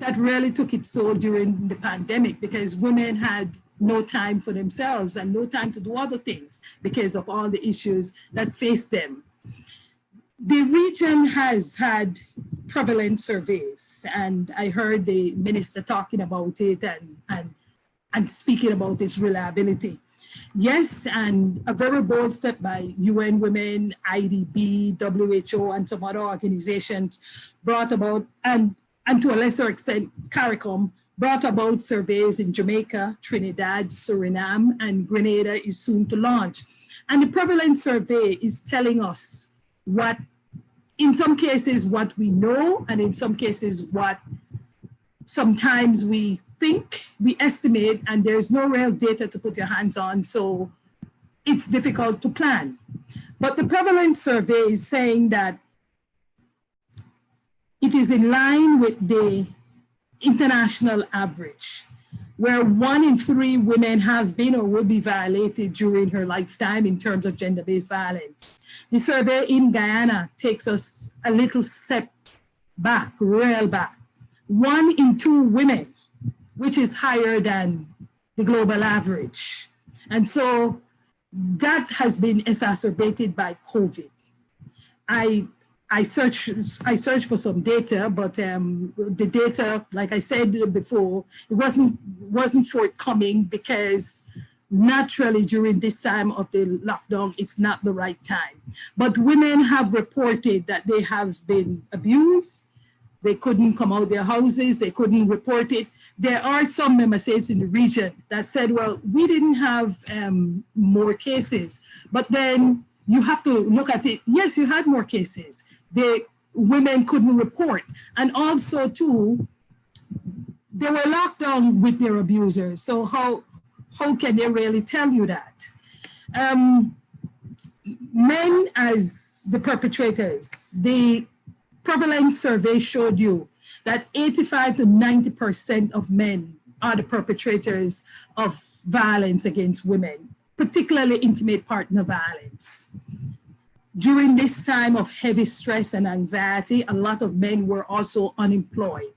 that really took its toll during the pandemic because women had no time for themselves and no time to do other things because of all the issues that faced them. The region has had prevalence surveys, and I heard the minister talking about it and speaking about its reliability. Yes, and a very bold step by UN Women, IDB, WHO, and some other organizations brought about, and to a lesser extent, CARICOM, brought about surveys in Jamaica, Trinidad, Suriname, and Grenada is soon to launch. And the prevalence survey is telling us what, in some cases, what we know, and in some cases, what sometimes we think, we estimate, and there's no real data to put your hands on, so it's difficult to plan. But the prevalence survey is saying that it is in line with the international average, where 1 in 3 women have been or will be violated during her lifetime in terms of gender-based violence. The survey in Guyana takes us a little step back, real back. 1 in 2 women, which is higher than the global average. And so that has been exacerbated by COVID. I searched for some data, but the data, like I said before, it wasn't forthcoming because naturally during this time of the lockdown, it's not the right time. But women have reported that they have been abused. They couldn't come out their houses. They couldn't report it. There are some member states in the region that said, well, we didn't have more cases. But then you have to look at it. Yes, you had more cases. The women couldn't report. And also, too, they were locked down with their abusers. So how can they really tell you that? Men as the perpetrators, the prevalence survey showed you that 85 to 90% of men are the perpetrators of violence against women, particularly intimate partner violence. During this time of heavy stress and anxiety, a lot of men were also unemployed.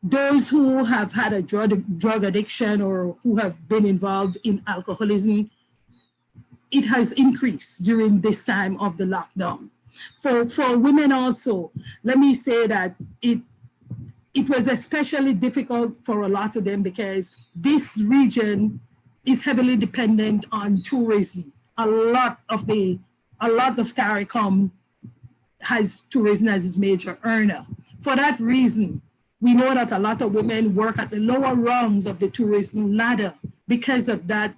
Those who have had a drug addiction or who have been involved in alcoholism, it has increased during this time of the lockdown. For women also, let me say that it was especially difficult for a lot of them because this region is heavily dependent on tourism. A lot of CARICOM has tourism as its major earner. For that reason, we know that a lot of women work at the lower rungs of the tourism ladder. Because of that,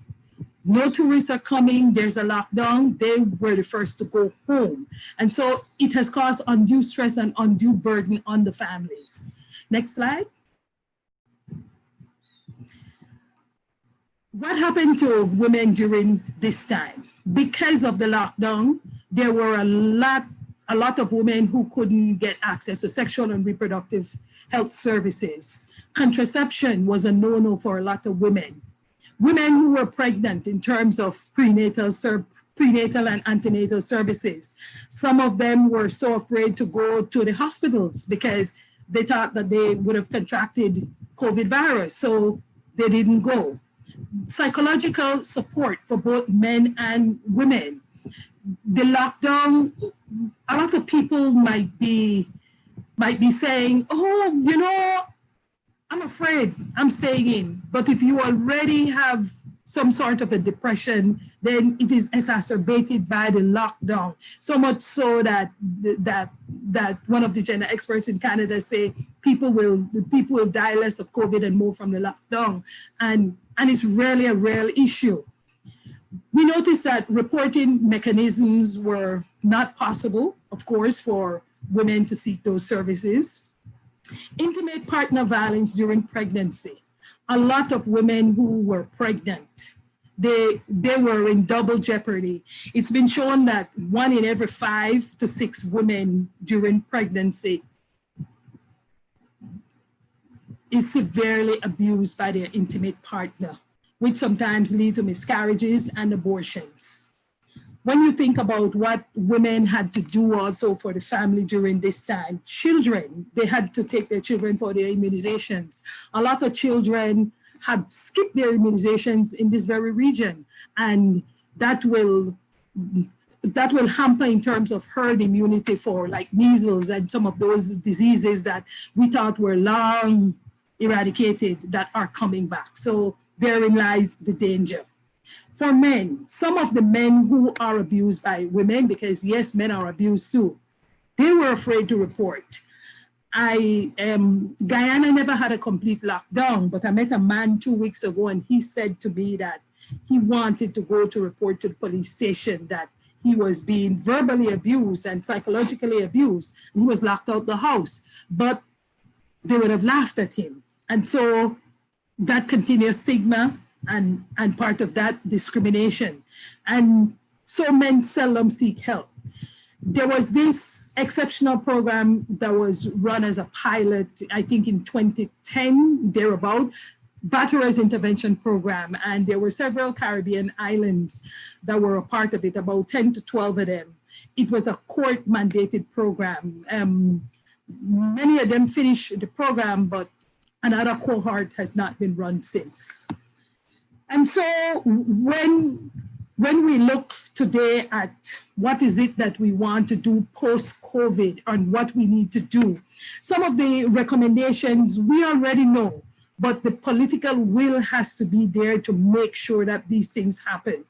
no tourists are coming, there's a lockdown, they were the first to go home. And so it has caused undue stress and undue burden on the families. Next slide. What happened to women during this time? Because of the lockdown, there were a lot of women who couldn't get access to sexual and reproductive health services. Contraception was a no-no for a lot of women. Women who were pregnant in terms of prenatal and antenatal services. Some of them were so afraid to go to the hospitals because they thought that they would have contracted COVID virus, so they didn't go. Psychological support for both men and women. The lockdown, a lot of people might be saying, oh, you know, I'm afraid, I'm staying in. But if you already have some sort of a depression, then it is exacerbated by the lockdown. So much so that one of the gender experts in Canada say people will die less of COVID and more from the lockdown. And it's really a real issue. We noticed that reporting mechanisms were not possible, of course, for women to seek those services. Intimate partner violence during pregnancy. A lot of women who were pregnant, they were in double jeopardy. It's been shown that 1 in every 5 to 6 women during pregnancy is severely abused by their intimate partner, which sometimes lead to miscarriages and abortions. When you think about what women had to do also for the family during this time, children, they had to take their children for their immunizations. A lot of children have skipped their immunizations in this very region, and that will hamper in terms of herd immunity for like measles and some of those diseases that we thought were long eradicated that are coming back. So therein lies the danger. For men, some of the men who are abused by women, because yes, men are abused too, they were afraid to report. Guyana never had a complete lockdown, but I met a man 2 weeks ago and he said to me that he wanted to go to report to the police station that he was being verbally abused and psychologically abused, and he was locked out the house, but they would have laughed at him. And so that continuous stigma and part of that discrimination. And so men seldom seek help. There was this exceptional program that was run as a pilot, I think in 2010, thereabout, Batterers Intervention Program. And there were several Caribbean islands that were a part of it, about 10 to 12 of them. It was a court mandated program. Many of them finished the program, but another cohort has not been run since. And so when when we look today at what is it that we want to do post-COVID and what we need to do, some of the recommendations we already know, but the political will has to be there to make sure that these things happen.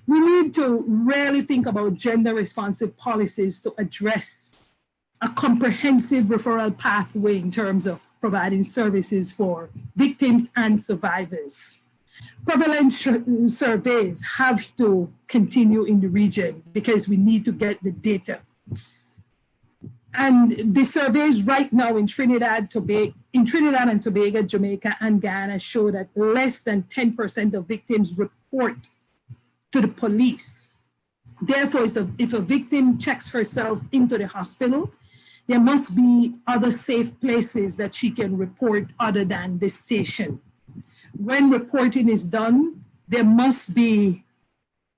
We need to really think about gender responsive policies to address a comprehensive referral pathway in terms of providing services for victims and survivors. Prevalence surveys have to continue in the region because we need to get the data. And the surveys right now in Trinidad and Tobago, Jamaica, and Guyana show that less than 10% of victims report to the police. Therefore, if a victim checks herself into the hospital, there must be other safe places that she can report other than the station. When reporting is done, there must be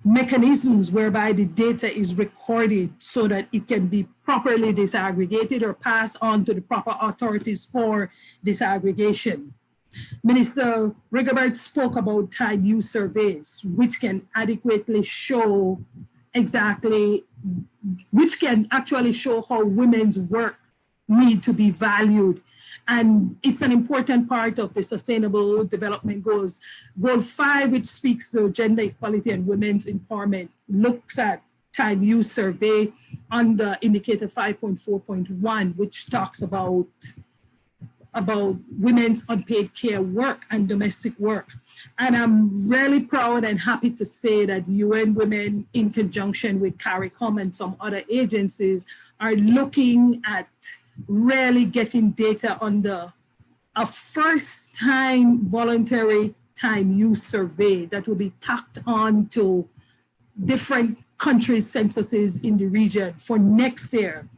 mechanisms whereby the data is recorded so that it can be properly disaggregated or passed on to the proper authorities for disaggregation. Minister Rigobert spoke about time use surveys, which can adequately show which can actually show how women's work need to be valued. And it's an important part of the Sustainable Development Goals. Goal 5, which speaks to gender equality and women's empowerment, looks at time use survey under indicator 5.4.1, which talks about women's unpaid care work and domestic work. And I'm really proud and happy to say that UN Women, in conjunction with CARICOM and some other agencies, are looking at really getting data under a first-time voluntary time use survey that will be tacked on to different countries' censuses in the region for next year.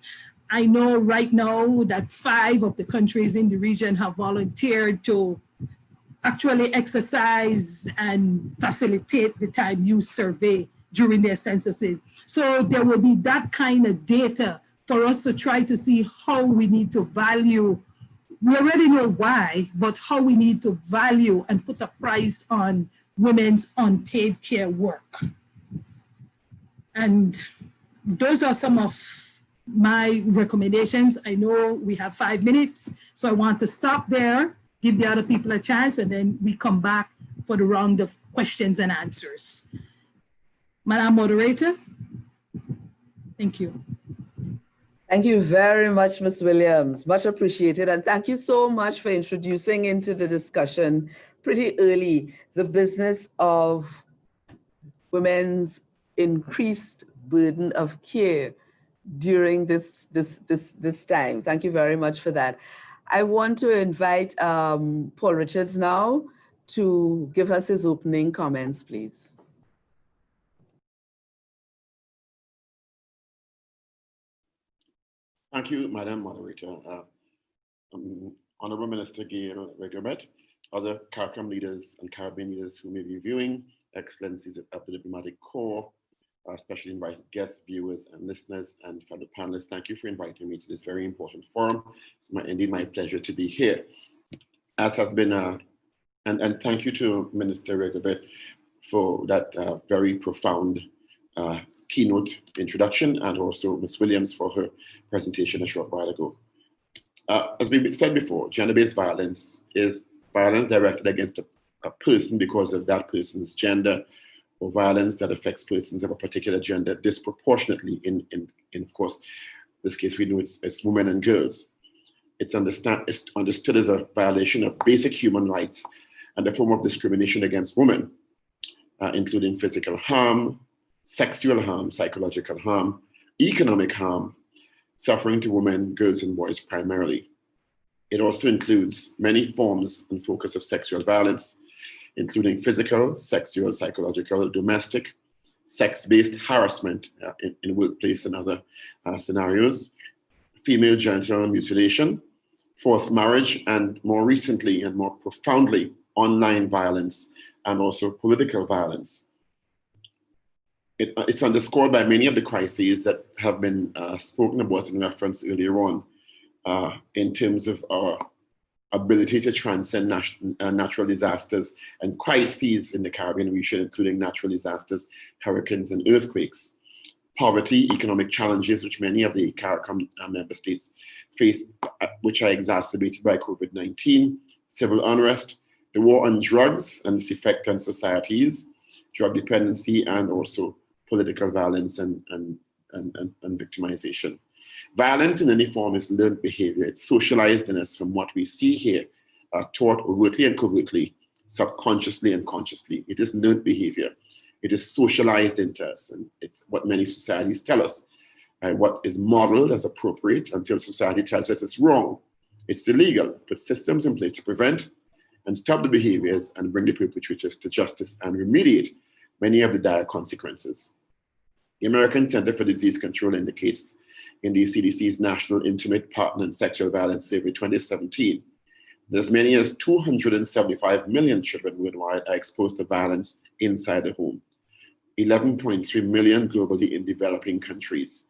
I know right now that 5 of the countries in the region have volunteered to actually exercise and facilitate the time use survey during their censuses. So there will be that kind of data for us to try to see how we need to value. We already know why, but how we need to value and put a price on women's unpaid care work. And those are some of my recommendations. I know we have 5 minutes, so I want to stop there, give the other people a chance, and then we come back for the round of questions and answers. Madam Moderator, thank you. Thank you very much, Ms. Williams. Much appreciated. And thank you so much for introducing into the discussion pretty early the business of women's increased burden of care during this time. Thank you very much for that. I want to invite Paul Richards now to give us his opening comments, please. Thank you, Madam Moderator. Honorable Minister Gail Rigobert, other CARICOM leaders and Caribbean leaders who may be viewing, Excellencies of the Diplomatic Corps, especially invited guests, viewers, and listeners, and fellow panelists, thank you for inviting me to this very important forum. It's indeed my pleasure to be here. As has been, and thank you to Minister Rigobert for that very profound keynote introduction, and also Ms. Williams for her presentation a short while ago. As we said before, gender-based violence is violence directed against a person because of that person's gender, or violence that affects persons of a particular gender disproportionately in of course, this case we know it's women and girls. It's understood as a violation of basic human rights and a form of discrimination against women, including physical harm, sexual harm, psychological harm, economic harm, suffering to women, girls, and boys primarily. It also includes many forms and focus of sexual violence, including physical, sexual, psychological, domestic, sex-based harassment in workplace and other scenarios, female genital mutilation, forced marriage, and more recently and more profoundly, online violence and also political violence. It's underscored by many of the crises that have been spoken about in reference earlier on in terms of our ability to transcend natural disasters and crises in the Caribbean region, including natural disasters, hurricanes, and earthquakes. Poverty, economic challenges, which many of the CARICOM member states face, which are exacerbated by COVID-19, civil unrest, the war on drugs and its effect on societies, drug dependency, and also political violence and victimization. Violence in any form is learned behavior. It's socialized in us from what we see here, taught overtly and covertly, subconsciously and consciously. It is learned behavior. It is socialized into us, and it's what many societies tell us. What is modeled as appropriate until society tells us it's wrong. It's illegal. Put systems in place to prevent and stop the behaviors and bring the perpetrators to justice and remediate many of the dire consequences. The American Center for Disease Control indicates in the CDC's National Intimate Partner and Sexual Violence Survey 2017, that as many as 275 million children worldwide are exposed to violence inside the home. 11.3 million globally in developing countries.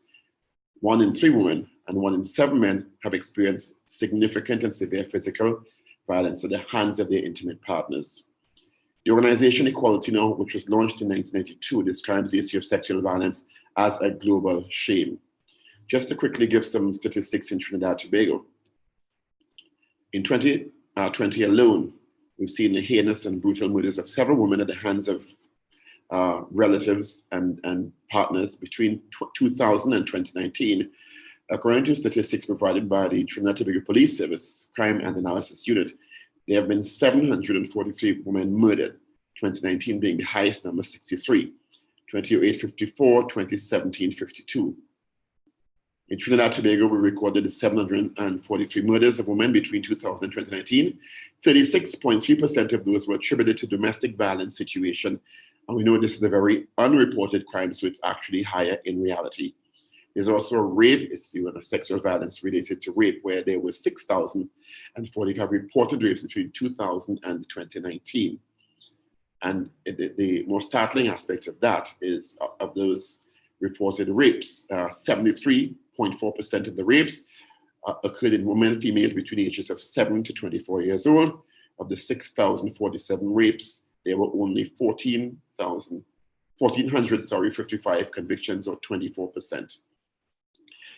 1 in 3 women and 1 in 7 men have experienced significant and severe physical violence at the hands of their intimate partners. The organization Equality Now, which was launched in 1992, describes the issue of sexual violence as a global shame. Just to quickly give some statistics in Trinidad and Tobago. In 2020 alone, we've seen the heinous and brutal murders of several women at the hands of relatives and partners between 2000 and 2019. According to statistics provided by the Trinidad and Tobago Police Service Crime and Analysis Unit, there have been 743 women murdered, 2019 being the highest number, 63, 2008, 54, 2017, 52. In Trinidad and Tobago, we recorded 743 murders of women between 2000 and 2019. 36.3% of those were attributed to domestic violence situation. And we know this is a very unreported crime, so it's actually higher in reality. There's also a rape issue and a sexual violence related to rape, where there were 6,045 reported rapes between 2000 and 2019. And the most startling aspect of that is of those reported rapes, 73.4% of the rapes occurred in women and females between the ages of 7 to 24 years old. Of the 6,047 rapes, there were only 1,455 convictions, or 24%.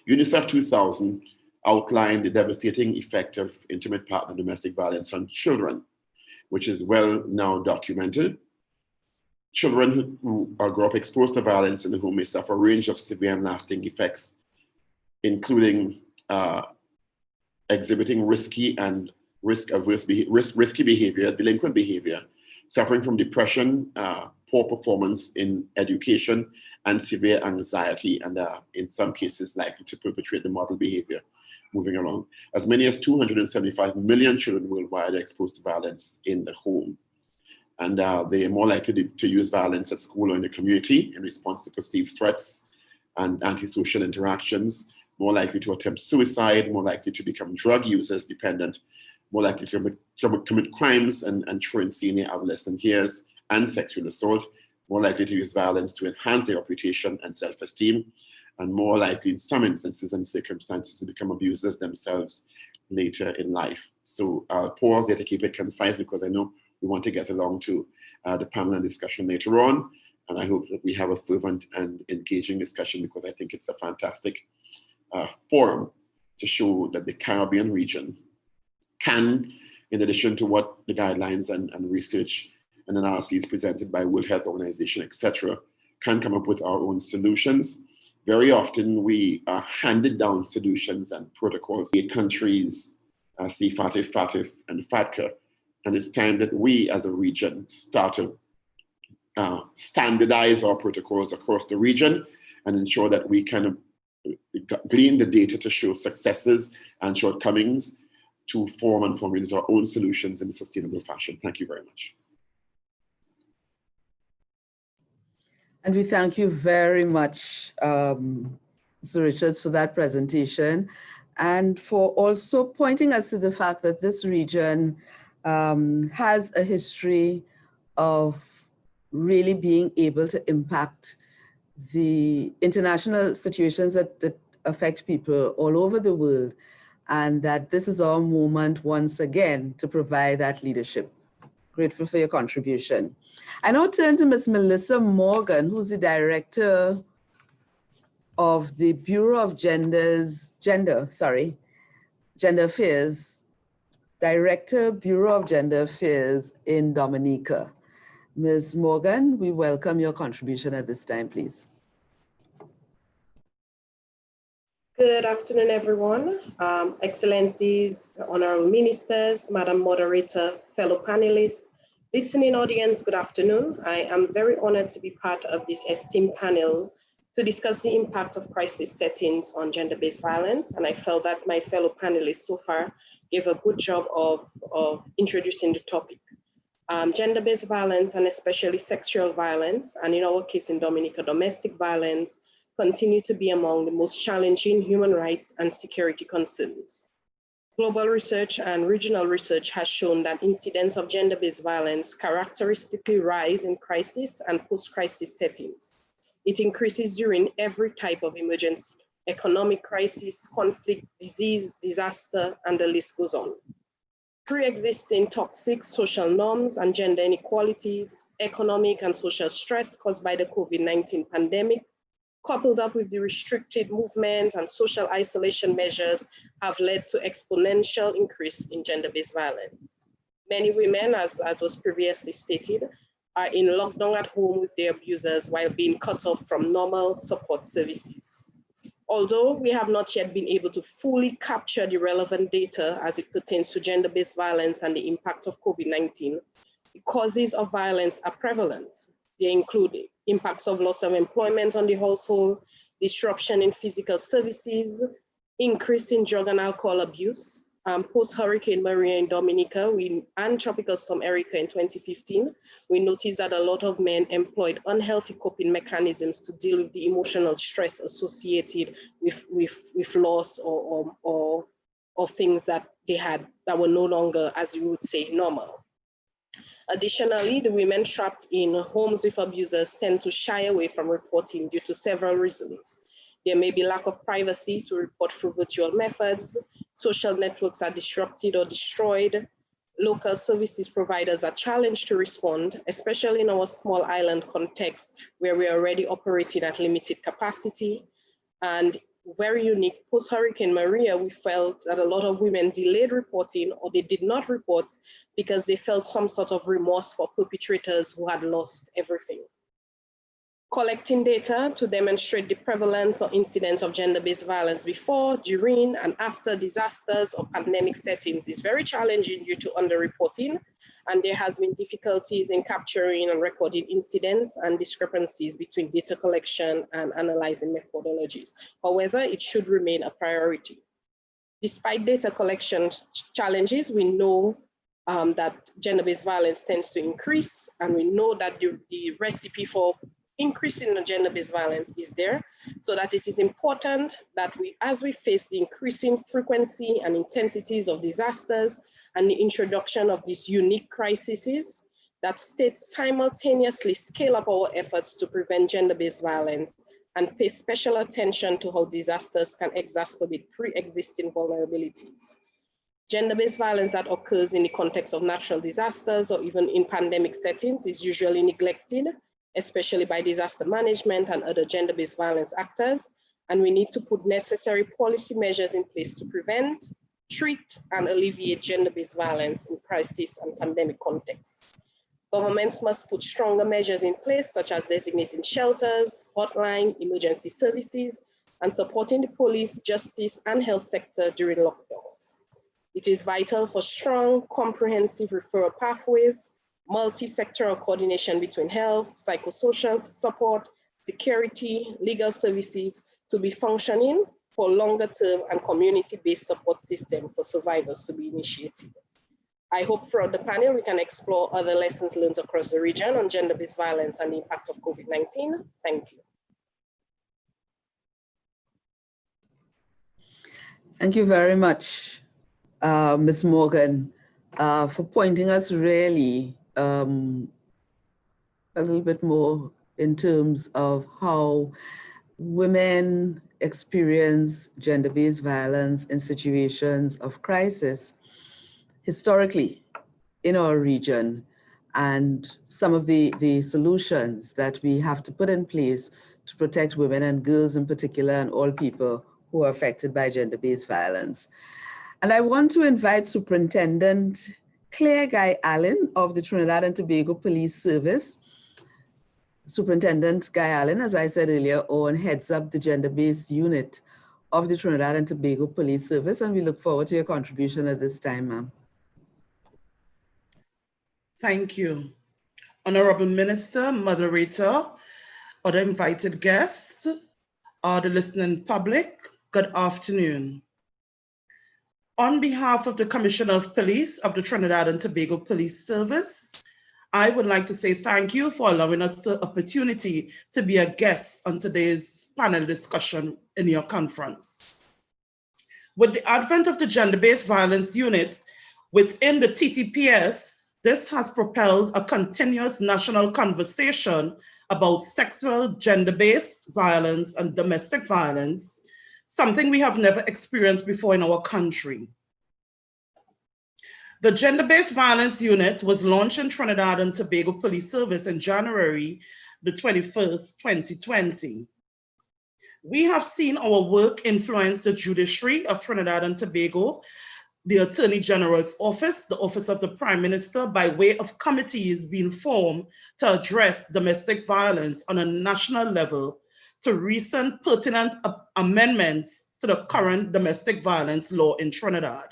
UNICEF 2000 outlined the devastating effect of intimate partner domestic violence on children, which is well now documented. Children who grow up exposed to violence in the home may suffer a range of severe and lasting effects, including exhibiting risky behavior, delinquent behavior, suffering from depression, poor performance in education, and severe anxiety, and in some cases likely to perpetrate the model behavior moving along. As many as 275 million children worldwide are exposed to violence in the home. And they are more likely to use violence at school or in the community in response to perceived threats and antisocial interactions, more likely to attempt suicide, more likely to become drug users dependent, more likely to commit crimes and truancy in their adolescent years, and sexual assault, more likely to use violence to enhance their reputation and self-esteem, and more likely in some instances and circumstances to become abusers themselves later in life. So I'll pause there to keep it concise, because I know we want to get along to the panel and discussion later on. And I hope that we have a fervent and engaging discussion, because I think it's a fantastic forum to show that the Caribbean region can, in addition to what the guidelines and research and analyses presented by World Health Organization, etc., can come up with our own solutions. Very often we are handed down solutions and protocols. 8 countries, see FATF, and FATCA. And it's time that we as a region start to standardize our protocols across the region and ensure that we can glean the data to show successes and shortcomings to form and formulate our own solutions in a sustainable fashion. Thank you very much. And we thank you very much, Mr. Richards, for that presentation, and for also pointing us to the fact that this region has a history of really being able to impact the international situations that affect people all over the world. and that this is our moment once again to provide that leadership. Grateful for your contribution. I now turn to Ms. Melissa Morgan, who's the Director of the Bureau of Gender Affairs, Director, Bureau of Gender Affairs in Dominica. Ms. Morgan, we welcome your contribution at this time, please. Good afternoon, everyone. Excellencies, honorable ministers, Madam Moderator, fellow panelists, listening audience, good afternoon. I am very honored to be part of this esteemed panel to discuss the impact of crisis settings on gender-based violence. And I felt that my fellow panelists so far gave a good job of introducing the topic. Gender-based violence, and especially sexual violence, and in our case in Dominica, domestic violence, continue to be among the most challenging human rights and security concerns. Global research and regional research has shown that incidents of gender-based violence characteristically rise in crisis and post-crisis settings. It increases during every type of emergency: economic crisis, conflict, disease, disaster, and the list goes on. Pre-existing toxic social norms and gender inequalities, economic and social stress caused by the COVID-19 pandemic, coupled up with the restricted movement and social isolation measures, have led to exponential increase in gender-based violence. Many women, as was previously stated, are in lockdown at home with their abusers while being cut off from normal support services. Although we have not yet been able to fully capture the relevant data as it pertains to gender-based violence and the impact of COVID-19, the causes of violence are prevalent. They include impacts of loss of employment on the household, disruption in physical services, increase in drug and alcohol abuse. Post-Hurricane Maria in Dominica and Tropical Storm Erica in 2015, we noticed that a lot of men employed unhealthy coping mechanisms to deal with the emotional stress associated with loss or things that they had that were no longer, as you would say, normal. Additionally, the women trapped in homes with abusers tend to shy away from reporting due to several reasons. There may be lack of privacy to report through virtual methods, social networks are disrupted or destroyed, local services providers are challenged to respond, especially in our small island context where we are already operating at limited capacity. And very unique, post-Hurricane Maria, we felt that a lot of women delayed reporting or they did not report because they felt some sort of remorse for perpetrators who had lost everything. Collecting data to demonstrate the prevalence or incidence of gender-based violence before, during, and after disasters or pandemic settings is very challenging due to underreporting, and there has been difficulties in capturing and recording incidents and discrepancies between data collection and analyzing methodologies. However, it should remain a priority. Despite data collection challenges, we know that gender-based violence tends to increase, and we know that the recipe for increasing the gender-based violence is there, so that it is important that as we face the increasing frequency and intensities of disasters and the introduction of these unique crises, that states simultaneously scale up our efforts to prevent gender-based violence and pay special attention to how disasters can exacerbate pre-existing vulnerabilities. Gender-based violence that occurs in the context of natural disasters or even in pandemic settings is usually neglected, especially by disaster management and other gender-based violence actors. And we need to put necessary policy measures in place to prevent, treat, and alleviate gender-based violence in crisis and pandemic contexts. Governments must put stronger measures in place, such as designating shelters, hotline, emergency services, and supporting the police, justice, and health sector during lockdowns. It is vital for strong, comprehensive referral pathways, multi-sectoral coordination between health, psychosocial support, security, legal services to be functioning for longer term and community-based support system for survivors to be initiated. I hope throughout the panel we can explore other lessons learned across the region on gender-based violence and the impact of COVID-19. Thank you. Thank you very much, Ms. Morgan, for pointing us really a little bit more in terms of how women experience gender-based violence in situations of crisis historically in our region, and some of the solutions that we have to put in place to protect women and girls in particular, and all people who are affected by gender-based violence. And I want to invite Superintendent Claire Guy Allen of the Trinidad and Tobago Police Service. Superintendent Guy Allen, as I said earlier, heads up the gender-based unit of the Trinidad and Tobago Police Service, and we look forward to your contribution at this time, ma'am. Thank you. Honorable Minister, Moderator, other invited guests, the listening public, good afternoon. On behalf of the Commissioner of Police of the Trinidad and Tobago Police Service, I would like to say thank you for allowing us the opportunity to be a guest on today's panel discussion in your conference. With the advent of the Gender-Based Violence Unit within the TTPS, this has propelled a continuous national conversation about sexual, gender-based violence and domestic violence, something we have never experienced before in our country. The Gender-Based Violence Unit was launched in Trinidad and Tobago Police Service in January the 21st, 2020. We have seen our work influence the judiciary of Trinidad and Tobago, the Attorney General's office, the Office of the Prime Minister, by way of committees being formed to address domestic violence on a national level, to recent pertinent amendments to the current domestic violence law in Trinidad.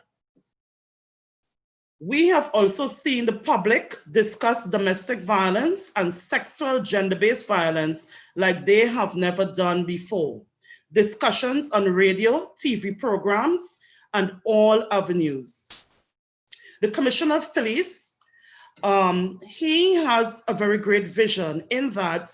We have also seen the public discuss domestic violence and sexual gender-based violence like they have never done before. Discussions on radio, TV programs, and all avenues. The Commissioner of Police, he has a very great vision in that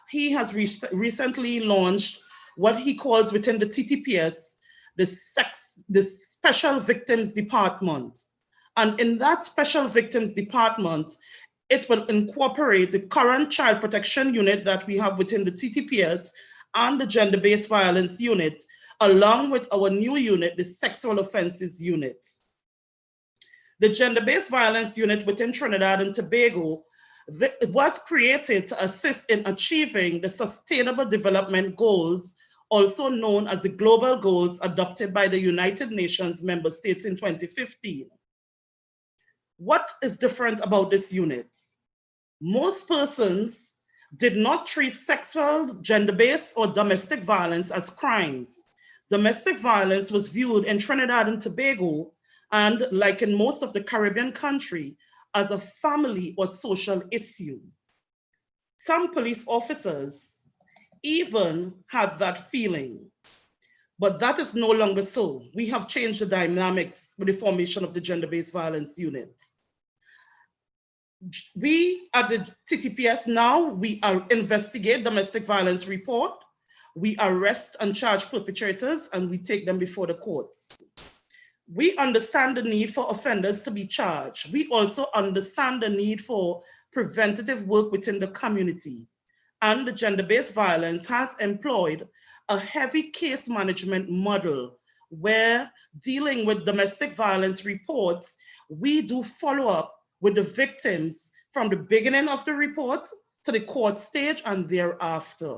he has recently launched what he calls within the TTPS, the Special Victims Department. And in that Special Victims Department, it will incorporate the current Child Protection Unit that we have within the TTPS and the Gender-Based Violence Unit, along with our new unit, the Sexual Offences Unit. The Gender-Based Violence Unit within Trinidad and Tobago, it was created to assist in achieving the Sustainable Development Goals, also known as the Global Goals adopted by the United Nations member states in 2015. What is different about this unit? Most persons did not treat sexual, gender-based, or domestic violence as crimes. Domestic violence was viewed in Trinidad and Tobago, and like in most of the Caribbean country, as a family or social issue. Some police officers even had that feeling, but that is no longer so. We have changed the dynamics with the formation of the Gender-Based Violence Unit. We at the TTPS now, we investigate domestic violence report, we arrest and charge perpetrators, and we take them before the courts. We understand the need for offenders to be charged. We also understand the need for preventative work within the community. And the gender-based violence has employed a heavy case management model where, dealing with domestic violence reports, we do follow up with the victims from the beginning of the report to the court stage and thereafter.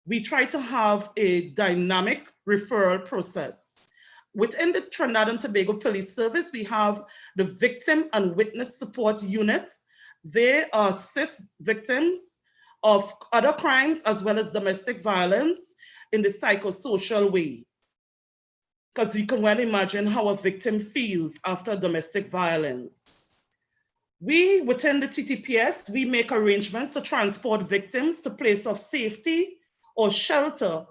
We try to have a dynamic referral process. Within the Trinidad and Tobago Police Service, we have the Victim and Witness Support Unit. They assist victims of other crimes as well as domestic violence in the psychosocial way. Because you can well imagine how a victim feels after domestic violence. We, within the TTPS, we make arrangements to transport victims to place of safety or shelter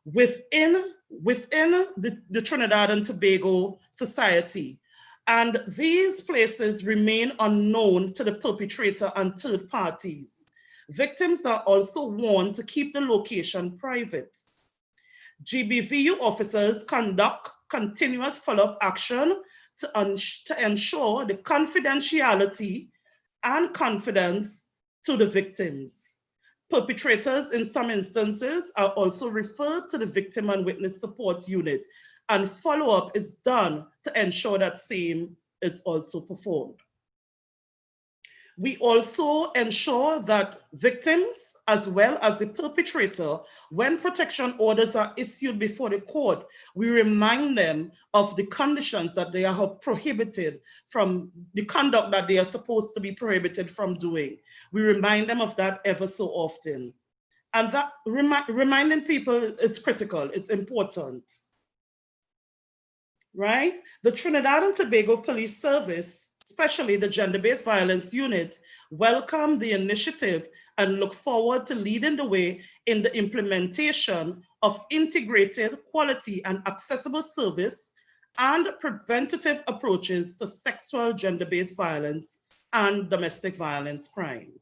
within the Trinidad and Tobago society. And these places remain unknown to the perpetrator and third parties. Victims are also warned to keep the location private. GBVU officers conduct continuous follow-up action to ensure the confidentiality and confidence to the victims. Perpetrators in some instances are also referred to the Victim and Witness Support Unit, and follow-up is done to ensure that same is also performed. We also ensure that victims, as well as the perpetrator, when protection orders are issued before the court, we remind them of the conditions that they are prohibited from, the conduct that they are supposed to be prohibited from doing. We remind them of that ever so often. And that reminding people is critical, it's important. Right? The Trinidad and Tobago Police Service, especially the Gender-Based Violence Unit, welcome the initiative and look forward to leading the way in the implementation of integrated, quality, and accessible service and preventative approaches to sexual gender-based violence and domestic violence crime.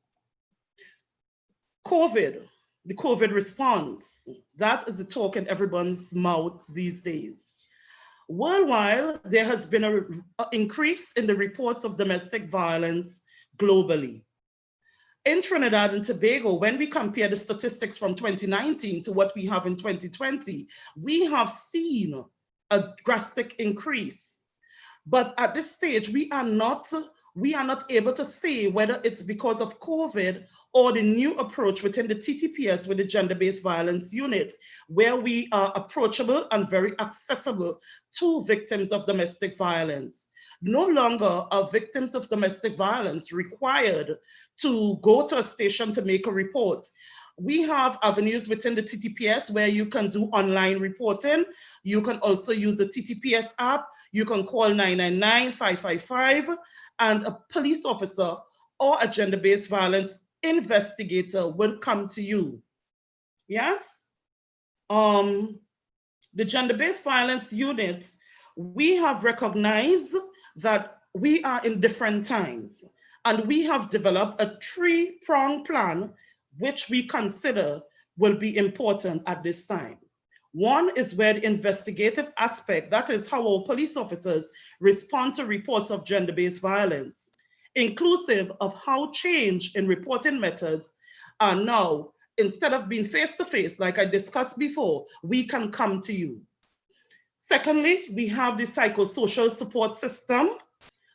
COVID, the COVID response, that is the talk in everyone's mouth these days. Worldwide, there has been an increase in the reports of domestic violence globally. In Trinidad and Tobago, when we compare the statistics from 2019 to what we have in 2020, we have seen a drastic increase. But at this stage, we are not able to say whether it's because of COVID or the new approach within the TTPS with the Gender-Based Violence Unit, where we are approachable and very accessible to victims of domestic violence. No longer are victims of domestic violence required to go to a station to make a report. We have avenues within the TTPS where you can do online reporting. You can also use the TTPS app. You can call 999-555, and a police officer or a gender-based violence investigator will come to you. Yes? The Gender-Based Violence Unit, we have recognized that we are in different times, and we have developed a three-pronged plan which we consider will be important at this time. One is where the investigative aspect, that is how our police officers respond to reports of gender-based violence, inclusive of how change in reporting methods are now, instead of being face-to-face, like I discussed before, we can come to you. Secondly, we have the psychosocial support system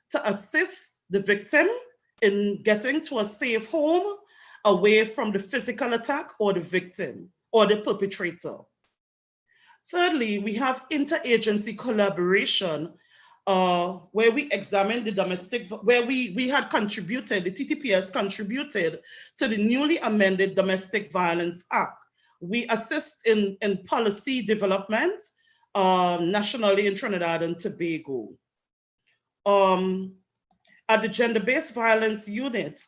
to assist the victim in getting to a safe home away from the physical attack or the victim or the perpetrator. Thirdly, we have interagency collaboration where we examine the domestic, where we had contributed, the TTPS contributed to the newly amended Domestic Violence Act. We assist in policy development nationally in Trinidad and Tobago. At the Gender-Based Violence Unit,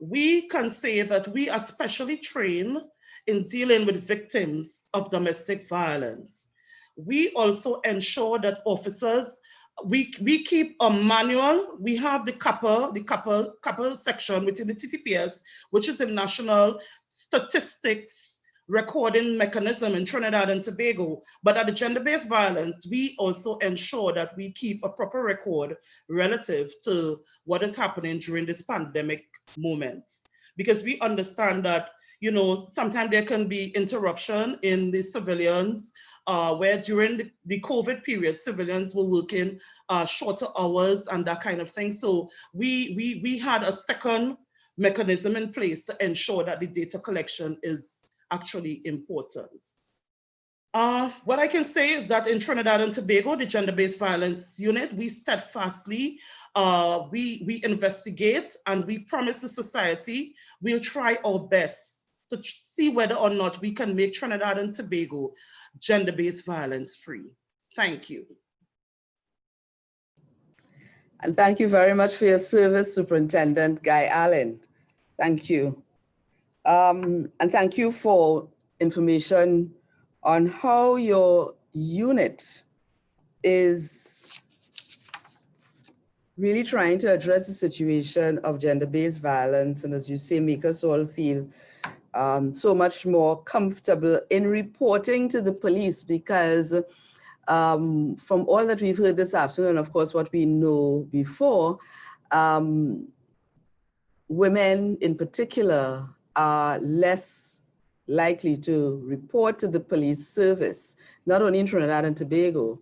we can say that we are specially trained in dealing with victims of domestic violence. We also ensure that officers, we keep a manual. We have the couple section within the TTPS, which is a national statistics recording mechanism in Trinidad and Tobago. But at the gender-based violence, we also ensure that we keep a proper record relative to what is happening during this pandemic moment. Because we understand that, you know, sometimes there can be interruption in the civilians, where during the COVID period, civilians were working shorter hours and that kind of thing. So we had a second mechanism in place to ensure that the data collection is actually important. What I can say is that in Trinidad and Tobago, the Gender-Based Violence Unit, we steadfastly, we investigate, and we promise the society we'll try our best to see whether or not we can make Trinidad and Tobago gender-based violence free. Thank you. And thank you very much for your service, Superintendent Guy Allen. Thank you. And thank you for information on how your unit is really trying to address the situation of gender-based violence, and as you say, make us all feel so much more comfortable in reporting to the police, because from all that we've heard this afternoon, of course, what we know before, women in particular are less likely to report to the police service, not only in Trinidad and Tobago,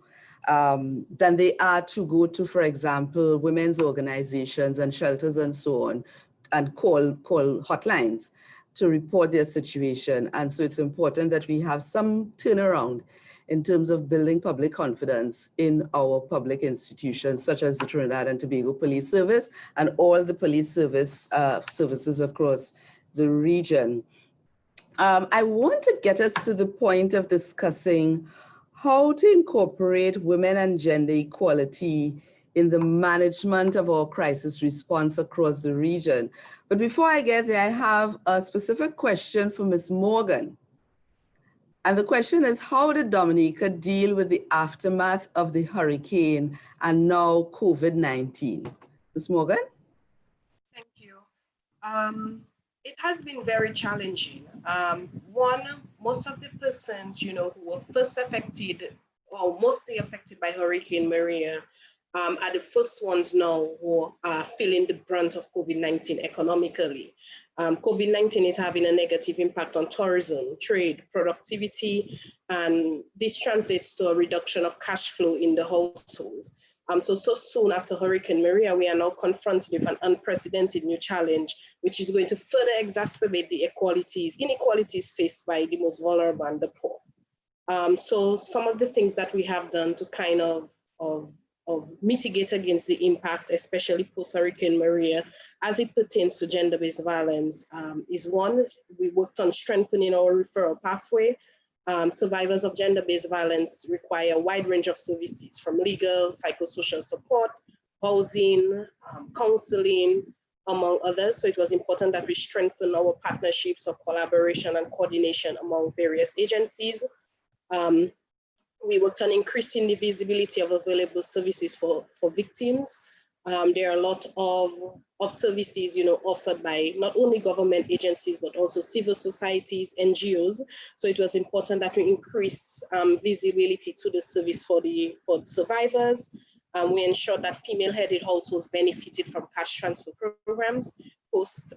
than they are to go to, for example, women's organizations and shelters and so on, and call hotlines to report their situation. And so it's important that we have some turnaround in terms of building public confidence in our public institutions, such as the Trinidad and Tobago Police Service and all the police services across the region. I want to get us to the point of discussing how to incorporate women and gender equality in the management of our crisis response across the region. But before I get there, I have a specific question for Ms. Morgan. And the question is, how did Dominica deal with the aftermath of the hurricane and now COVID-19? Ms. Morgan? Thank you. It has been very challenging. Most of the persons, who were first affected or mostly affected by Hurricane Maria are the first ones now who are feeling the brunt of COVID-19 economically. COVID-19 is having a negative impact on tourism, trade, productivity, and this translates to a reduction of cash flow in the household. So soon after Hurricane Maria, we are now confronted with an unprecedented new challenge, which is going to further exacerbate the inequalities faced by the most vulnerable and the poor. So some of the things that we have done to kind of mitigate against the impact, especially post-Hurricane Maria, as it pertains to gender-based violence, is one, we worked on strengthening our referral pathway. Survivors of gender-based violence require a wide range of services, from legal, psychosocial support, housing, counseling, among others. So it was important that we strengthen our partnerships of collaboration and coordination among various agencies. We worked on increasing the visibility of available services for victims. There are a lot of services, offered by not only government agencies, but also civil societies, NGOs. So it was important that we increase visibility to the service for the survivors. We ensured that female-headed households benefited from cash transfer programs post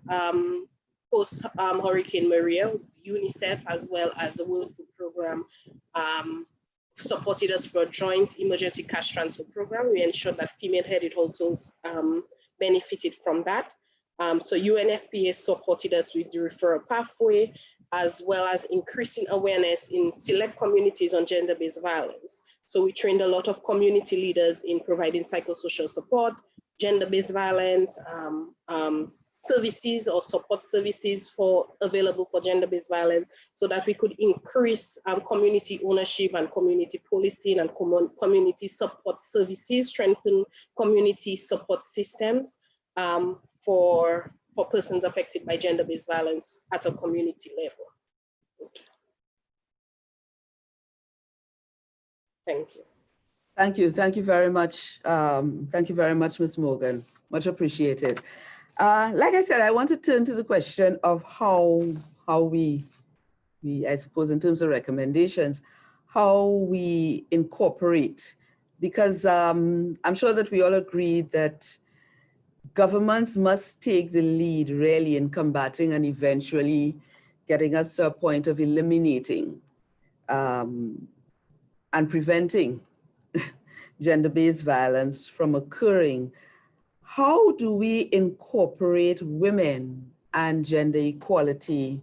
Hurricane Maria. UNICEF, as well as the World Food Program, supported us for a joint emergency cash transfer program. We ensured that female-headed households benefited from that. So UNFPA supported us with the referral pathway, as well as increasing awareness in select communities on gender-based violence. So we trained a lot of community leaders in providing psychosocial support, gender-based violence, services or support services available for gender-based violence, so that we could increase community ownership and community policing and community support services, strengthen community support systems for persons affected by gender-based violence at a community level. Thank you. Thank you. Thank you very much. Thank you very much, Ms. Morgan. Much appreciated. Like I said, I want to turn to the question of how we, I suppose in terms of recommendations, how we incorporate, because I'm sure that we all agree that governments must take the lead really in combating and eventually getting us to a point of eliminating and preventing gender-based violence from occurring. How do we incorporate women and gender equality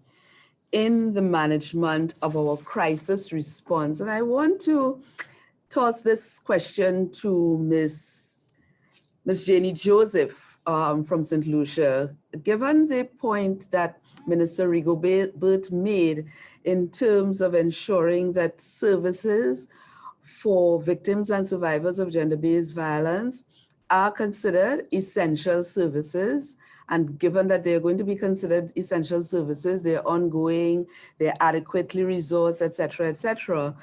in the management of our crisis response? And I want to toss this question to Ms. Janie Joseph from St. Lucia. Given the point that Minister Rigobert made in terms of ensuring that services for victims and survivors of gender-based violence are considered essential services, and given that they're going to be considered essential services, they're ongoing, they're adequately resourced, et cetera,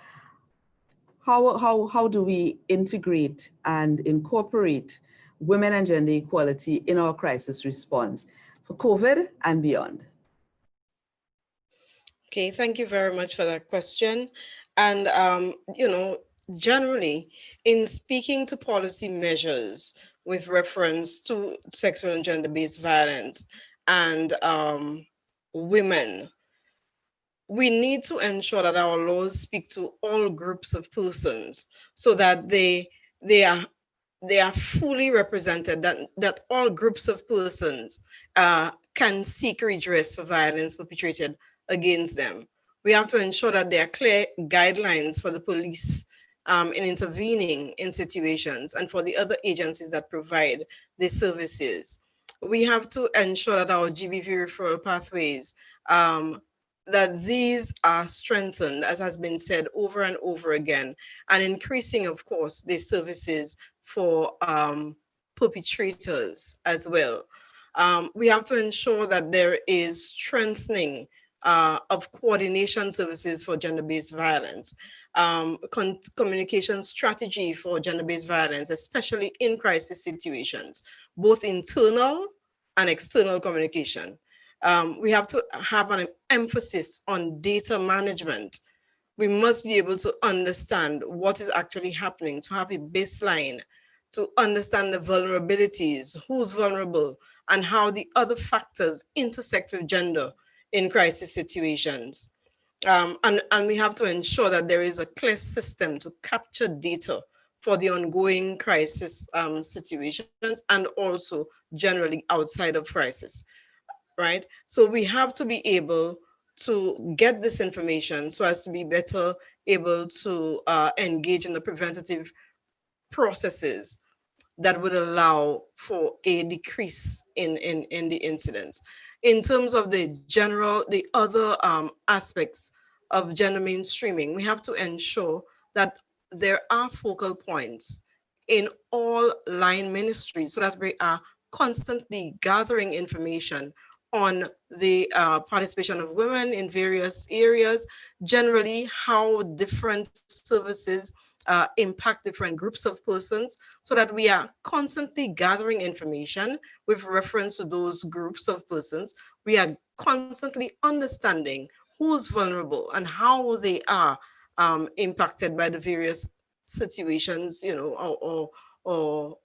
how do we integrate and incorporate women and gender equality in our crisis response for COVID and beyond? Okay, thank you very much for that question. And, generally, in speaking to policy measures with reference to sexual and gender-based violence and women, we need to ensure that our laws speak to all groups of persons so that they are fully represented, that all groups of persons can seek redress for violence perpetrated against them. We have to ensure that there are clear guidelines for the police in intervening in situations and for the other agencies that provide these services. We have to ensure that our GBV referral pathways, that these are strengthened, as has been said over and over again, and increasing, of course, these services for perpetrators as well. We have to ensure that there is strengthening of coordination services for gender-based violence, communication strategy for gender-based violence, especially in crisis situations, both internal and external communication. We have to have an emphasis on data management. We must be able to understand what is actually happening, to have a baseline, to understand the vulnerabilities, who's vulnerable, and how the other factors intersect with gender in crisis situations. And we have to ensure that there is a clear system to capture data for the ongoing crisis situations and also generally outside of crisis, right? So we have to be able to get this information so as to be better able to engage in the preventative processes that would allow for a decrease in the incidents. In terms of the other aspects of gender mainstreaming, we have to ensure that there are focal points in all line ministries so that we are constantly gathering information on the participation of women in various areas, generally how different services impact different groups of persons, so that we are constantly gathering information with reference to those groups of persons. We are constantly understanding who's vulnerable and how they are impacted by the various situations, you know, or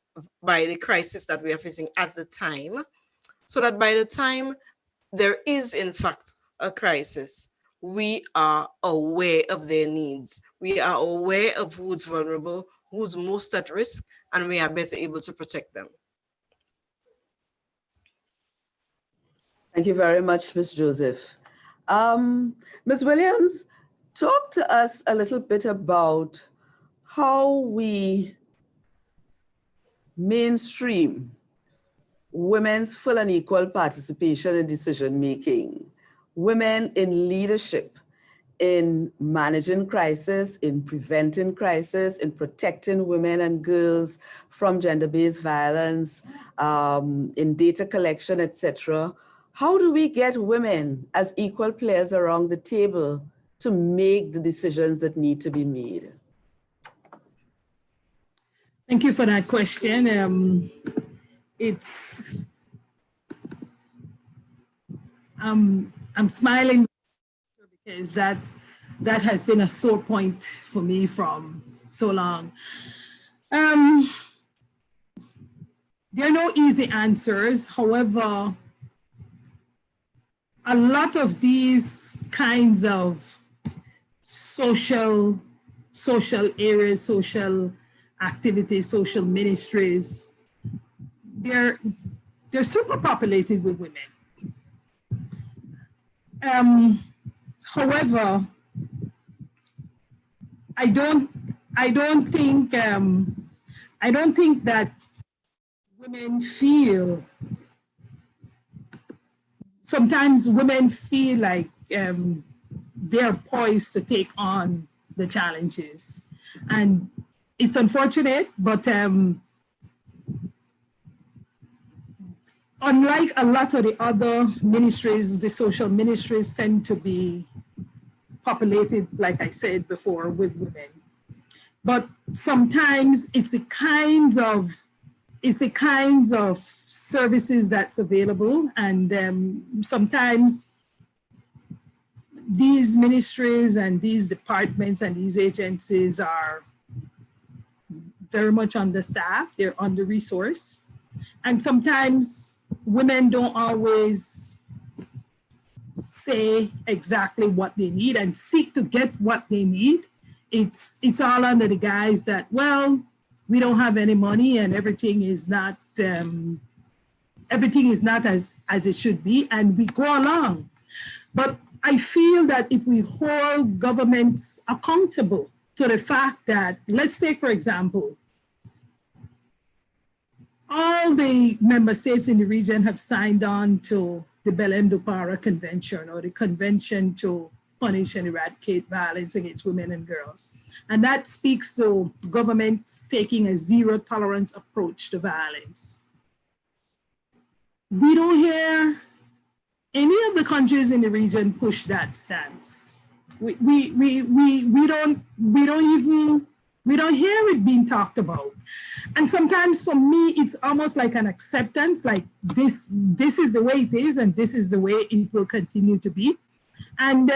by the crisis that we are facing at the time, so that by the time there is in fact a crisis, we are aware of their needs. We are aware of who's vulnerable, who's most at risk, and we are better able to protect them. Thank you very much, Ms. Joseph. Ms. Williams, talk to us a little bit about how we mainstream women's full and equal participation in decision-making, women in leadership, in managing crisis, in preventing crisis, in protecting women and girls from gender-based violence, in data collection, etc. How do we get women as equal players around the table to make the decisions that need to be made? Thank you for that question. I'm smiling because that has been a sore point for me from so long. There are no easy answers. However, a lot of these kinds of social areas, social activities, social ministries, they're super populated with women. However, I don't think that women feel. Sometimes women feel like they're poised to take on the challenges, and it's unfortunate, but unlike a lot of the other ministries, the social ministries tend to be populated, like I said before, with women. But sometimes it's the kinds of services that's available, and sometimes these ministries and these departments and these agencies are very much understaffed, they're under-resourced, and sometimes women don't always say exactly what they need and seek to get what they need. It's all under the guise that, well, we don't have any money and everything is not as it should be, and we go along. But I feel that if we hold governments accountable to the fact that, let's take, for example, all the member states in the region have signed on to the Belém do Pará Convention, or the Convention to Punish and Eradicate Violence Against Women and Girls. And that speaks to governments taking a zero tolerance approach to violence. We don't hear any of the countries in the region push that stance. We don't hear it being talked about. And sometimes for me, it's almost like an acceptance, like this is the way it is and this is the way it will continue to be. And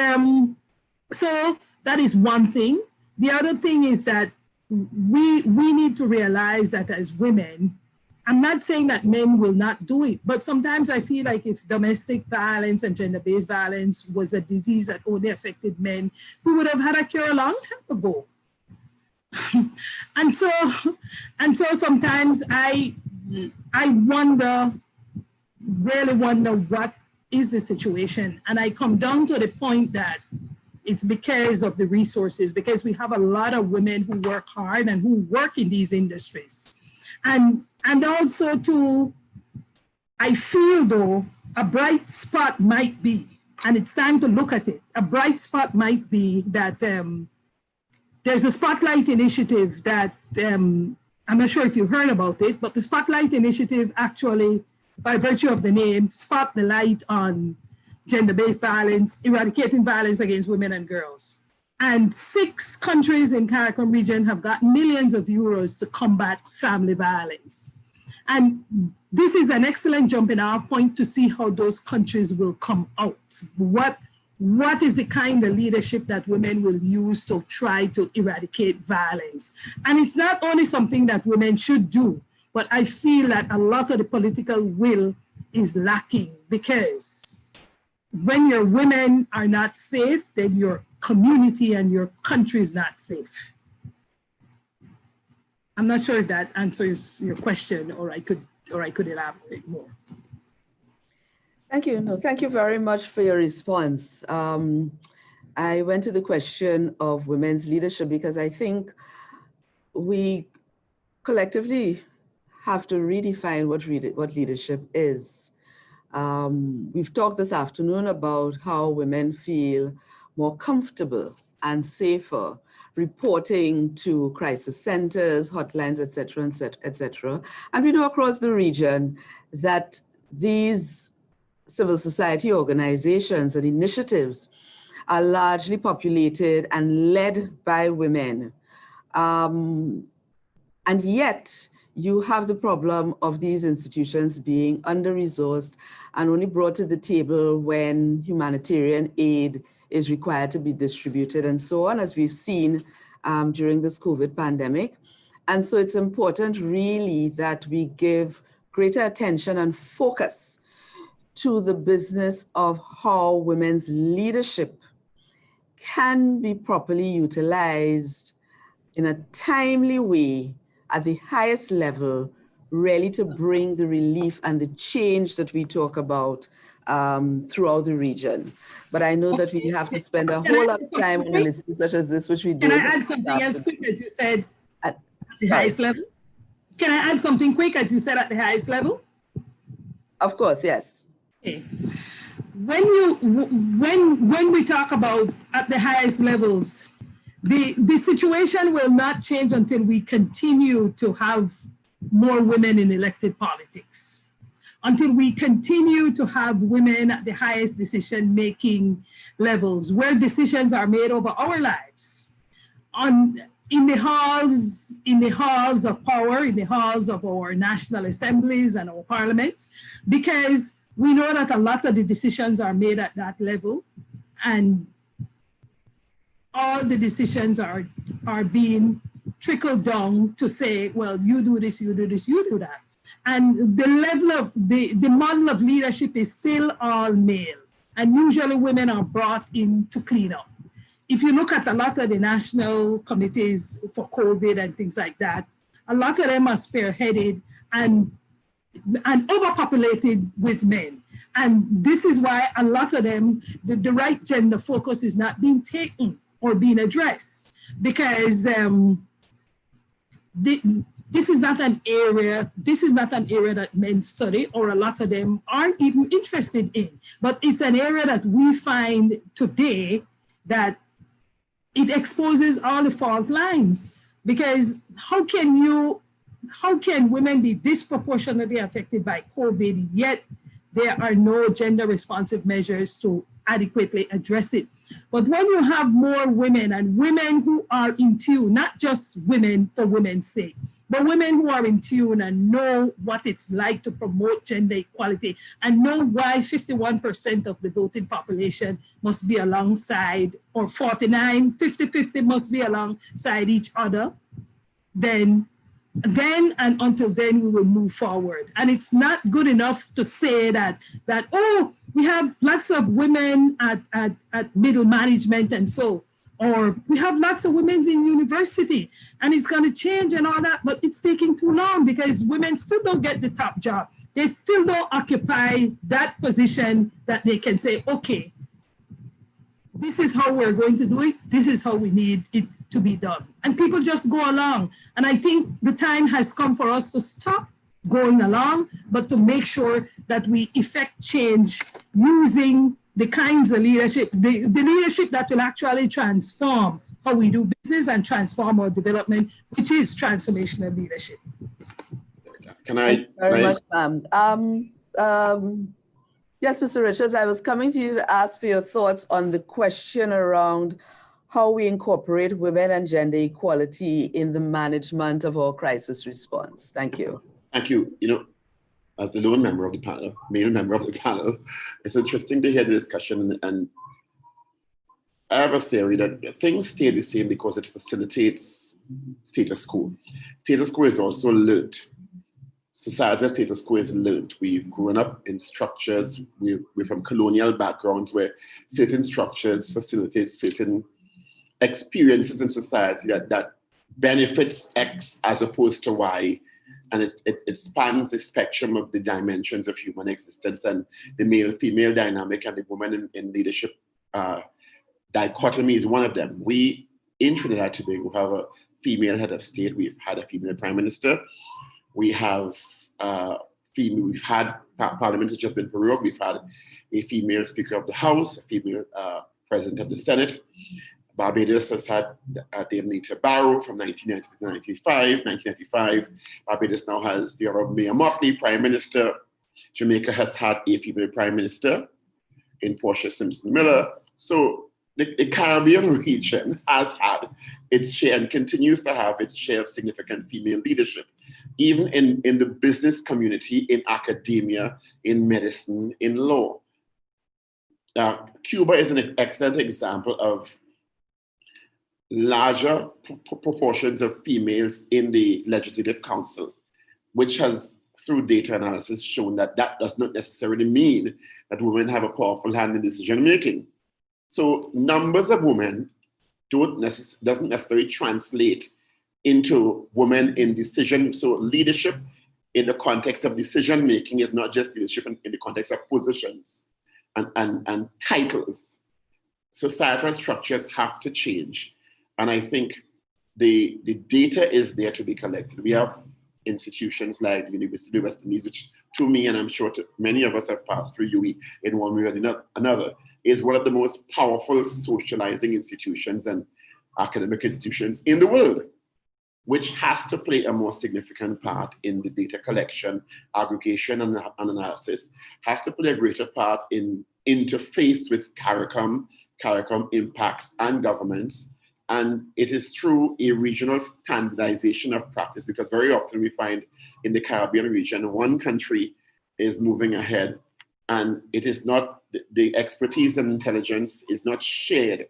so that is one thing. The other thing is that we need to realize that as women, I'm not saying that men will not do it, but sometimes I feel like if domestic violence and gender-based violence was a disease that only affected men, we would have had a cure a long time ago. and so sometimes I really wonder what is the situation. And I come down to the point that it's because of the resources, because we have a lot of women who work hard and who work in these industries. And also too, I feel though, a bright spot might be, and it's time to look at it, a bright spot might be that there's a Spotlight initiative that, I'm not sure if you heard about it, but the Spotlight initiative actually, by virtue of the name, spot the light on gender-based violence, eradicating violence against women and girls. And 6 countries in CARICOM region have got millions of euros to combat family violence. And this is an excellent jumping off point to see how those countries will come out. What is the kind of leadership that women will use to try to eradicate violence? And it's not only something that women should do, but I feel that a lot of the political will is lacking, because when your women are not safe, then your community and your country is not safe. I'm not sure if that answers your question, or I could elaborate more. Thank you. No, thank you very much for your response. I went to the question of women's leadership because I think we collectively have to redefine what leadership is. We've talked this afternoon about how women feel more comfortable and safer reporting to crisis centers, hotlines, et cetera. And we know across the region that these civil society organizations and initiatives are largely populated and led by women. And yet, you have the problem of these institutions being under-resourced and only brought to the table when humanitarian aid is required to be distributed and so on, as we've seen during this COVID pandemic. And so it's important really that we give greater attention and focus to the business of how women's leadership can be properly utilized in a timely way at the highest level, really to bring the relief and the change that we talk about throughout the region. But I know that we have to spend a whole lot of time on a list such as this, which we do. Can I add something else quick, as you said, at the highest level? Can I add something quick, as you said, at the highest level? Of course, yes. Okay. When we talk about at the highest levels, the situation will not change until we continue to have more women in elected politics, until we continue to have women at the highest decision-making levels, where decisions are made over our lives, in the halls of power, in the halls of our national assemblies and our parliaments, because we know that a lot of the decisions are made at that level, and all the decisions are being trickled down to say, well, you do this, you do this, you do that. And the level of the model of leadership is still all male. and usually women are brought in to clean up. If you look at a lot of the national committees for COVID and things like that, a lot of them are spearheaded and overpopulated with men. And this is why a lot of them, the right gender focus is not being taken or being addressed, because this is not an area that men study, or a lot of them aren't even interested in. But it's an area that we find today that it exposes all the fault lines, because how can women be disproportionately affected by COVID, yet there are no gender responsive measures to adequately address it? But when you have more women, and women who are in tune, not just women for women's sake, but women who are in tune and know what it's like to promote gender equality, and know why 51% of the voting population must be alongside, or 50-50 must be alongside each other, then and until then we will move forward. And it's not good enough to say that oh, we have lots of women at middle management and so, or we have lots of women in university and it's going to change and all that, but it's taking too long because women still don't get the top job. They still don't occupy that position that they can say, okay, this is how we're going to do it. This is how we need it to be done. And people just go along. And I think the time has come for us to stop going along, but to make sure that we effect change using the kinds of leadership, the leadership that will actually transform how we do business and transform our development, which is transformational leadership. Thank you very much, ma'am. Yes, Mr. Richards, I was coming to you to ask for your thoughts on the question around how we incorporate women and gender equality in the management of our crisis response. Thank you. Thank you. You know, as the lone member of the panel, male member of the panel, it's interesting to hear the discussion, and I have a theory that things stay the same because it facilitates status quo. Status quo is also learned. Societal status quo is learned. We've grown up in structures, we're from colonial backgrounds where certain structures facilitate certain experiences in society that benefits X as opposed to Y. And it spans the spectrum of the dimensions of human existence, and the male-female dynamic and the woman in leadership dichotomy is one of them. We, in Trinidad and Tobago, have a female head of state. We've had a female prime minister. We have we've had Parliament has just been prorogued. We've had a female Speaker of the House, a female President of the Senate. Barbados has had Dame Anita Barrow from 1990 to 1995. Barbados now has the Honorable Mayor Motley, Prime Minister. Jamaica has had a female Prime Minister in Portia Simpson Miller. So the Caribbean region has had its share and continues to have its share of significant female leadership, even in the business community, in academia, in medicine, in law. Cuba is an excellent example of larger proportions of females in the Legislative Council, which has, through data analysis, shown that that does not necessarily mean that women have a powerful hand in decision making. So numbers of women doesn't necessarily translate into women in decision. So leadership in the context of decision making is not just leadership in the context of positions and titles. Societal structures have to change. And I think the data is there to be collected. We have institutions like the University of West Indies, which to me, and I'm sure to many of us have passed through UE in one way or another, is one of the most powerful socializing institutions and academic institutions in the world, which has to play a more significant part in the data collection, aggregation, and analysis, has to play a greater part in interface with CARICOM impacts and governments. And it is through a regional standardization of practice, because very often we find in the Caribbean region, one country is moving ahead and it is not, the expertise and intelligence is not shared,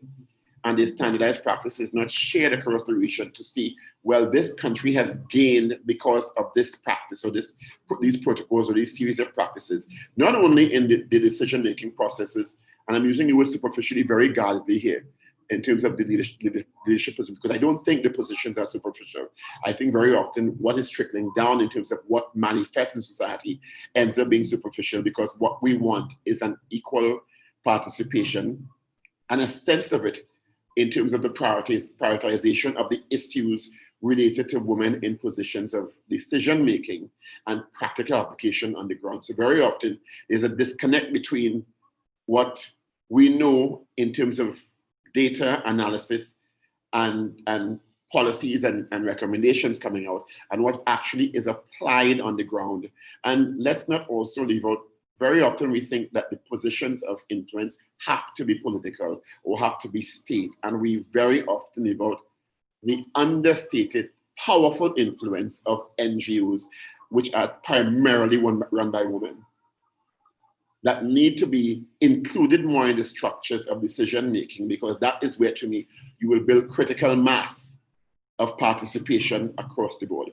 and the standardized practice is not shared across the region to see, well, this country has gained because of this practice or these protocols or these series of practices, not only in the decision-making processes and I'm using the word superficially very guardedly here in terms of the leadership position, because I don't think the positions are superficial. I think very often what is trickling down in terms of what manifests in society ends up being superficial, because what we want is an equal participation and a sense of it in terms of the prioritization of the issues related to women in positions of decision-making and practical application on the ground. So very often there's a disconnect between what we know in terms of data analysis and policies and recommendations coming out, and what actually is applied on the ground. And let's not also leave out, very often we think that the positions of influence have to be political or have to be state, and we very often leave out the understated powerful influence of NGOs, which are primarily run by women, that need to be included more in the structures of decision making, because that is where, to me, you will build critical mass of participation across the board.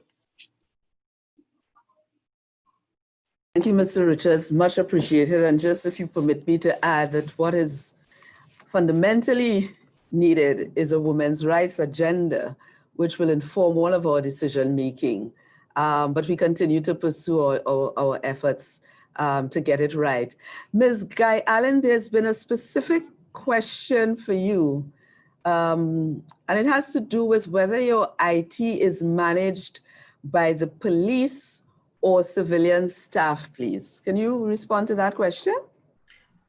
Thank you, Mr. Richards, much appreciated. And just if you permit me to add that what is fundamentally needed is a women's rights agenda, which will inform all of our decision making. But we continue to pursue our efforts to get it right. Ms. Guy Allen, there's been a specific question for you, and it has to do with whether your IT is managed by the police or civilian staff, please. Can you respond to that question?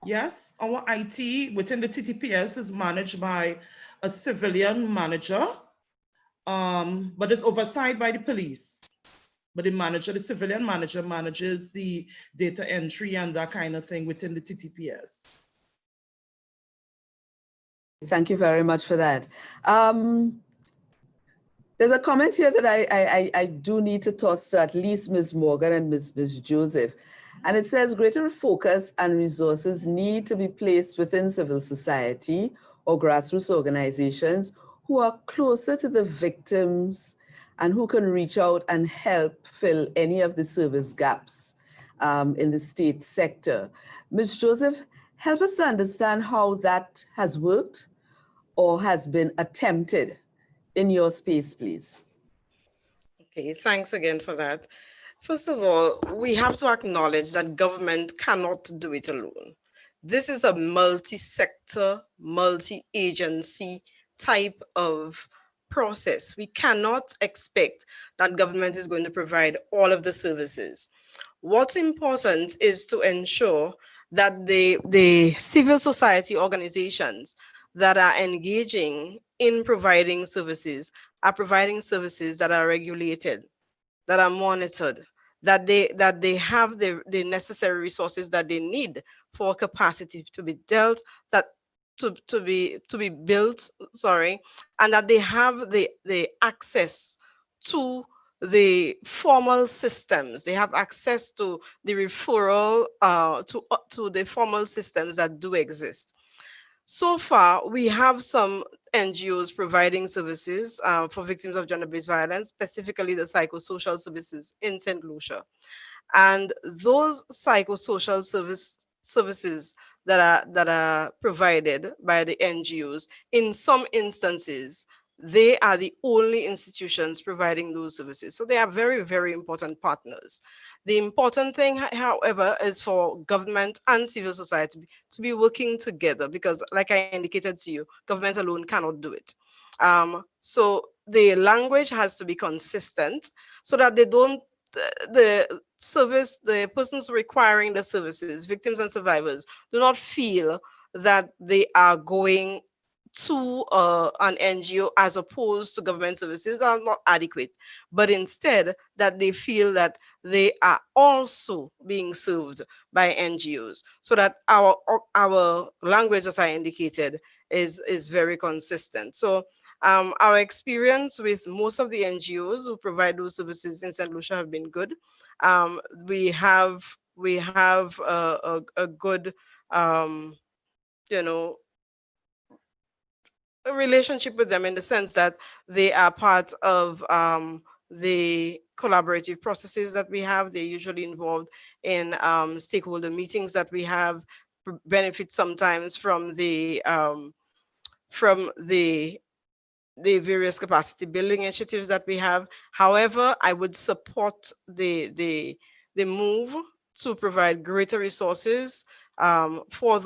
Yes, our IT within the TTPS is managed by a civilian manager, but it's oversight by the police. But the civilian manager manages the data entry and that kind of thing within the TTPS. Thank you very much for that. There's a comment here that I do need to toss to at least Ms. Morgan and Ms. Joseph. And it says greater focus and resources need to be placed within civil society or grassroots organizations who are closer to the victims and who can reach out and help fill any of the service gaps in the state sector. Ms. Joseph, help us to understand how that has worked or has been attempted in your space, please. Okay, thanks again for that. First of all, we have to acknowledge that government cannot do it alone. This is a multi-sector, multi-agency type of process. We cannot expect that government is going to provide all of the services. What's important is to ensure that the civil society organizations that are engaging in providing services are providing services that are regulated, that are monitored, that they have the necessary resources that they need for capacity to be dealt, that to be built, sorry, and that they have the access to the formal systems. They have access to the referral to the formal systems that do exist. So far, we have some NGOs providing services for victims of gender-based violence, specifically the psychosocial services in St. Lucia. And those psychosocial services that are provided by the NGOs, in some instances, they are the only institutions providing those services. So they are very, very important partners. The important thing, however, is for government and civil society to be working together, because like I indicated to you, government alone cannot do it. So the language has to be consistent so that they don't, the persons requiring the services, victims and survivors, do not feel that they are going to an NGO as opposed to government services are not adequate, but instead that they feel that they are also being served by NGOs, so that our language, as I indicated, is very consistent. So our experience with most of the NGOs who provide those services in St. Lucia have been good. We have a good a relationship with them, in the sense that they are part of the collaborative processes that we have. They're usually involved in stakeholder meetings that we have. benefit sometimes from the various capacity building initiatives that we have. However, I would support the move to provide greater resources for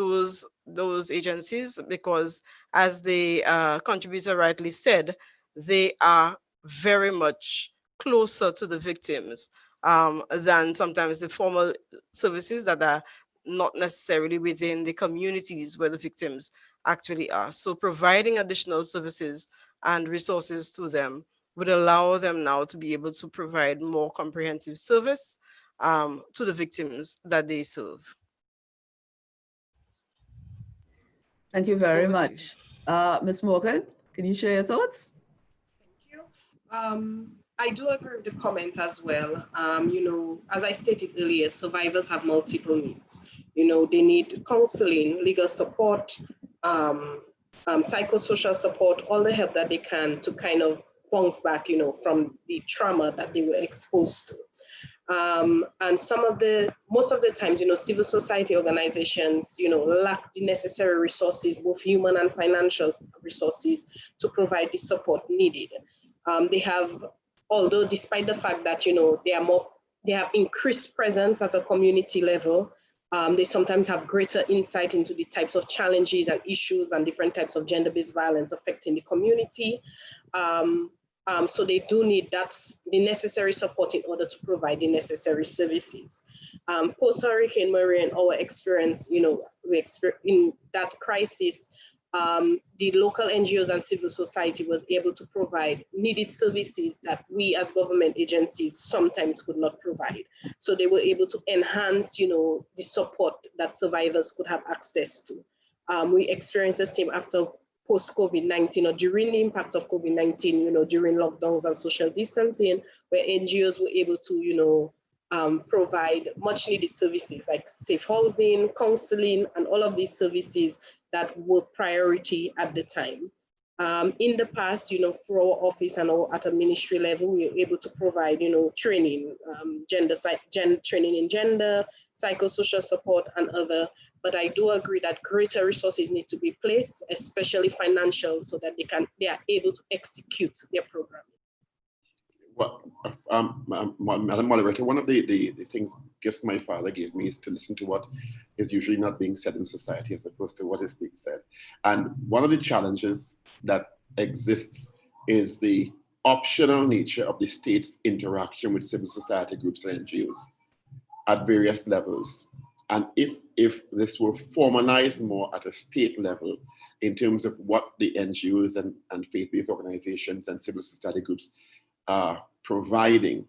those agencies, because as the contributor rightly said, they are very much closer to the victims than sometimes the formal services that are not necessarily within the communities where the victims actually are. So providing additional services and resources to them would allow them now to be able to provide more comprehensive service to the victims that they serve. Thank you very much. Ms. Morgan, can you share your thoughts? I do agree with the comment as well. You know, as I stated earlier, survivors have multiple needs. You know, they need counseling, legal support, psychosocial support, all the help that they can to kind of bounce back, you know, from the trauma that they were exposed to. And most of the times, you know, civil society organizations, you know, lack the necessary resources, both human and financial resources, to provide the support needed. They have, although despite the fact that, you know, they have increased presence at a community level, they sometimes have greater insight into the types of challenges and issues and different types of gender-based violence affecting the community. So they do need the necessary support in order to provide the necessary services. Post-Hurricane Maria, in our experience, you know, in that crisis, the local NGOs and civil society was able to provide needed services that we as government agencies sometimes could not provide. So they were able to enhance, you know, the support that survivors could have access to. We experienced the same after post-COVID-19 or during the impact of COVID-19, you know, during lockdowns and social distancing, where NGOs were able to, you know, provide much needed services like safe housing, counseling, and all of these services that were priority at the time. In the past, you know, for our office and at a ministry level, we were able to provide, you know, training, training in gender, psychosocial support, and other. But I do agree that greater resources need to be placed, especially financial, so that they are able to execute their program. Well, Madam Moderator, one of the things gifts my father gave me is to listen to what is usually not being said in society as opposed to what is being said. And one of the challenges that exists is the optional nature of the state's interaction with civil society groups and NGOs at various levels. And if this were formalized more at a state level in terms of what the NGOs and faith-based organizations and civil society groups are providing,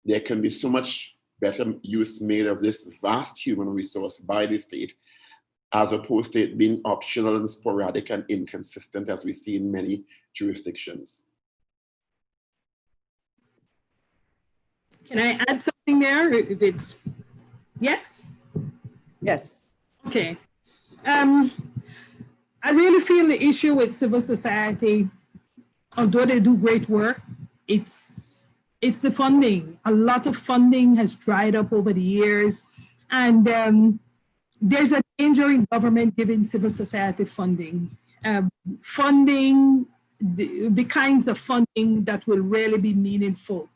there can be so much better use made of this vast human resource by the state, as opposed to it being optional and sporadic and inconsistent, as we see in many jurisdictions. Can I add something there? If it's yes? Yes. Okay. I really feel the issue with civil society, although they do great work, it's the funding. A lot of funding has dried up over the years, and there's a danger in government giving civil society funding. Funding, the kinds of funding that will really be meaningful.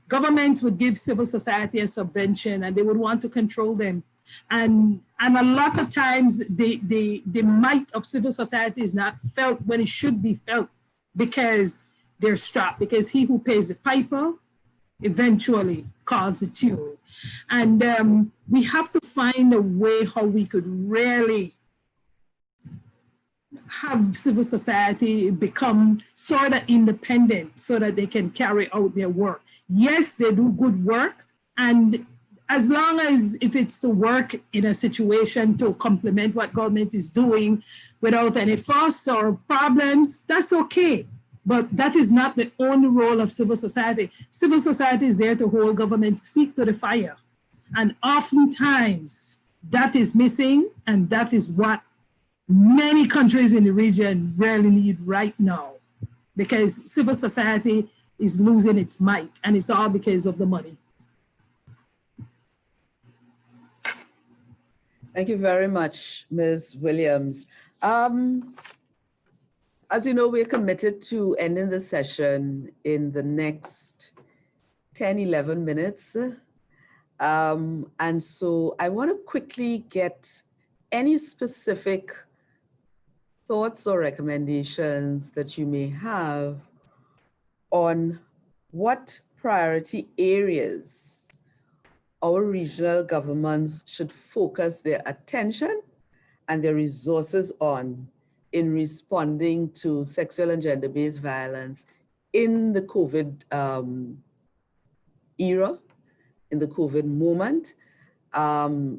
Governments would give civil society a subvention and they would want to control them. And a lot of times the might of civil society is not felt when it should be felt, because they're strapped, because he who pays the piper eventually calls the tune. And we have to find a way how we could really have civil society become sort of independent so that they can carry out their work. Yes, they do good work, and as long as if it's to work in a situation to complement what government is doing without any fuss or problems, that's okay. But that is not the only role of civil society. Civil society is there to hold government's feet to the fire. And oftentimes that is missing, and that is what many countries in the region really need right now, because civil society is losing its might, and it's all because of the money. Thank you very much, Ms. Williams. As you know, we're committed to ending the session in the next 10, 11 minutes. And so I want to quickly get any specific thoughts or recommendations that you may have on what priority areas our regional governments should focus their attention and their resources on in responding to sexual and gender-based violence in the COVID era, in the COVID moment,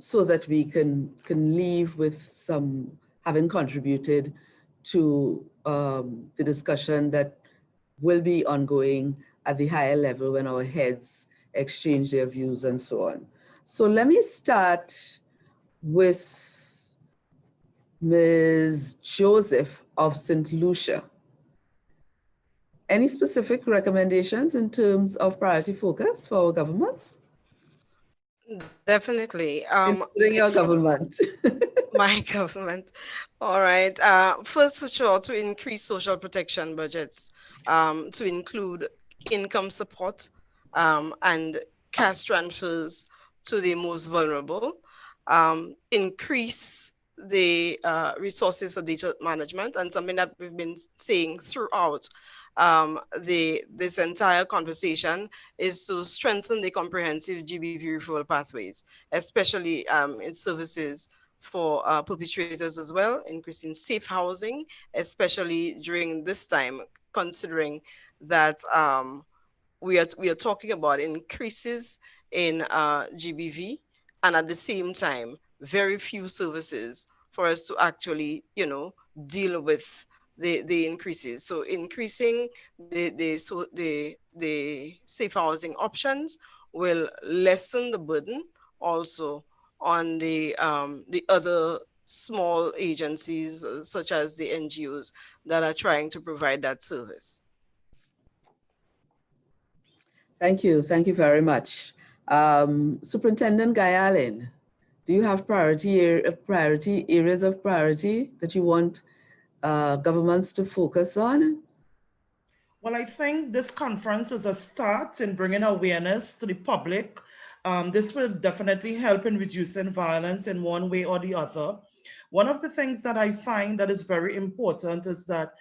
so that we can leave with some, having contributed to the discussion that will be ongoing at the higher level when our heads exchange their views and so on. So let me start with Ms. Joseph of St. Lucia. Any specific recommendations in terms of priority focus for our governments? Definitely. Including your government. My government. All right. First, for sure, to increase social protection budgets, to include income support and cash transfers to the most vulnerable, increase the resources for data management, and something that we've been saying throughout this entire conversation is to strengthen the comprehensive GBV referral pathways, especially in services for perpetrators as well, increasing safe housing, especially during this time, considering that we are talking about increases in GBV, and at the same time, very few services for us to actually, deal with the increases. So increasing the safe housing options will lessen the burden also on the other small agencies such as the NGOs that are trying to provide that service. Thank you very much. Superintendent Guyalin, do you have priority areas of priority that you want governments to focus on? Well, I think this conference is a start in bringing awareness to the public. This will definitely help in reducing violence in one way or the other. One of the things that I find that is very important is that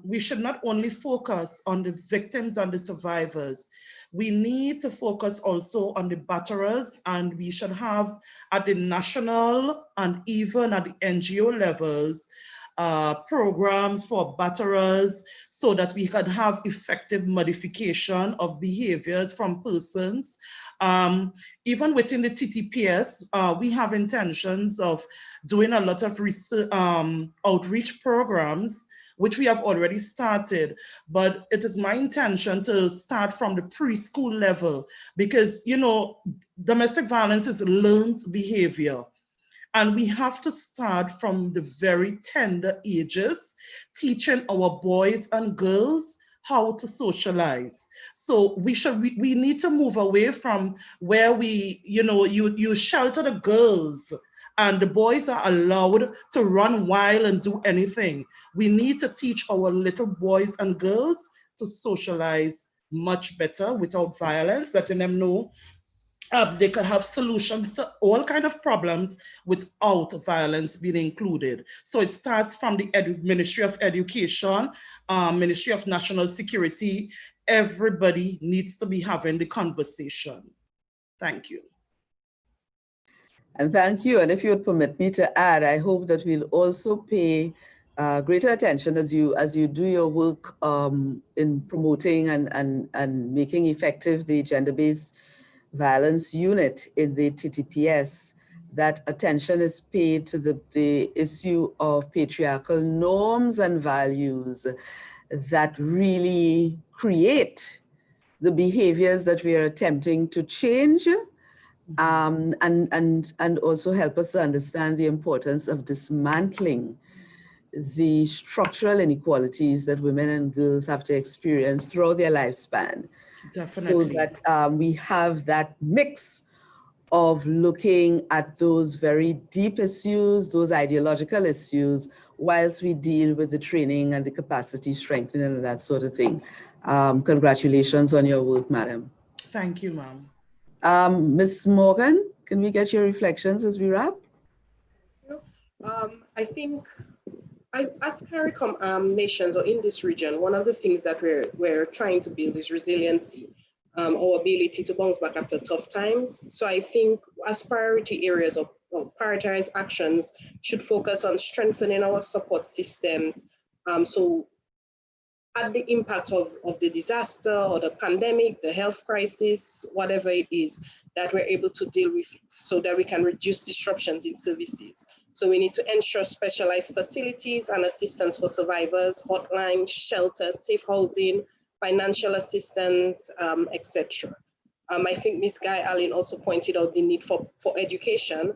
we should not only focus on the victims and the survivors. We need to focus also on the batterers, and we should have at the national and even at the NGO levels programs for batterers so that we can have effective modification of behaviors from persons. Even within the TTPS, we have intentions of doing a lot of research, outreach programs, which we have already started, but it is my intention to start from the preschool level because, domestic violence is learned behavior. And we have to start from the very tender ages, teaching our boys and girls how to socialize. So we need to move away from where you shelter the girls and the boys are allowed to run wild and do anything. We need to teach our little boys and girls to socialize much better without violence, letting them know they could have solutions to all kinds of problems without violence being included. So it starts from the Ministry of Education, Ministry of National Security. Everybody needs to be having the conversation. Thank you. And thank you. And if you would permit me to add, I hope that we'll also pay greater attention as you do your work in promoting and making effective the gender-based violence unit in the TTPS, that attention is paid to the issue of patriarchal norms and values that really create the behaviors that we are attempting to change, and also help us to understand the importance of dismantling the structural inequalities that women and girls have to experience throughout their lifespan. Definitely. So that we have that mix of looking at those very deep issues, those ideological issues, whilst we deal with the training and the capacity strengthening and that sort of thing. Congratulations on your work, madam. Thank you, ma'am. Ms. Morgan, can we get your reflections as we wrap? I think as CARICOM nations or in this region, one of the things that we're trying to build is resiliency, our ability to bounce back after tough times. So I think as priority areas or prioritized actions should focus on strengthening our support systems. So at the impact of the disaster or the pandemic, the health crisis, whatever it is, that we're able to deal with it so that we can reduce disruptions in services. So we need to ensure specialized facilities and assistance for survivors, hotline, shelters, safe housing, financial assistance, etc. I think Ms. Guy Allen also pointed out the need for education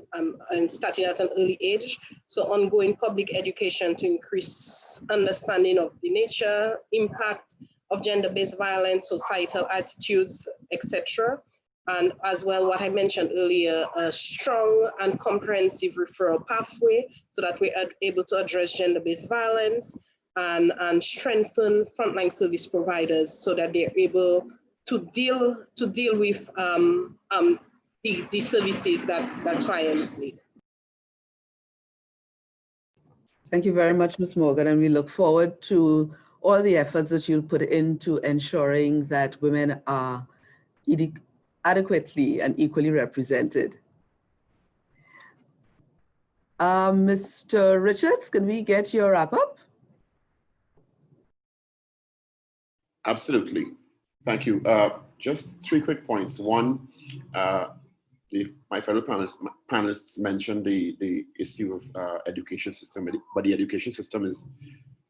and starting at an early age. So ongoing public education to increase understanding of the nature, impact of gender-based violence, societal attitudes, etc. And as well, what I mentioned earlier, a strong and comprehensive referral pathway so that we are able to address gender-based violence and strengthen frontline service providers so that they're able to deal with the services that clients need. Thank you very much, Ms. Morgan, and we look forward to all the efforts that you'll put into ensuring that women are adequately and equally represented. Mr. Richards, can we get your wrap up? Absolutely. Thank you. Just 3 quick points. One, my fellow panelists mentioned the issue of education system, but the education system is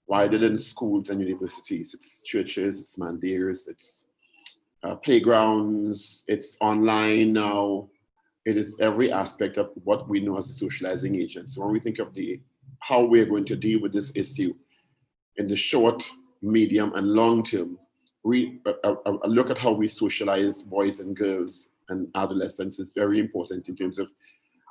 wider than schools and universities. It's churches, it's mandaires, it's playgrounds, it's online now. It is every aspect of what we know as a socializing agent. So when we think of how we're going to deal with this issue in the short, medium, and long term, a look at how we socialize boys and girls and adolescents is very important in terms of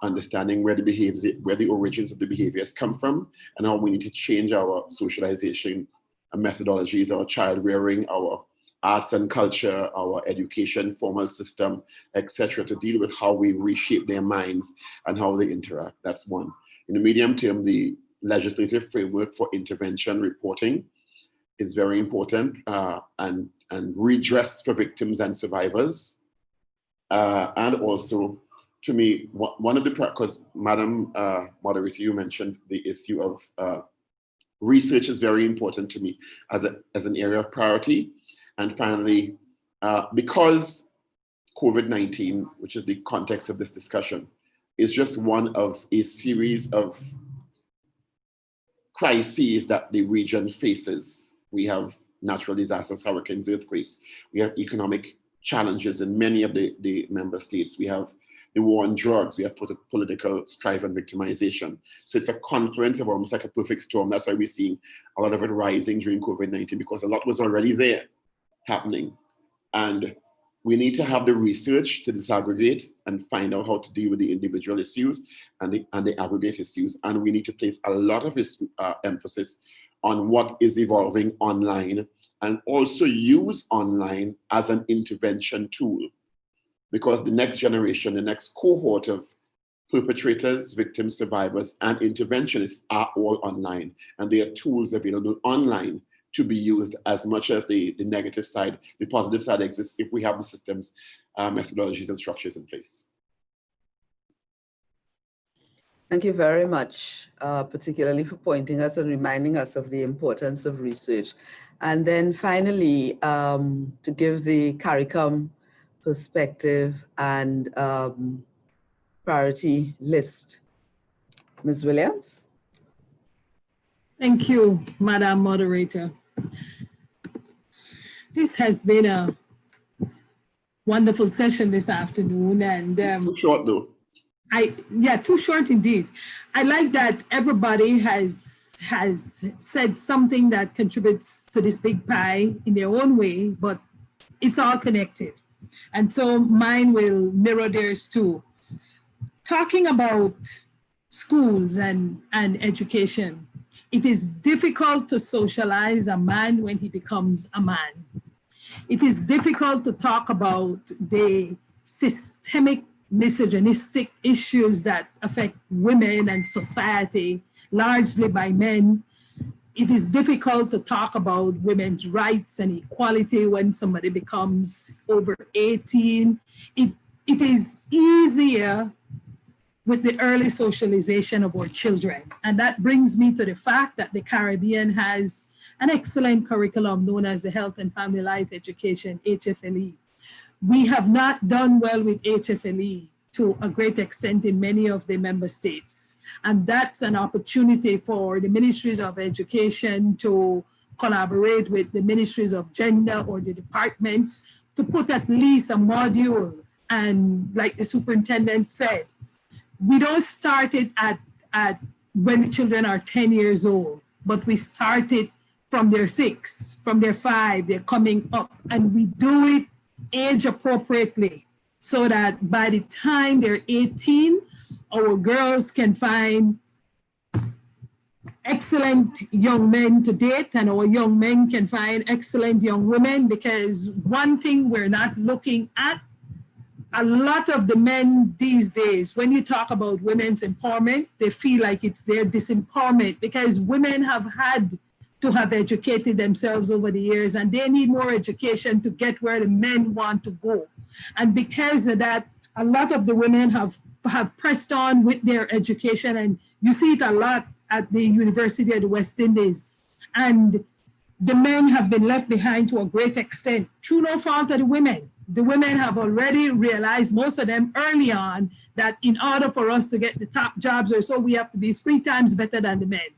understanding where the origins of the behaviors come from and how we need to change our socialization methodologies, our child rearing, our arts and culture, our education, formal system, etc., to deal with how we reshape their minds and how they interact. That's one. In the medium term, the legislative framework for intervention reporting is very important, and redress for victims and survivors. And also, to me, one of the, because Madam Moderator, you mentioned the issue of research is very important to me as an area of priority. And finally, because COVID-19, which is the context of this discussion, is just one of a series of crises that the region faces. We have natural disasters, hurricanes, earthquakes. We have economic challenges in many of the member states. We have the war on drugs. We have political strife and victimization. So it's a confluence of almost like a perfect storm. That's why we're seeing a lot of it rising during COVID-19, because a lot was already there happening. And we need to have the research to disaggregate and find out how to deal with the individual issues and the aggregate issues. And we need to place a lot of emphasis on what is evolving online, and also use online as an intervention tool, because the next generation, the next cohort of perpetrators, victims, survivors, and interventionists are all online, and there are tools available online to be used as much as the negative side. The positive side exists if we have the systems, methodologies, and structures in place. Thank you very much, particularly for pointing us and reminding us of the importance of research. And then finally, to give the CARICOM perspective and priority list. Ms. Williams? Thank you, Madam Moderator. This has been a wonderful session this afternoon, and too short though. Too short indeed. I like that everybody has said something that contributes to this big pie in their own way, but it's all connected. And so mine will mirror theirs too. talking about schools and education, it is difficult to socialize a man when he becomes a man. It is difficult to talk about the systemic misogynistic issues that affect women and society, largely by men. It is difficult to talk about women's rights and equality when somebody becomes over 18. It is easier with the early socialization of our children. And that brings me to the fact that the Caribbean has an excellent curriculum known as the Health and Family Life Education, HFLE. We have not done well with HFLE to a great extent in many of the member states. And that's an opportunity for the ministries of education to collaborate with the ministries of gender or the departments to put at least a module. And like the superintendent said, we don't start it at when the children are 10 years old, but we start it from their 6, from their 5, they're coming up, and we do it age appropriately so that by the time they're 18, our girls can find excellent young men to date and our young men can find excellent young women, because one thing we're not looking at, a lot of the men these days, when you talk about women's empowerment, they feel like it's their disempowerment because women have had to have educated themselves over the years and they need more education to get where the men want to go. And because of that, a lot of the women have pressed on with their education, and you see it a lot at the University of the West Indies. And the men have been left behind to a great extent through no fault of the women. The women have already realized, most of them early on, that in order for us to get the top jobs or so, we have to be 3 times better than the men.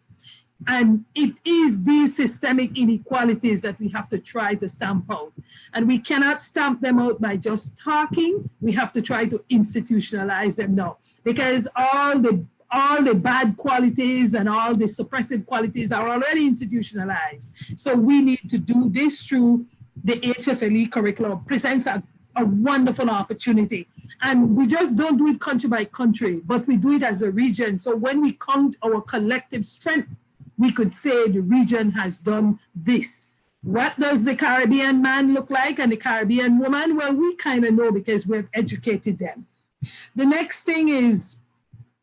And it is these systemic inequalities that we have to try to stamp out. And we cannot stamp them out by just talking. We have to try to institutionalize them now, because all the bad qualities and all the suppressive qualities are already institutionalized. So we need to do this through the HFLE curriculum. Presents a wonderful opportunity. And we just don't do it country by country, but we do it as a region. So when we count our collective strength, we could say the region has done this. What does the Caribbean man look like and the Caribbean woman? Well, we kind of know because we've educated them. The next thing is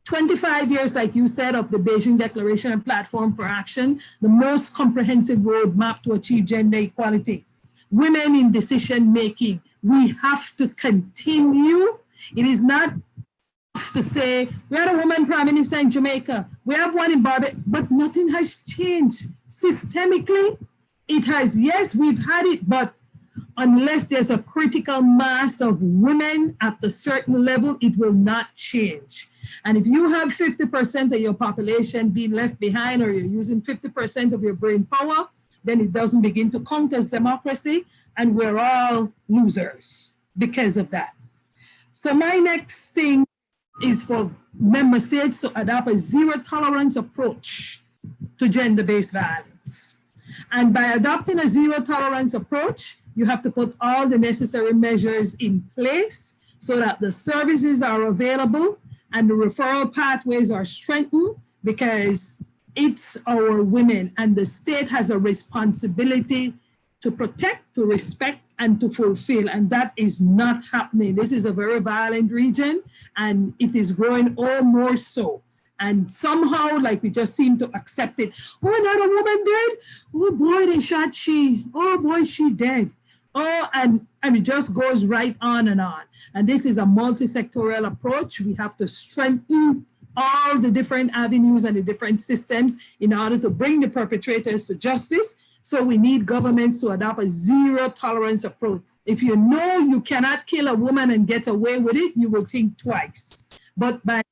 25 years, like you said, of the Beijing Declaration and Platform for Action, the most comprehensive roadmap to achieve gender equality. Women in decision making, we have to continue. It is not to say, we had a woman prime minister in Jamaica, we have one in Barbados, but nothing has changed. Systemically, it has, yes, we've had it, but unless there's a critical mass of women at a certain level, it will not change. And if you have 50% of your population being left behind, or you're using 50% of your brain power, then it doesn't begin to count as democracy, and we're all losers because of that. So my next thing is for member states to adopt a zero-tolerance approach to gender-based violence. And by adopting a zero-tolerance approach, you have to put all the necessary measures in place so that the services are available and the referral pathways are strengthened, because it's our women and the state has a responsibility to protect, to respect, and to fulfill, and that is not happening. This is a very violent region and it is growing all more so. And somehow, like, we just seem to accept it. Oh, another woman dead? Oh boy, they shot she. Oh boy, she dead. Oh, and it just goes right on and on. And this is a multi-sectorial approach. We have to strengthen all the different avenues and the different systems in order to bring the perpetrators to justice. So we need governments to adopt a zero-tolerance approach. If you know you cannot kill a woman and get away with it, you will think twice. But by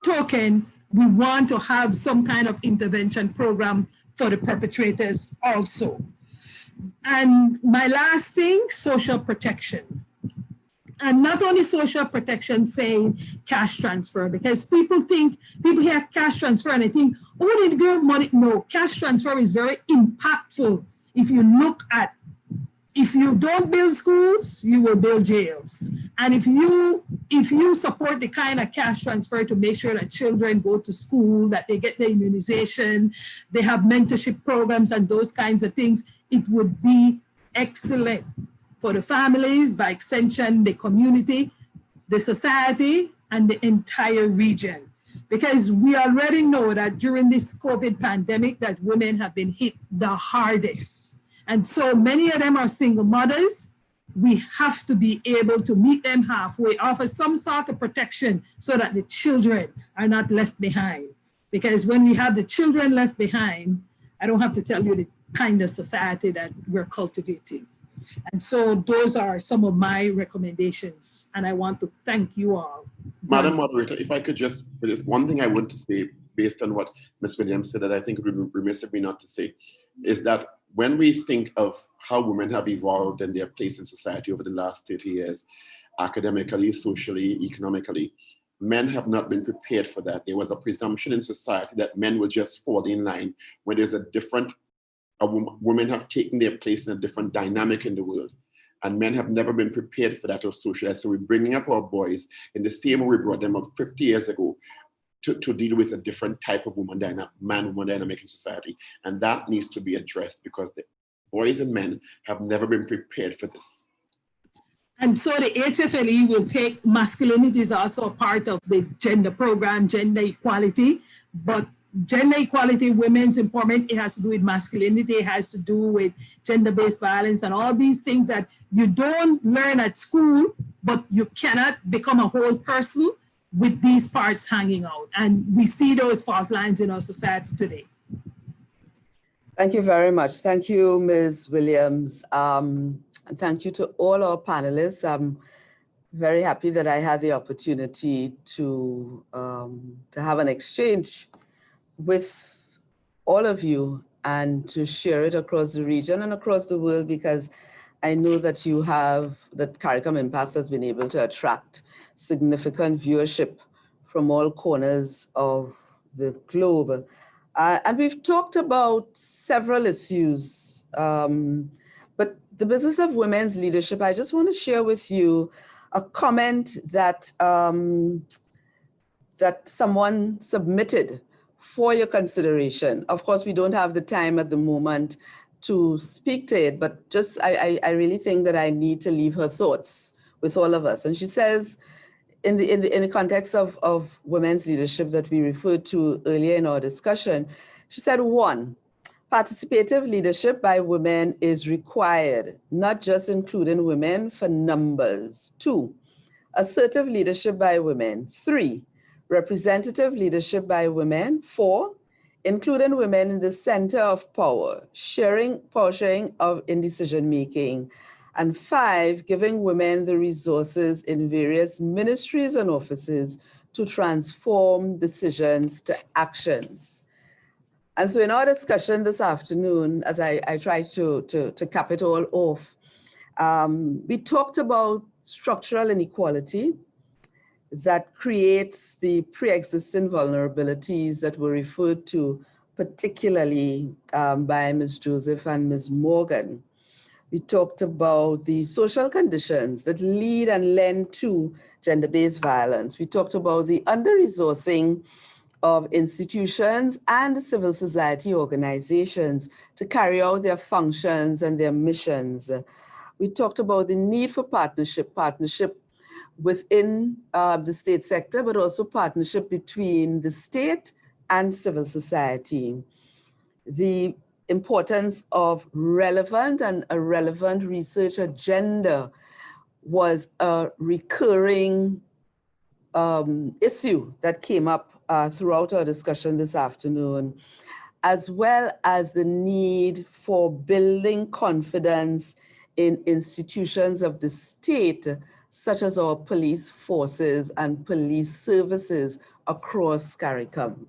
token, we want to have some kind of intervention program for the perpetrators also. And my last thing, social protection. And not only social protection saying cash transfer, because people hear cash transfer and they think, oh, they give money. No, cash transfer is very impactful. If you look at, if you don't build schools, you will build jails. And if you support the kind of cash transfer to make sure that children go to school, that they get their immunization, they have mentorship programs and those kinds of things, it would be excellent for the families, by extension, the community, the society, and the entire region. Because we already know that during this COVID pandemic that women have been hit the hardest. And so many of them are single mothers. We have to be able to meet them halfway, offer some sort of protection so that the children are not left behind. Because when we have the children left behind, I don't have to tell you the kind of society that we're cultivating. And so those are some of my recommendations. And I want to thank you all. Madam Moderator, if I could just, there's one thing I want to say based on what Ms. Williams said that I think it would be remiss of me not to say, is that when we think of how women have evolved and their place in society over the last 30 years, academically, socially, economically, men have not been prepared for that. There was a presumption in society that men would just fall in line when there's women have taken their place in a different dynamic in the world. And men have never been prepared for that or socialized. So we're bringing up our boys in the same way we brought them up 50 years ago to deal with a different type of man-woman dynamic in society. And that needs to be addressed because the boys and men have never been prepared for this. And so the HFLE will take masculinity is also a part of the gender program, gender equality, but gender equality, women's empowerment, it has to do with masculinity, it has to do with gender-based violence and all these things that you don't learn at school, but you cannot become a whole person with these parts hanging out. And we see those fault lines in our society today. Thank you very much. Thank you, Ms. Williams. And thank you to all our panelists. I'm very happy that I had the opportunity to have an exchange with all of you and to share it across the region and across the world, because I know that that CARICOM Impacts has been able to attract significant viewership from all corners of the globe. And we've talked about several issues, but the business of women's leadership, I just want to share with you a comment that, that someone submitted for your consideration. Of course, we don't have the time at the moment to speak to it, but just I really think that I need to leave her thoughts with all of us. And she says, in the context of women's leadership that we referred to earlier in our discussion, she said, 1, participative leadership by women is required, not just including women for numbers. 2, assertive leadership by women. 3, representative leadership by women. 4, including women in the center of power, power sharing in decision making. And 5, giving women the resources in various ministries and offices to transform decisions to actions. And so in our discussion this afternoon, as I try to cap it all off, we talked about structural inequality that creates the pre-existing vulnerabilities that were referred to particularly by Ms. Joseph and Ms. Morgan. We talked about the social conditions that lead and lend to gender-based violence. We talked about the under-resourcing of institutions and civil society organizations to carry out their functions and their missions. We talked about the need for partnership within the state sector, but also partnership between the state and civil society. The importance of relevant and irrelevant research agenda was a recurring issue that came up throughout our discussion this afternoon, as well as the need for building confidence in institutions of the state, such as our police forces and police services across CARICOM.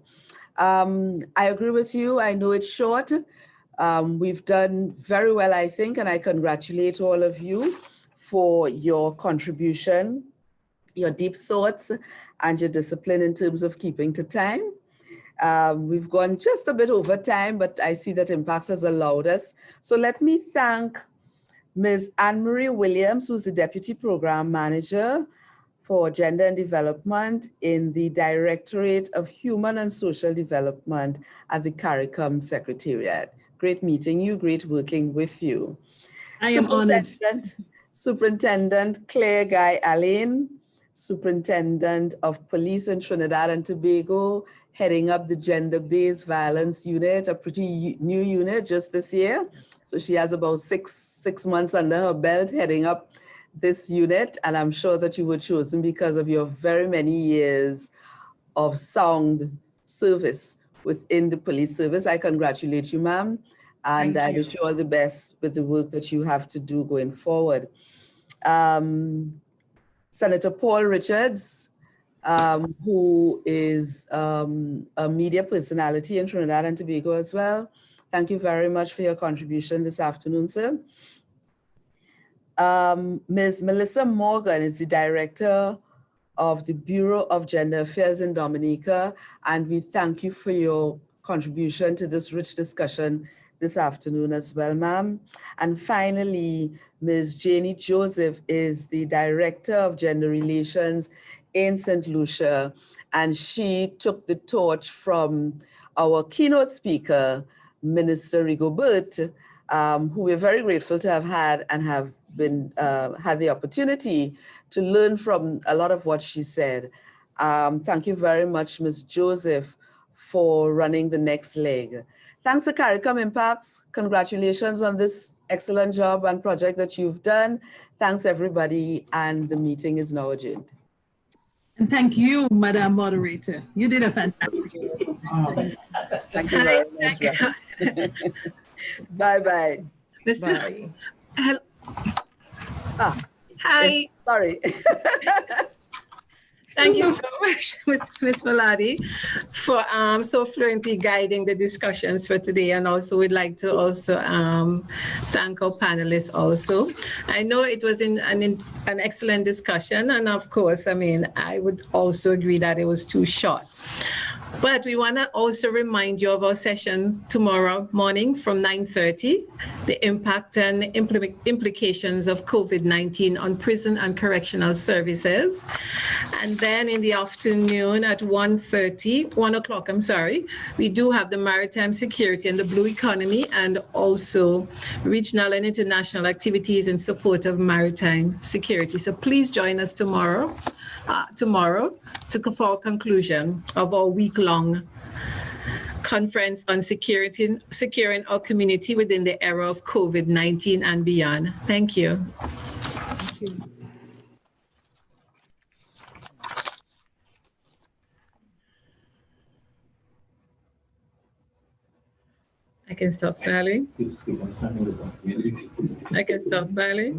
I agree with you. I know it's short. We've done very well, I think, and I congratulate all of you for your contribution, your deep thoughts, and your discipline in terms of keeping to time. We've gone just a bit over time, but I see that Impacts has allowed us. So let me thank Ms. Anne-Marie Williams, who's the Deputy Program Manager for Gender and Development in the Directorate of Human and Social Development at the CARICOM Secretariat. Great meeting you, great working with you. I am honored. Superintendent Claire Guy Allen, Superintendent of Police in Trinidad and Tobago, heading up the Gender-Based Violence Unit, a pretty new unit just this year. So she has about six months under her belt heading up this unit, and I'm sure that you were chosen because of your very many years of sound service within the police service. I congratulate you, ma'am, and I wish you all the best with the work that you have to do going forward. Senator Paul Richards, who is a media personality in Trinidad and Tobago as well. Thank you very much for your contribution this afternoon, sir. Ms. Melissa Morgan is the Director of the Bureau of Gender Affairs in Dominica, and we thank you for your contribution to this rich discussion this afternoon as well, ma'am. And finally, Ms. Janie Joseph is the Director of Gender Relations in St. Lucia, and she took the torch from our keynote speaker, Minister Rigobert, who we're very grateful to have had and have been had the opportunity to learn from a lot of what she said. Thank you very much, Ms. Joseph, for running the next leg. Thanks to CARICOM Impacts. Congratulations on this excellent job and project that you've done. Thanks, everybody, and the meeting is now adjourned. And thank you, Madam Moderator. You did a fantastic job. Thank you very much. Bye-bye. Bye. Hi. Sorry. Thank you so much, Ms. Maladi, for so fluently guiding the discussions for today. And also we'd like to also thank our panelists also. I know it was an excellent discussion. And of course, I mean, I would also agree that it was too short. But we want to also remind you of our session tomorrow morning from 9:30, the impact and implications of COVID-19 on prison and correctional services. And then in the afternoon at 1 o'clock, we do have the maritime security and the blue economy, and also regional and international activities in support of maritime security. So please join us tomorrow for conclusion of our week-long conference on securing our community within the era of COVID-19 and beyond. Thank you. Thank you. I can stop, Sally. I can stop, Sally.